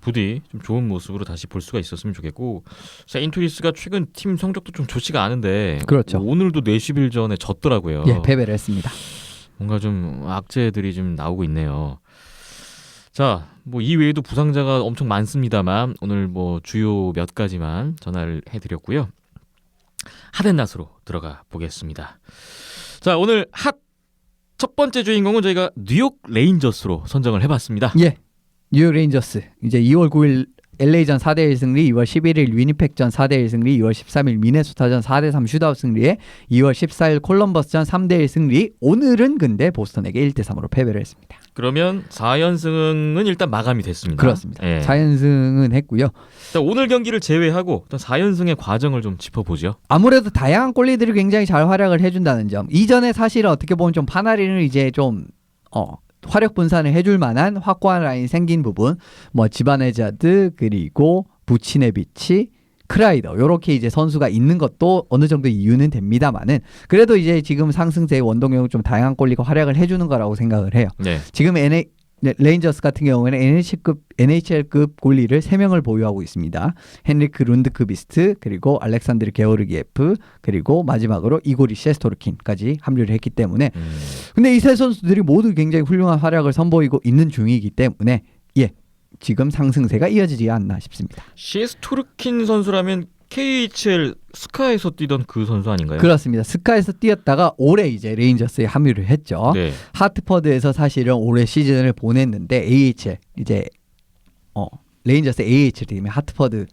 부디 좀 좋은 모습으로 다시 볼 수가 있었으면 좋겠고 세인트루이스가 최근 팀 성적도 좀 좋지가 않은데 그렇죠. 오늘도 40일 전에 졌더라고요. 패배를 했습니다. 뭔가 좀 악재들이 좀 나오고 있네요. 자, 뭐 이외에도 부상자가 엄청 많습니다만 오늘 뭐 주요 몇 가지만 전화를 해드렸고요. 핫앤낫으로 들어가 보겠습니다. 자, 오늘 핫 첫 번째 주인공은 저희가 뉴욕 레인저스로 선정을 해봤습니다. 뉴욕 레인저스 이제 2월 9일 LA전 4대1 승리, 2월 11일 위니펙전 4대1 승리, 2월 13일 미네소타전 4대3 슛아웃 승리에 2월 14일 콜럼버스전 3대1 승리. 오늘은 근데 보스턴에게 1대3으로 패배를 했습니다. 그러면 4연승은 일단 마감이 됐습니다. 그렇습니다. 4연승은 했고요. 자, 오늘 경기를 제외하고 4연승의 과정을 좀 짚어보죠. 아무래도 다양한 골리들이 굉장히 잘 활약을 해준다는 점. 이전에 사실은 어떻게 보면 좀 파나리를 이제 좀 화력 분산을 해줄 만한 확고한 라인이 생긴 부분, 뭐 지바네자드 그리고 부치네비치, 크라이더 요렇게 이제 선수가 있는 것도 어느 정도 이유는 됩니다만은 그래도 이제 지금 상승세의 원동력은 좀 다양한 골리가 활약을 해주는 거라고 생각을 해요. 네. 지금 레인저스 같은 경우에는 NHL급 골리를 3명을 보유하고 있습니다. 헨리크 룬드크비스트 그리고 알렉산드르 게오르기에프 그리고 마지막으로 이고리 셰스토르킨까지 합류를 했기 때문에 근데 이 세 선수들이 모두 굉장히 훌륭한 활약을 선보이고 있는 중이기 때문에 지금 상승세가 이어지지 않나 싶습니다. 시에스토르킨 선수라면 KHL 스카에서 뛰던 그 선수 아닌가요? 그렇습니다. 스카에서 뛰었다가 올해 이제 레인저스에 합류를 했죠. 네. 하트퍼드에서 사실은 올해 시즌을 보냈는데 AHL 이제 레인저스 AHL 팀의 하트퍼드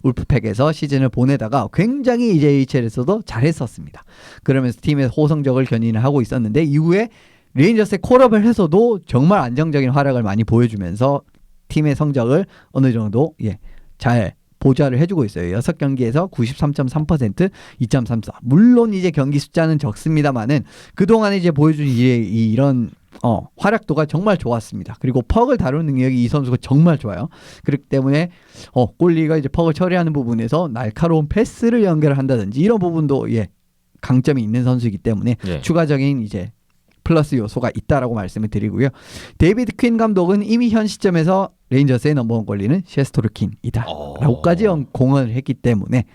울프팩에서 시즌을 보내다가 굉장히 이제 AHL에서도 잘했었습니다. 그러면서 팀의 호성적을 견인을 하고 있었는데 이후에 레인저스에 콜업을 해서도 정말 안정적인 활약을 많이 보여주면서 팀의 성적을 어느 정도 잘 보좌를 해주고 있어요. 6경기에서 93.3%, 2.34. 물론 이제 경기 숫자는 적습니다만은 그동안에 이제 보여준 이런 활약도가 정말 좋았습니다. 그리고 퍽을 다루는 능력이 이 선수가 정말 좋아요. 그렇기 때문에 골리가 이제 퍽을 처리하는 부분에서 날카로운 패스를 연결한다든지 이런 부분도 강점이 있는 선수이기 때문에 추가적인 이제 플러스 요소가 있다라고 말씀을 드리고요. 데이비드 퀸 감독은 이미 현 시점에서 레인저스의 넘버원 골리는 셰스토르킨이다 라고까지 공언을 했기 때문에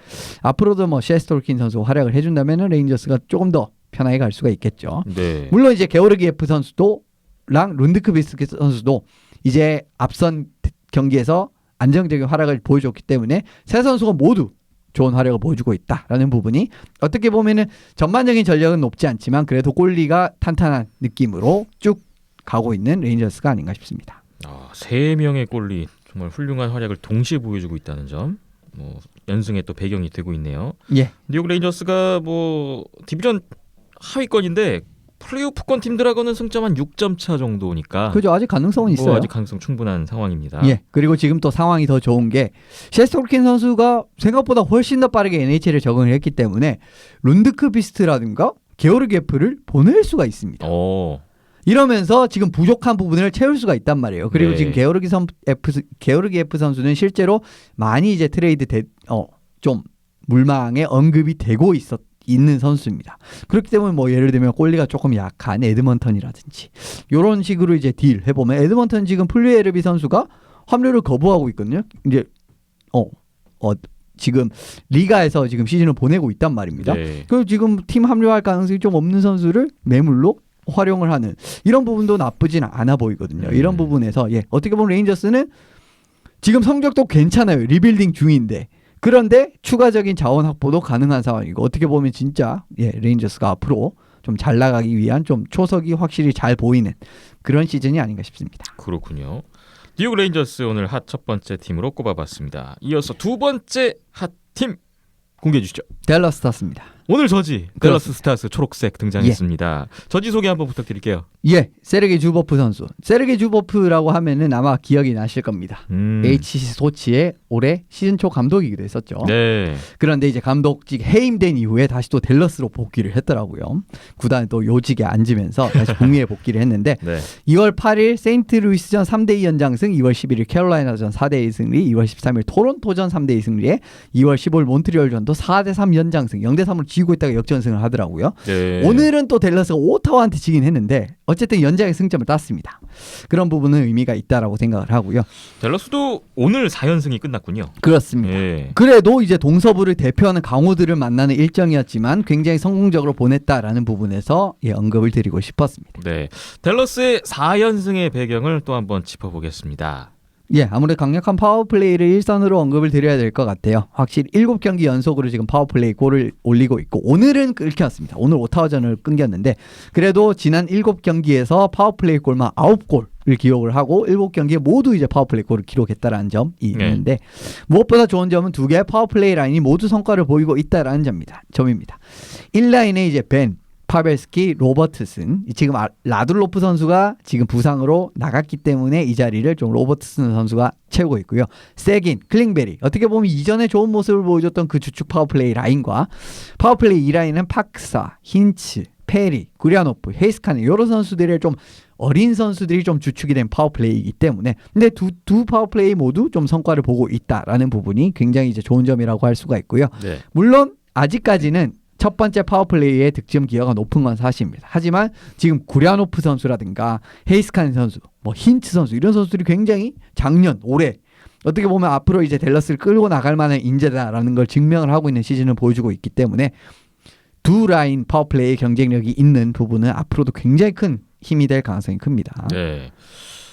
앞으로도 뭐 셰스토르킨 선수가 활약을 해준다면 레인저스가 조금 더 편하게 갈 수가 있겠죠. 네. 물론 이제 게오르기에프 선수도랑 룬드크비스키 선수도 이제 앞선 경기에서 안정적인 활약을 보여줬기 때문에 세 선수가 모두 좋은 활약을 보여주고 있다라는 부분이 어떻게 보면은 전반적인 전력은 높지 않지만 그래도 골리가 탄탄한 느낌으로 쭉 가고 있는 레인저스가 아닌가 싶습니다. 3명의 골리 정말 훌륭한 활약을 동시에 보여주고 있다는 점, 연승의 또 배경이 되고 있네요. 뉴욕 레인저스가 디비전 하위권인데 플레이오프권 팀들하고는 승점 한 6점 차 정도니까 그죠. 아직 가능성은 있어요. 아직 가능성 충분한 상황입니다. 그리고 지금 또 상황이 더 좋은 게 셰스토르킨 선수가 생각보다 훨씬 더 빠르게 NHL에 적응을 했기 때문에 룬드크비스트라든가 게오르기에프를 보낼 수가 있습니다. 이러면서 지금 부족한 부분을 채울 수가 있단 말이에요. 그리고 지금 게오르기에프 선수는 실제로 많이 이제 트레이드 좀 물망에 언급이 되고 있는 선수입니다. 그렇기 때문에 예를 들면 골리가 조금 약한 에드먼턴이라든지 이런 식으로 이제 딜 해보면 에드먼턴 지금 플루에르비 선수가 합류를 거부하고 있거든요. 이제 지금 리가에서 지금 시즌을 보내고 있단 말입니다. 그리고 지금 팀 합류할 가능성이 좀 없는 선수를 매물로 활용을 하는 이런 부분도 나쁘진 않아 보이거든요. 이런 부분에서 어떻게 보면 레인저스는 지금 성적도 괜찮아요. 리빌딩 중인데 그런데 추가적인 자원 확보도 가능한 상황이고 어떻게 보면 진짜 레인저스가 앞으로 좀 잘 나가기 위한 좀 초석이 확실히 잘 보이는 그런 시즌이 아닌가 싶습니다. 그렇군요. 뉴욕 레인저스 오늘 핫 첫 번째 팀으로 꼽아봤습니다. 이어서 두 번째 핫 팀 공개해 주시죠. 댈러스 스타스입니다. 오늘 저지 댈러스 스타스 초록색 등장했습니다. 저지 소개 한번 부탁드릴게요. 세르게이 주버프 선수. 세르게이 주버프라고 하면은 아마 기억이 나실 겁니다. HC 소치의 올해 시즌 초 감독이기도 했었죠. 그런데 이제 감독직 해임된 이후에 다시 또 댈러스로 복귀를 했더라고요. 구단에 또 요직에 앉으면서 다시 북미에 복귀를 했는데 2월 8일 세인트루이스전 3대2 연장승, 2월 11일 캐롤라이나전 4대2 승리, 2월 13일 토론토전 3대2 승리에 2월 15일 몬트리올전도 4대3 연장승 0대3으로 지고 있다가 역전승을 하더라고요. 오늘은 또 댈러스가 오타와한테 지긴 했는데 어쨌든 연장의 승점을 땄습니다. 그런 부분은 의미가 있다라고 생각을 하고요. 댈러스도 오늘 4연승이 끝났군요. 그렇습니다. 그래도 이제 동서부를 대표하는 강호들을 만나는 일정이었지만 굉장히 성공적으로 보냈다라는 부분에서 언급을 드리고 싶었습니다. 댈러스의 4연승의 배경을 또 한번 짚어보겠습니다. 아무래도 강력한 파워플레이를 일선으로 언급을 드려야 될 것 같아요. 확실히 7경기 연속으로 지금 파워플레이 골을 올리고 있고 오늘은 끊겼습니다. 오늘 오타와전을 끊겼는데 그래도 지난 7경기에서 파워플레이 골만 9골을 기록을 하고 7경기에 모두 이제 파워플레이 골을 기록했다라는 점이 있는데 무엇보다 좋은 점은 두 개의 파워플레이 라인이 모두 성과를 보이고 있다라는 점입니다. 1라인에 이제 벤, 파벨스키, 로버트슨, 지금 라둘로프 선수가 지금 부상으로 나갔기 때문에 이 자리를 좀 로버트슨 선수가 채우고 있고요. 세긴, 클링베리, 어떻게 보면 이전에 좋은 모습을 보여줬던 그 주축 파워플레이 라인과 파워플레이 2라인은 팍사, 힌츠, 페리, 구리아노프, 헤이스칸 이런 선수들의 좀 어린 선수들이 좀 주축이 된 파워플레이이기 때문에 근데 두 파워플레이 모두 좀 성과를 보고 있다라는 부분이 굉장히 이제 좋은 점이라고 할 수가 있고요. 네. 물론 아직까지는 첫 번째 파워플레이의 득점 기여가 높은 건 사실입니다. 하지만 지금 구리아노프 선수라든가 헤이스칸 선수, 뭐 힌트 선수 이런 선수들이 굉장히 작년, 올해 어떻게 보면 앞으로 이제 댈러스를 끌고 나갈 만한 인재다라는 걸 증명을 하고 있는 시즌을 보여주고 있기 때문에 두 라인 파워플레이의 경쟁력이 있는 부분은 앞으로도 굉장히 큰 힘이 될 가능성이 큽니다. 네.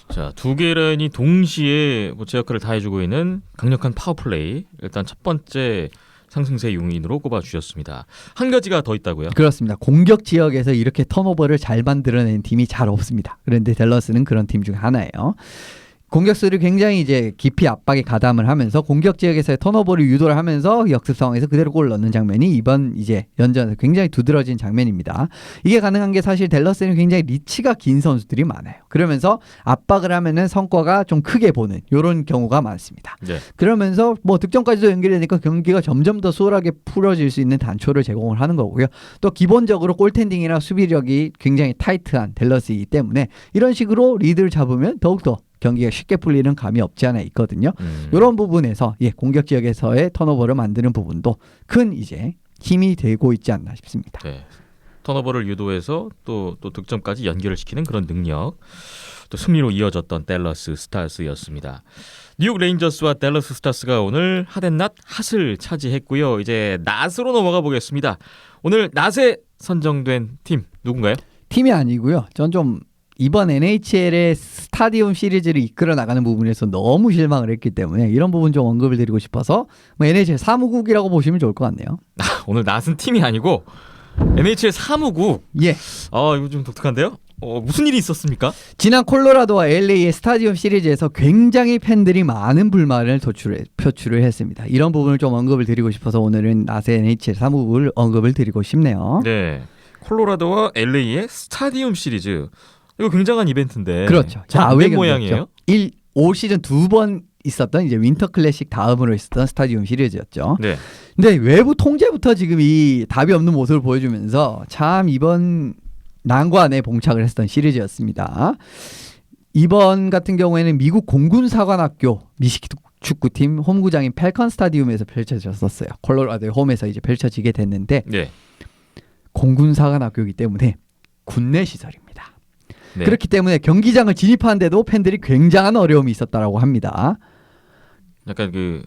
자, 두 개의 라인이 동시에 제 역할을 다 해주고 있는 강력한 파워플레이. 일단 첫 번째 상승세 용인으로 꼽아주셨습니다. 한 가지가 더 있다고요? 그렇습니다. 공격 지역에서 이렇게 턴오버를 잘 만들어낸 팀이 잘 없습니다. 그런데 댈러스는 그런 팀 중 하나예요. 공격수를 굉장히 이제 깊이 압박에 가담을 하면서 공격 지역에서의 턴오버를 유도를 하면서 역습 상황에서 그대로 골을 넣는 장면이 이번 이제 연전에서 굉장히 두드러진 장면입니다. 이게 가능한 게 사실 댈러스는 굉장히 리치가 긴 선수들이 많아요. 그러면서 압박을 하면은 성과가 좀 크게 보는 이런 경우가 많습니다. 네. 그러면서 뭐 득점까지도 연결되니까 경기가 점점 더 수월하게 풀어질 수 있는 단초를 제공을 하는 거고요. 또 기본적으로 골텐딩이나 수비력이 굉장히 타이트한 댈러스이기 때문에 이런 식으로 리드를 잡으면 더욱더 경기가 쉽게 풀리는 감이 없지 않아 있거든요. 이런 부분에서 공격 지역에서의 턴오버를 만드는 부분도 큰 이제 힘이 되고 있지 않나 싶습니다. 네. 턴오버를 유도해서 또 득점까지 연결을 시키는 그런 능력. 또 승리로 이어졌던 댈러스 스타스였습니다. 뉴욕 레인저스와 댈러스 스타스가 오늘 핫앤낫 핫을 차지했고요. 이제 낫으로 넘어가 보겠습니다. 오늘 낫에 선정된 팀 누군가요? 팀이 아니고요. 전 좀 이번 NHL의 스타디움 시리즈를 이끌어 나가는 부분에서 너무 실망을 했기 때문에 이런 부분 좀 언급을 드리고 싶어서 뭐 NHL 사무국이라고 보시면 좋을 것 같네요. 오늘 낫은 팀이 아니고 NHL 사무국. 예. 이거 좀 독특한데요? 무슨 일이 있었습니까? 지난 콜로라도와 LA의 스타디움 시리즈에서 굉장히 팬들이 많은 불만을 표출을 했습니다. 이런 부분을 좀 언급을 드리고 싶어서 오늘은 낫의 NHL 사무국을 언급을 드리고 싶네요. 네. 콜로라도와 LA의 스타디움 시리즈. 이거 굉장한 이벤트인데. 그렇죠. 안된 모양이에요? 올 시즌 2번 있었던 이제 윈터 클래식 다음으로 있었던 스타디움 시리즈였죠. 네. 근데 외부 통제부터 지금 이 답이 없는 모습을 보여주면서 참 이번 난관에 봉착을 했던 시리즈였습니다. 이번 같은 경우에는 미국 공군사관학교 미시키 축구팀 홈구장인 펠컨 스타디움에서 펼쳐졌었어요. 콜로라도의 홈에서 이제 펼쳐지게 됐는데 네. 공군사관학교이기 때문에 군내 시설입니다. 네. 그렇기 때문에 경기장을 진입하는데도 팬들이 굉장한 어려움이 있었다라고 합니다. 약간 그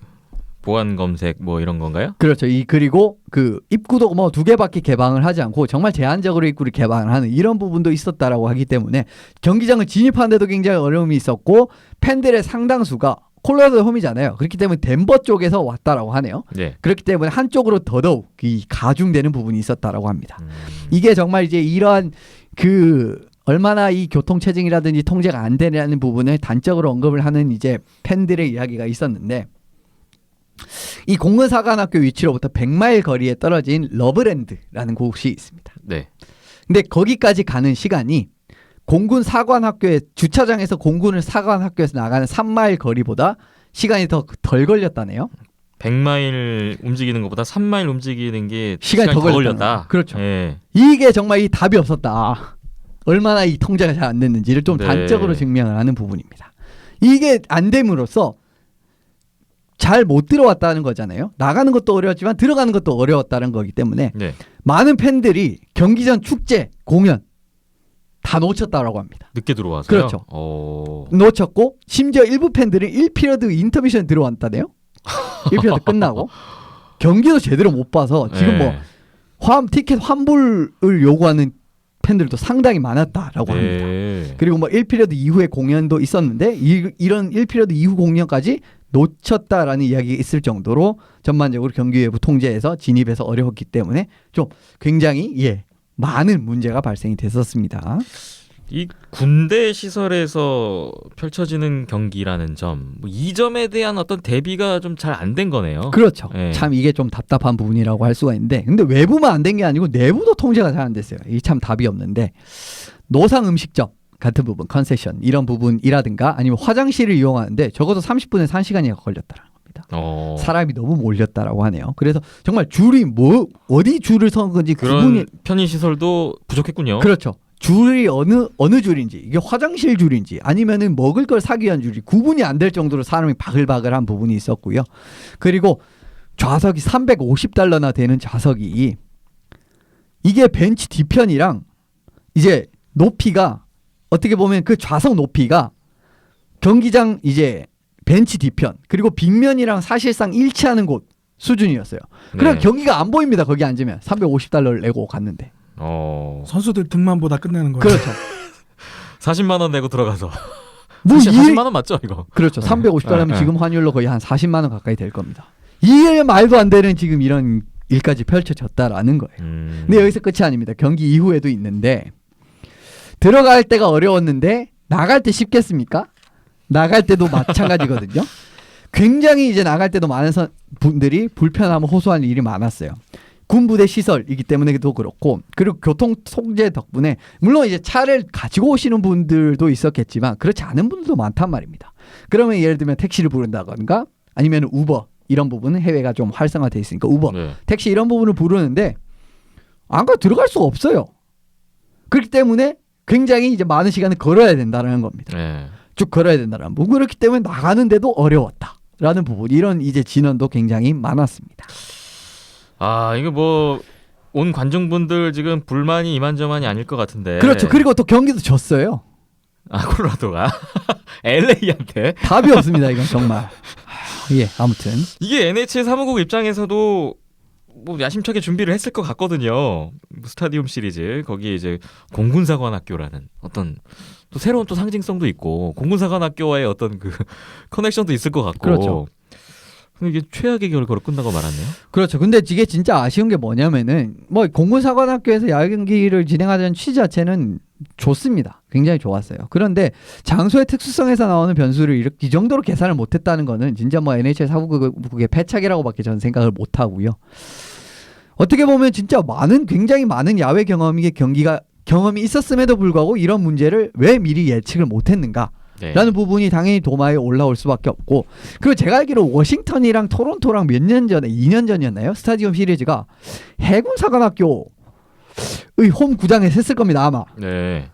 보안 검색 뭐 이런 건가요? 그렇죠. 그리고 그 입구도 뭐 2개밖에 개방을 하지 않고 정말 제한적으로 입구를 개방을 하는 이런 부분도 있었다라고 하기 때문에 경기장을 진입하는데도 굉장히 어려움이 있었고 팬들의 상당수가 콜로라도 홈이잖아요. 그렇기 때문에 덴버 쪽에서 왔다라고 하네요. 네. 그렇기 때문에 한쪽으로 더더욱 가중되는 부분이 있었다라고 합니다. 이게 정말 이제 이러한 얼마나 이 교통 체증이라든지 통제가 안 되냐는 부분을 단적으로 언급을 하는 이제 팬들의 이야기가 있었는데 이 공군사관학교 위치로부터 100마일 거리에 떨어진 러브랜드라는 곳이 있습니다. 네. 근데 거기까지 가는 시간이 공군 사관학교의 주차장에서 공군을 사관학교에서 나가는 3마일 거리보다 시간이 더 덜 걸렸다네요. 100마일 움직이는 것보다 3마일 움직이는 게 시간이 더 걸렸다. 그렇죠. 네. 이게 정말 이 답이 없었다. 얼마나 이 통제가 잘 안 됐는지를 좀 네. 단적으로 증명을 하는 부분입니다. 이게 안 됨으로써 잘 못 들어왔다는 거잖아요. 나가는 것도 어려웠지만 들어가는 것도 어려웠다는 거기 때문에 네. 많은 팬들이 경기 전 축제, 공연 다 놓쳤다라고 합니다. 늦게 들어와서요. 그렇죠. 놓쳤고 심지어 일부 팬들은 1피리어드 인터미션에 들어왔다네요. 1피리어드 끝나고 경기도 제대로 못 봐서 지금 네. 티켓 환불을 요구하는 팬들도 상당히 많았다라고 합니다. 그리고 1피리어드 이후에 공연도 있었는데 이런 1피리어드 이후 공연까지 놓쳤다라는 이야기가 있을 정도로 전반적으로 경기 외부 통제에서 진입해서 어려웠기 때문에 좀 굉장히 많은 문제가 발생이 됐었습니다. 이 군대 시설에서 펼쳐지는 경기라는 점, 이 점에 대한 어떤 대비가 좀 잘 안 된 거네요. 그렇죠. 네. 참 이게 좀 답답한 부분이라고 할 수가 있는데 근데 외부만 안 된 게 아니고 내부도 통제가 잘 안 됐어요. 이 참 답이 없는데 노상 음식점 같은 부분, 컨세션 이런 부분이라든가 아니면 화장실을 이용하는데 적어도 30분에서 1시간이 걸렸다는 겁니다. 합니다. 어. 사람이 너무 몰렸다라고 하네요. 그래서 정말 줄이 뭐 어디 줄을 선 건지 그런 구분이 편의 시설도 부족했군요. 그렇죠. 줄이 어느 줄인지 이게 화장실 줄인지 아니면은 먹을 걸 사기 위한 줄이 구분이 안 될 정도로 사람이 바글바글한 부분이 있었고요. 그리고 좌석이 $350나 되는 좌석이 이게 벤치 뒤편이랑 이제 높이가 어떻게 보면 그 좌석 높이가 경기장 이제 벤치 뒤편 그리고 빅면이랑 사실상 일치하는 곳 수준이었어요. 그럼 네. 경기가 안 보입니다. 거기 앉으면 $350를 내고 갔는데. 선수들 등만 보다 끝나는 거예요. 그렇죠. 40만 원 내고 들어가서. 뭐 40만 원 맞죠, 이거? 그렇죠. 네. $350면 네. 지금 환율로 거의 한 40만 원 가까이 될 겁니다. 이게 말도 안 되는 지금 이런 일까지 펼쳐졌다라는 거예요. 근데 여기서 끝이 아닙니다. 경기 이후에도 있는데 들어갈 때가 어려웠는데 나갈 때 쉽겠습니까? 나갈 때도 마찬가지거든요. 굉장히 이제 나갈 때도 많은 분들이 불편함을 호소하는 일이 많았어요. 군부대 시설이기 때문에도 그렇고 그리고 교통 통제 덕분에 물론 이제 차를 가지고 오시는 분들도 있었겠지만 그렇지 않은 분들도 많단 말입니다. 그러면 예를 들면 택시를 부른다던가 아니면 우버 이런 부분은 해외가 좀 활성화돼 있으니까 우버, 네. 택시 이런 부분을 부르는데 안가 들어갈 수가 없어요. 그렇기 때문에 굉장히 이제 많은 시간을 걸어야 된다는 겁니다. 네. 쭉 걸어야 된다는 부분. 그렇기 때문에 나가는데도 어려웠다라는 부분. 이런 이제 진원도 굉장히 많았습니다. 아, 이거 뭐 온 관중분들 지금 불만이 이만저만이 아닐 것 같은데. 그렇죠. 그리고 또 경기도 졌어요. 아, 콜로라도가 LA한테. 답이 없습니다. 이건 정말. 예, 아무튼 이게 NHL 사무국 입장에서도 뭐 야심차게 준비를 했을 것 같거든요. 스타디움 시리즈 거기에 이제 공군사관학교라는 어떤 또 새로운 또 상징성도 있고 공군사관학교와의 어떤 그 커넥션도 있을 것 같고. 그렇죠. 근데 이게 최악의 결과로 끝나고 말았네요. 그렇죠. 근데 이게 진짜 아쉬운 게 뭐냐면은 뭐 공군사관학교에서 야외 경기를 진행하자는 취지 자체는 좋습니다. 굉장히 좋았어요. 그런데 장소의 특수성에서 나오는 변수를 이렇게 이 정도로 계산을 못했다는 거는 진짜 뭐 NHL 사무국의 패착이라고밖에 저는 생각을 못 하고요. 어떻게 보면 진짜 굉장히 많은 야외 경험이 있었음에도 불구하고 이런 문제를 왜 미리 예측을 못했는가? 네. 라는 부분이 당연히 도마에 올라올 수밖에 없고 그리고 제가 알기로 워싱턴이랑 토론토랑 몇 년 전에 2년 전이었나요? 스타디움 시리즈가 해군사관학교의 홈 구장에서 했을 겁니다 아마. 네.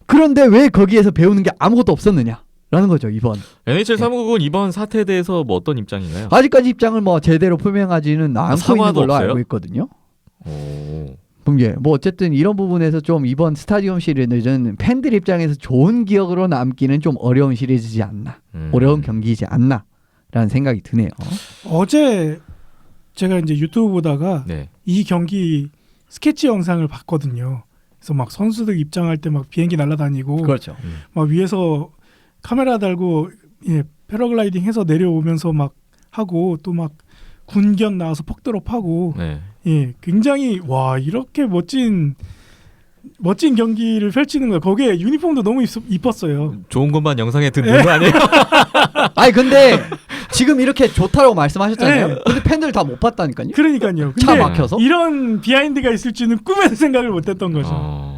그런데 왜 거기에서 배우는 게 아무것도 없었느냐라는 거죠 이번. NHL 사무국은 이번 사태에 대해서 뭐 어떤 입장인가요? 아직까지 입장을 뭐 제대로 표명하지는 않고 있는 사과도 걸로 없어요? 알고 있거든요. 오. 예, 뭐 어쨌든 이런 부분에서 좀 이번 스타디움 시리즈는 팬들 입장에서 좋은 기억으로 남기는 좀 어려운 시리즈지 않나, 어려운 경기이지 않나라는 생각이 드네요. 어제 제가 이제 유튜브 보다가 네. 이 경기 스케치 영상을 봤거든요. 그래서 막 선수들 입장할 때 막 비행기 날아다니고 그렇죠. 막 위에서 카메라 달고 패러글라이딩 해서 내려오면서 막 하고 또 막 군견 나와서 폭드롭하고 네. 굉장히 와 이렇게 멋진 경기를 펼치는 거예요. 거기에 유니폼도 너무 이뻤어요. 좋은 것만 영상에 듣는 거 아니에요? 아니 근데 지금 이렇게 좋다라고 말씀하셨잖아요. 네. 근데 팬들 다 못 봤다니까요. 그러니까요. 차 근데 막혀서? 이런 비하인드가 있을 줄은 꿈에도 생각을 못했던 거죠.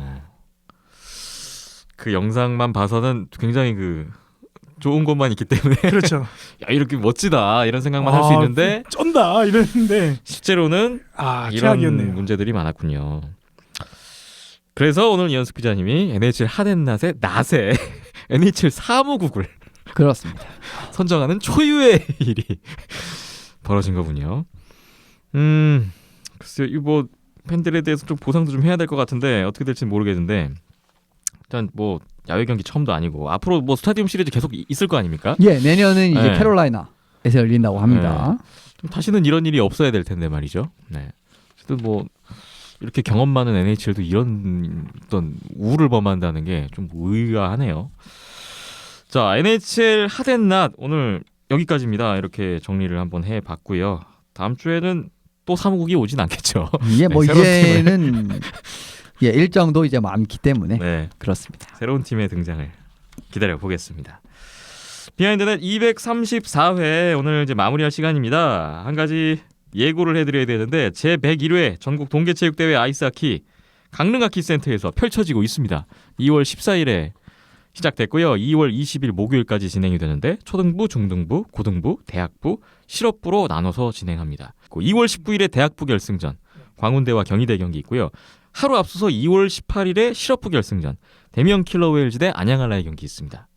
그 영상만 봐서는 굉장히 그 좋은 것만 있기 때문에 그렇죠. 야 이렇게 멋지다 이런 생각만 할 수 있는데 쩐다 이랬는데 실제로는 이런 최악이었네요. 문제들이 많았군요. 그래서 오늘 이현숙 기자님이 NHL 핫앤낫의 낫에 NHL 사무국을 그렇습니다. 선정하는 초유의 일이 벌어진 거군요. 글쎄요, 이 뭐 팬들에 대해서 좀 보상도 좀 해야 될 것 같은데 어떻게 될지는 모르겠는데 일단 뭐 야외 경기 처음도 아니고 앞으로 뭐 스타디움 시리즈 계속 있을 거 아닙니까? 예, 내년은 이제 네. 캐롤라이나에서 열린다고 합니다. 좀 다시는 이런 일이 없어야 될 텐데 말이죠. 네. 어쨌든 뭐 이렇게 경험 많은 NHL도 이런 어떤 우를 범한다는 게 좀 의아하네요. 자, NHL 핫앤낫 오늘 여기까지입니다. 이렇게 정리를 한번 해봤고요. 다음 주에는 또 사무국이 오진 않겠죠. 이게 뭐 네, 새로운 이제는 일정도 이제 많기 때문에 네, 그렇습니다. 새로운 팀의 등장을 기다려 보겠습니다. 비하인드넷 234회 오늘 이제 마무리할 시간입니다. 한 가지 예고를 해드려야 되는데 제 101회 전국 동계체육대회 아이스하키 강릉하키센터에서 펼쳐지고 있습니다. 2월 14일에 시작됐고요. 2월 20일 목요일까지 진행이 되는데 초등부, 중등부, 고등부, 대학부, 실업부로 나눠서 진행합니다. 2월 19일에 대학부 결승전 광운대와 경희대 경기 있고요. 하루 앞서서 2월 18일에 실업부 결승전 대명 킬러 웨일즈 대 안양알라의 경기 있습니다.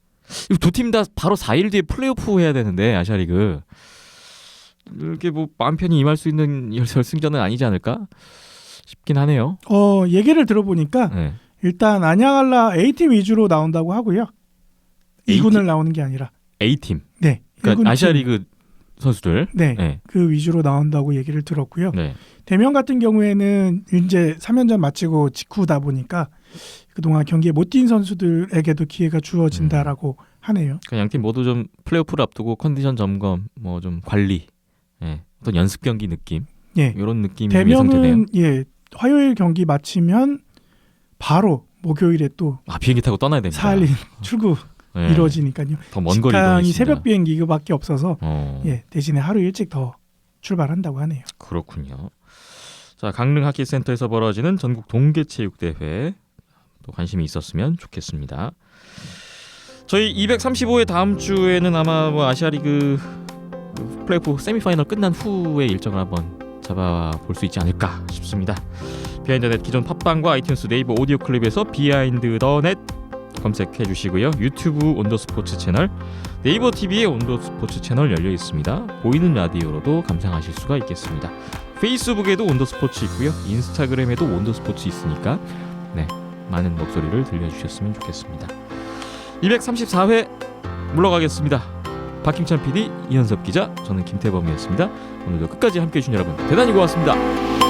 두 팀 다 바로 4일 뒤에 플레이오프 해야 되는데 아시아리그 이렇게 뭐 마음 편히 임할 수 있는 결승전은 아니지 않을까 싶긴 하네요. 얘기를 들어보니까 네. 일단 안양알라 A팀 위주로 나온다고 하고요. A팀? 2군을 나오는 게 아니라 A팀. 네. 그러니까 1군 아시아리그 선수들. 네. 네. 그 위주로 나온다고 얘기를 들었고요. 네. 대명 같은 경우에는 이제 3연전 마치고 직후다 보니까 그동안 경기에 못 뛴 선수들에게도 기회가 주어진다라고 하네요. 그러니까 양팀 모두 좀 플레이오프를 앞두고 컨디션 점검, 뭐 좀 관리, 어떤 연습 경기 느낌, 예. 이런 느낌이 예상되네요. 대명은 화요일 경기 마치면 바로 목요일에 또 비행기 타고 떠나야 됩니다. 4일 출구 네. 이루어지니까요. 더 먼 거리 직항이 이동이 새벽 비행기 이거밖에 없어서 대신에 하루 일찍 더 출발한다고 하네요. 그렇군요. 자, 강릉 하키센터에서 벌어지는 전국 동계체육대회 또 관심이 있었으면 좋겠습니다. 저희 235회 다음 주에는 아마 뭐 아시아리그 플레이오프 세미파이널 끝난 후의 일정을 한번 잡아볼 수 있지 않을까 싶습니다. 비하인드넷 기존 팟빵과 아이튠스 네이버 오디오 클립에서 비하인드 더 넷 검색해 주시고요. 유튜브 온더스포츠 채널, 네이버 TV에 온더스포츠 채널 열려 있습니다. 보이는 라디오로도 감상하실 수가 있겠습니다. 페이스북에도 온더스포츠 있고요. 인스타그램에도 온더스포츠 있으니까 많은 목소리를 들려주셨으면 좋겠습니다. 234회 물러가겠습니다. 박김찬 PD, 이현섭 기자, 저는 김태범이었습니다. 오늘도 끝까지 함께해 주신 여러분 대단히 고맙습니다.